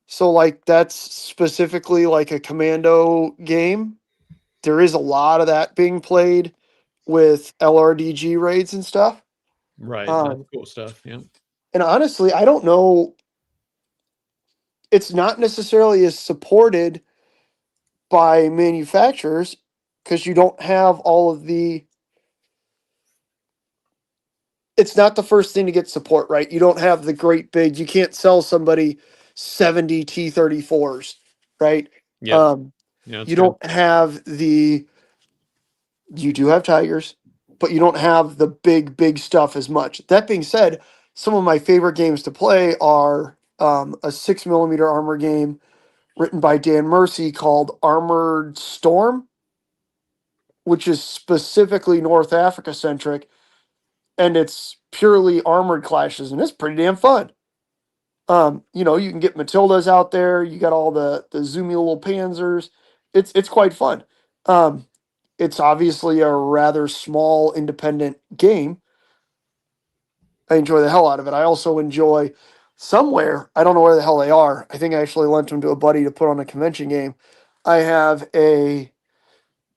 So that's specifically a commando game. There is a lot of that being played with LRDG raids and stuff. Right. That's cool stuff. Yeah. And honestly, I don't know. It's not necessarily as supported by manufacturers because you don't have all of the. It's not the first thing to get support, right? You don't have the great big. You can't sell somebody, 70 T-34s, right? Yeah. Yeah. You don't have you do have Tigers, but you don't have the big stuff as much. That being said, some of my favorite games to play are a 6mm armor game written by Dan Mercy called Armored Storm, which is specifically North Africa centric, and it's purely armored clashes, and it's pretty damn fun. You can get Matildas out there. You got all the zoomy little panzers. It's quite fun. It's obviously a rather small independent game. I enjoy the hell out of it. I also enjoy somewhere, I don't know where the hell they are. I think I actually lent them to a buddy to put on a convention game. I have a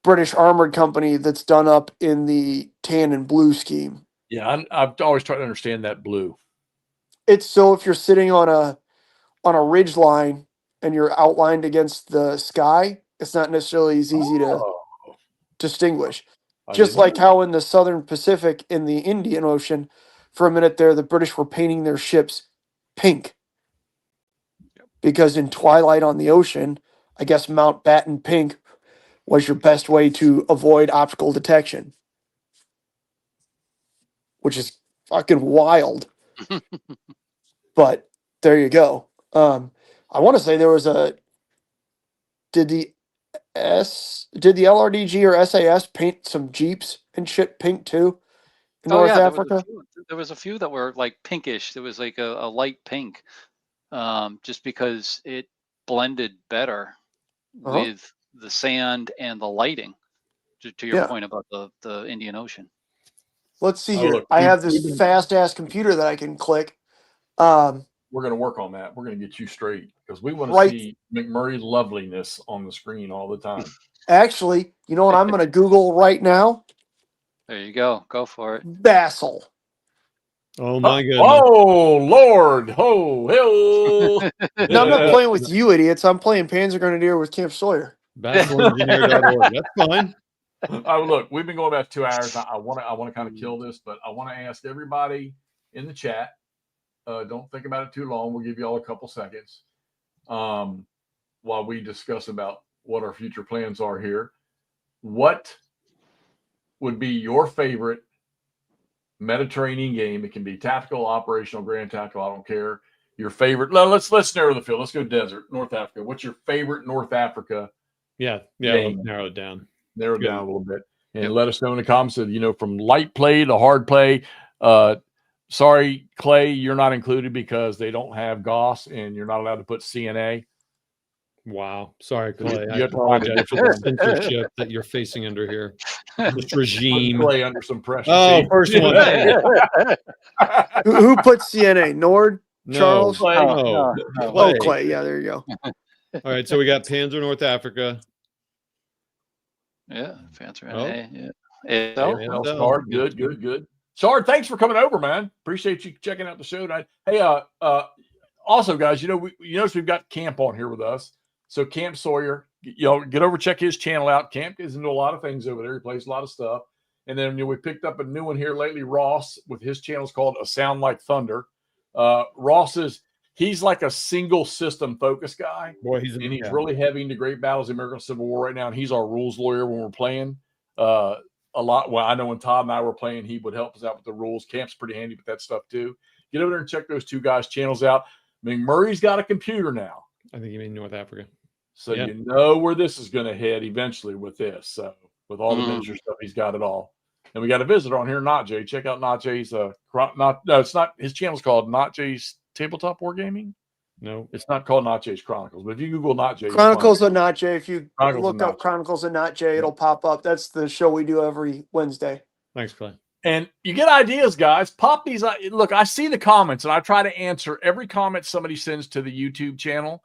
British armored company that's done up in the tan and blue scheme. Yeah, I've always tried to understand that blue. It's so if you're sitting on a ridge line and you're outlined against the sky, it's not necessarily as easy to distinguish. Just like how in the Southern Pacific in the Indian Ocean, for a minute there, the British were painting their ships pink. Because in Twilight on the Ocean, I guess Mountbatten pink was your best way to avoid optical detection. Which is fucking wild. But there you go. I want to say there was did the LRDG or SAS paint some Jeeps and shit pink too in North Africa? There was a few that were like pinkish. There was like a light pink, just because it blended better with the sand and the lighting. To your point about the Indian Ocean. Let's see here. Look, I have this fast ass computer that I can click. We're going to work on that. We're going to get you straight because we want to see McMurray's loveliness on the screen all the time. Actually, you know what I'm going to Google right now? There you go. Go for it. Basel. Oh my goodness. Oh Lord. Oh hell. No, I'm not playing with you idiots. I'm playing Panzer Grenadier with Camp Sawyer. BaselEngineer.org. That's fine. Look, we've been going about 2 hours. I want to kind of kill this, but I want to ask everybody in the chat. Don't think about it too long. We'll give you all a couple seconds while we discuss about what our future plans are here. What would be your favorite Mediterranean game? It can be tactical, operational, grand tactical. I don't care. Your favorite. Let's narrow the field. Let's go desert, North Africa. What's your favorite North Africa? Yeah. Let's narrow it down. Narrow it down a little bit, and let us know in the comments. From light play to hard play. Sorry, Clay, you're not included because they don't have GOS and you're not allowed to put CNA. Wow. Sorry, Clay. I apologize for the censorship that you're facing under here. This regime. Clay under some pressure. Oh, first one. Who put CNA? Nord? No, Charles? Clay. No. Oh, Clay. Yeah, there you go. All right, so we got Panzer North Africa. Yeah, Panzer NA. Yeah. Good. Sard, thanks for coming over, man. Appreciate you checking out the show tonight. Hey, also, guys, you notice we've got Camp on here with us. So Camp Sawyer, get over, check his channel out. Camp is into a lot of things over there. He plays a lot of stuff. And then we picked up a new one here lately, Ross, with his channel's called A Sound Like Thunder. Ross he's like a single system focus guy. Boy, he's really heavy into Great Battles of the American Civil War right now. And he's our rules lawyer when we're playing. A lot. Well, I know when Todd and I were playing, he would help us out with the rules. Camp's pretty handy with that stuff too. Get over there and check those two guys' channels out. McMurray's got a computer now. I think you mean North Africa. So you know where this is going to head eventually with this. So with all the miniature stuff, he's got it all. And we got a visitor on here, Not Jay. Check out Not Jay's. It's not his channel's called Not Jay's Tabletop Wargaming. No, it's not called Not Jay's Chronicles. But if you Google Not Jay, Chronicles of Not Jay, if you look up Chronicles of Not Jay, it'll pop up. That's the show we do every Wednesday. Thanks, Clay. And you get ideas, guys. Pop these. Look, I see the comments, and I try to answer every comment somebody sends to the YouTube channel.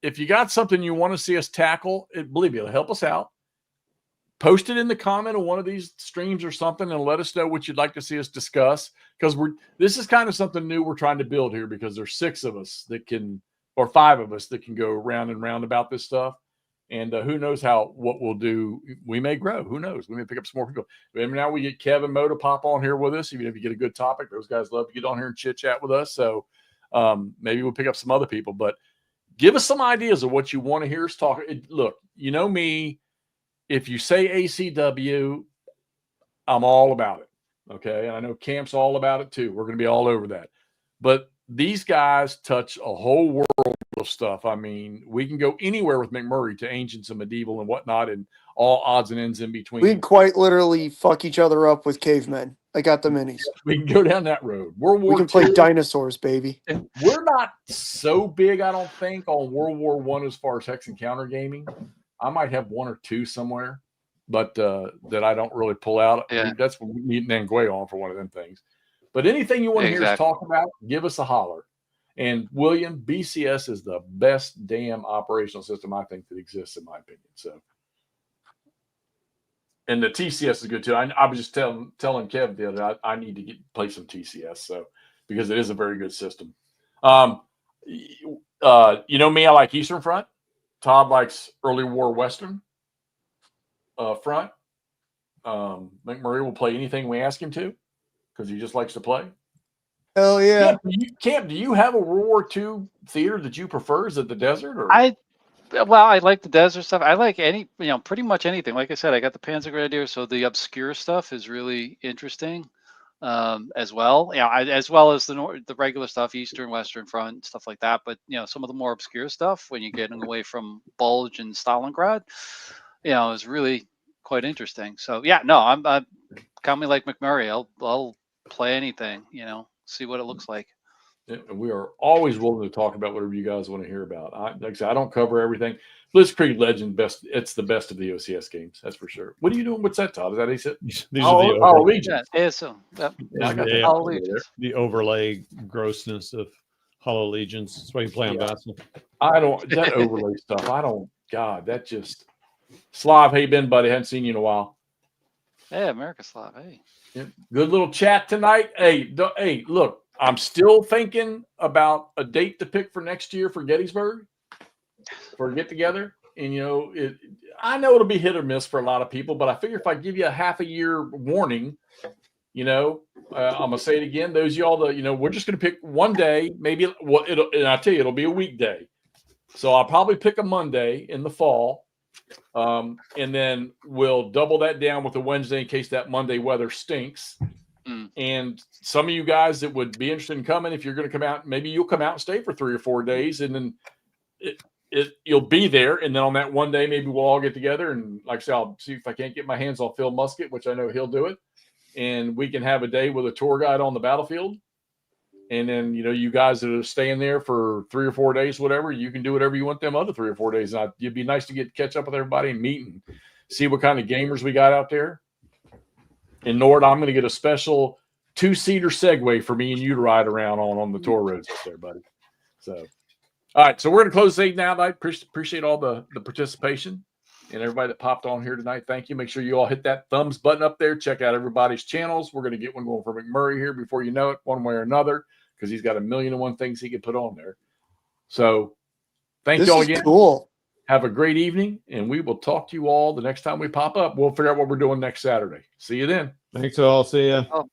If you got something you want to see us tackle, believe me, it'll help us out. Post it in the comment of one of these streams or something, and let us know what you'd like to see us discuss. Because this is kind of something new we're trying to build here. Because there's 6 of us that can, or 5 of us that can go round and round about this stuff. And who knows what we'll do. We may grow. Who knows? We may pick up some more people. Maybe now we get Kevin Moe to pop on here with us. Even if you get a good topic, those guys love to get on here and chit chat with us. So Maybe we'll pick up some other people, but give us some ideas of what you want to hear us talk. Look, you know me. If you say ACW, I'm all about it. Okay. And I know Camp's all about it too. We're going to be all over that. But these guys touch a whole world of stuff. I mean, we can go anywhere with McMurray to ancients and medieval and whatnot, and all odds and ends in between. We can quite literally fuck each other up with cavemen. I got the minis. We can go down that road. World War We can play dinosaurs, baby. We're not so big, I don't think, on World War I as far as hex and counter gaming. I might have one or two somewhere, but that I don't really pull out. Yeah. That's what we need Nanguay on for one of them things. But anything you want to hear us talk about, give us a holler. And William, BCS is the best damn operational system I think that exists, in my opinion. So, and the TCS is good too. I was just telling Kev the other day, I need to play some TCS, so because it is a very good system. You know me, I like Eastern Front. Todd likes early war Western front. McMurray will play anything we ask him to because he just likes to play. Hell yeah. Camp, do you have a World War II theater that you prefer? Is it the desert? Or? I like the desert stuff. I like pretty much anything. Like I said, I got the Panzer Grenadier, so the obscure stuff is really interesting as well. As well as the regular stuff, Eastern, Western Front, stuff like that. But some of the more obscure stuff, when you're getting away from Bulge and Stalingrad, is really quite interesting. So I'm count me like McMurray. I'll play anything. See what it looks like. We are always willing to talk about whatever you guys want to hear about. Like I said, I don't cover everything. Blitzkrieg Legend, it's the best of the OCS games, that's for sure. What are you doing? What's that, Todd? Is that ACIT? These are the Legion. Yeah, so I got the the overlay grossness of Hollow Legions. That's why you play on Vassal. That overlay stuff. God, that just Slav. Hey, Ben, buddy, hadn't seen you in a while. Hey, America Slav. Hey. Yeah. Good little chat tonight. Hey, look, I'm still thinking about a date to pick for next year for Gettysburg for a get together. And I know it'll be hit or miss for a lot of people, but I figure if I give you a half a year warning, I'm gonna say it again. Those of y'all that we're just gonna pick one day, maybe. And I tell you, it'll be a weekday. So I'll probably pick a Monday in the fall. And then we'll double that down with a Wednesday in case that Monday weather stinks. And some of you guys that would be interested in coming, if you're going to come out, maybe you'll come out and stay for 3 or 4 days, and then you'll be there. And then on that one day, maybe we'll all get together. And like I said, I'll see if I can't get my hands on Phil Musket, which I know he'll do it. And we can have a day with a tour guide on the battlefield. And then, you guys that are staying there for 3 or 4 days, whatever, you can do whatever you want them other 3 or 4 days. And it'd be nice to catch up with everybody and meet and see what kind of gamers we got out there. In Nord, I'm going to get a special 2-seater Segway for me and you to ride around on the tour roads up there, buddy. So, all right. So we're going to close the now. I appreciate all the participation and everybody that popped on here tonight. Thank you. Make sure you all hit that thumbs button up there. Check out everybody's channels. We're going to get one going for McMurray here before you know it, one way or another, because he's got 1,000,001 things he can put on there. So thank you all again. Cool. Have a great evening, and we will talk to you all the next time we pop up. We'll figure out what we're doing next Saturday. See you then. Thanks all. See ya. Oh.